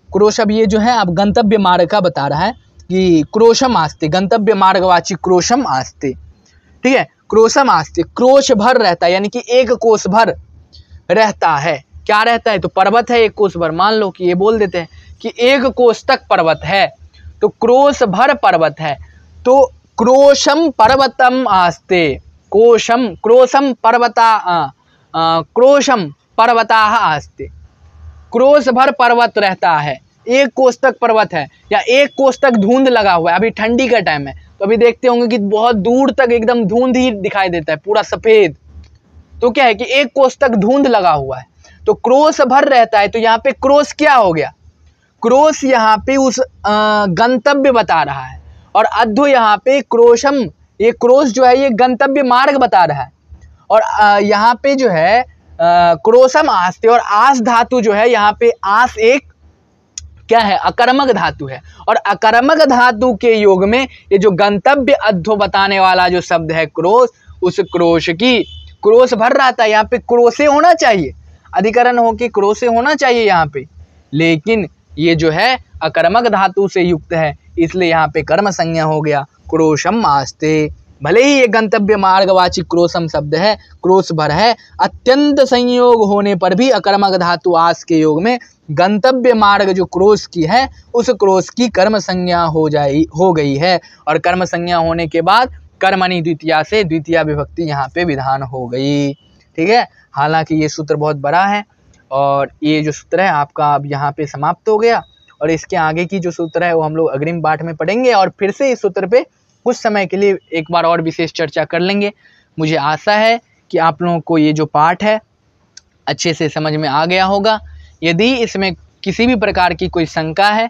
क्रोशम ये जो है अब गंतव्य मार्ग का बता रहा है कि क्रोशम आस्ते, गंतव्य मार्गवाची क्रोशम आस्ते, ठीक है। क्रोशम आस्ते, क्रोश भर रहता है, यानी कि 1 कोस भर रहता है। क्या रहता है, तो पर्वत है 1 कोस भर। मान लो कि ये बोल देते हैं कि 1 कोस तक पर्वत है, तो क्रोश भर पर्वत है, तो क्रोशम पर्वतम आस्ते, क्रोशम पर्वता आस्ते। क्रोश भर पर्वत रहता है, 1 कोस तक पर्वत है, या 1 कोस तक धुंध लगा हुआ है, अभी ठंडी का टाइम है तो अभी देखते होंगे कि बहुत दूर तक एकदम धुंध ही दिखाई देता है, पूरा सफेद। तो क्या है कि 1 कोस तक धुंध लगा हुआ है, तो क्रोश भर रहता है। तो यहाँ पे क्रोश क्या हो गया, क्रोश यहाँ पे उस गंतव्य बता रहा है, और अध्व यहाँ पे क्रोशम, ये क्रोश जो है ये गंतव्य मार्ग बता रहा है। और यहाँ पे जो है क्रोशम आस्ते, और आस धातु जो है यहाँ पे आस एक क्या है, अकर्मक धातु है। और अकर्मक धातु के योग में ये जो गंतव्य अध्व बताने वाला जो शब्द है क्रोश, उस क्रोश की, क्रोश भर रहा था, यहाँ पे क्रोशे होना चाहिए, अधिकरण हो के क्रोशे होना चाहिए यहाँ पे, लेकिन ये जो है अकर्मक धातु से युक्त है, इसलिए यहाँ पे कर्म संज्ञा हो गया क्रोशम आस्ते। भले ही ये गंतव्य मार्गवाची क्रोशम शब्द है, क्रोश भर है, अत्यंत संयोग होने पर भी अकर्मक धातु आस के योग में गंतव्य मार्ग जो क्रोश की है, उस क्रोश की कर्म संज्ञा हो गई है। और कर्म संज्ञा होने के बाद कर्मणि द्वितीया से द्वितीया विभक्ति यहाँ पे विधान हो गई। ठीक है, हालांकि ये सूत्र बहुत बड़ा है, और ये जो सूत्र है आपका अब यहाँ पे समाप्त हो गया। और इसके आगे की जो सूत्र है वो हम लोग अग्रिम पाठ में पढ़ेंगे, और फिर से इस सूत्र पे कुछ समय के लिए एक बार और विशेष चर्चा कर लेंगे। मुझे आशा है कि आप लोगों को ये जो पाठ है अच्छे से समझ में आ गया होगा। यदि इसमें किसी भी प्रकार की कोई शंका है,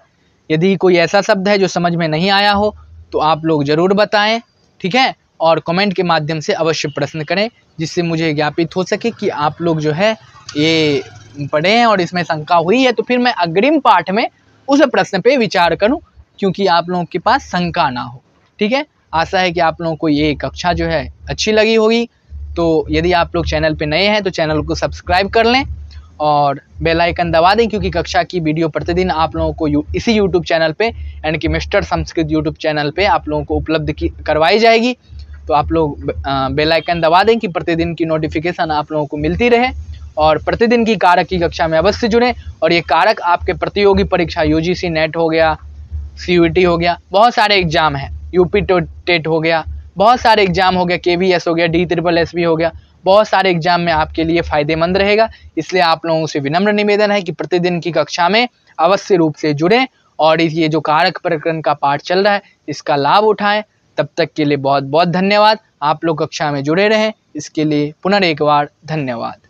यदि कोई ऐसा शब्द है जो समझ में नहीं आया हो, तो आप लोग ज़रूर बताएं, ठीक है। और कमेंट के माध्यम से अवश्य प्रश्न करें, जिससे मुझे ज्ञापित हो सके कि आप लोग जो है ये पढ़े हैं और इसमें शंका हुई है, तो फिर मैं अग्रिम पाठ में उस प्रश्न पे विचार करूं, क्योंकि आप लोगों के पास शंका ना हो। ठीक है, आशा है कि आप लोगों को ये कक्षा जो है अच्छी लगी होगी। तो यदि आप लोग चैनल पे नए हैं तो चैनल को सब्सक्राइब कर लें और बेल आइकन दबा दें, क्योंकि कक्षा की वीडियो प्रतिदिन आप लोगों को इसी यूट्यूब चैनल पे, यानी कि मिस्टर संस्कृत यूट्यूब चैनल पे आप लोगों को उपलब्ध करवाई जाएगी। तो आप लोग बेल आइकन दबा दें कि प्रतिदिन की नोटिफिकेशन आप लोगों को मिलती रहे, और प्रतिदिन की कारक की कक्षा में अवश्य जुड़ें। और ये कारक आपके प्रतियोगी परीक्षा यूजीसी नेट हो गया, सीयूईटी हो गया, बहुत सारे एग्जाम हैं, यूपी टेट हो गया, बहुत सारे एग्जाम हो गया, केवीएस हो गया, DSSS हो गया, बहुत सारे एग्जाम में आपके लिए फ़ायदेमंद रहेगा। इसलिए आप लोगों से विनम्र निवेदन है कि प्रतिदिन की कक्षा में अवश्य रूप से जुड़ें, और ये जो कारक प्रकरण का पाठ चल रहा है इसका लाभ उठाएं। तब तक के लिए बहुत बहुत धन्यवाद। आप लोग कक्षा में जुड़े रहें, इसके लिए पुनः एक बार धन्यवाद।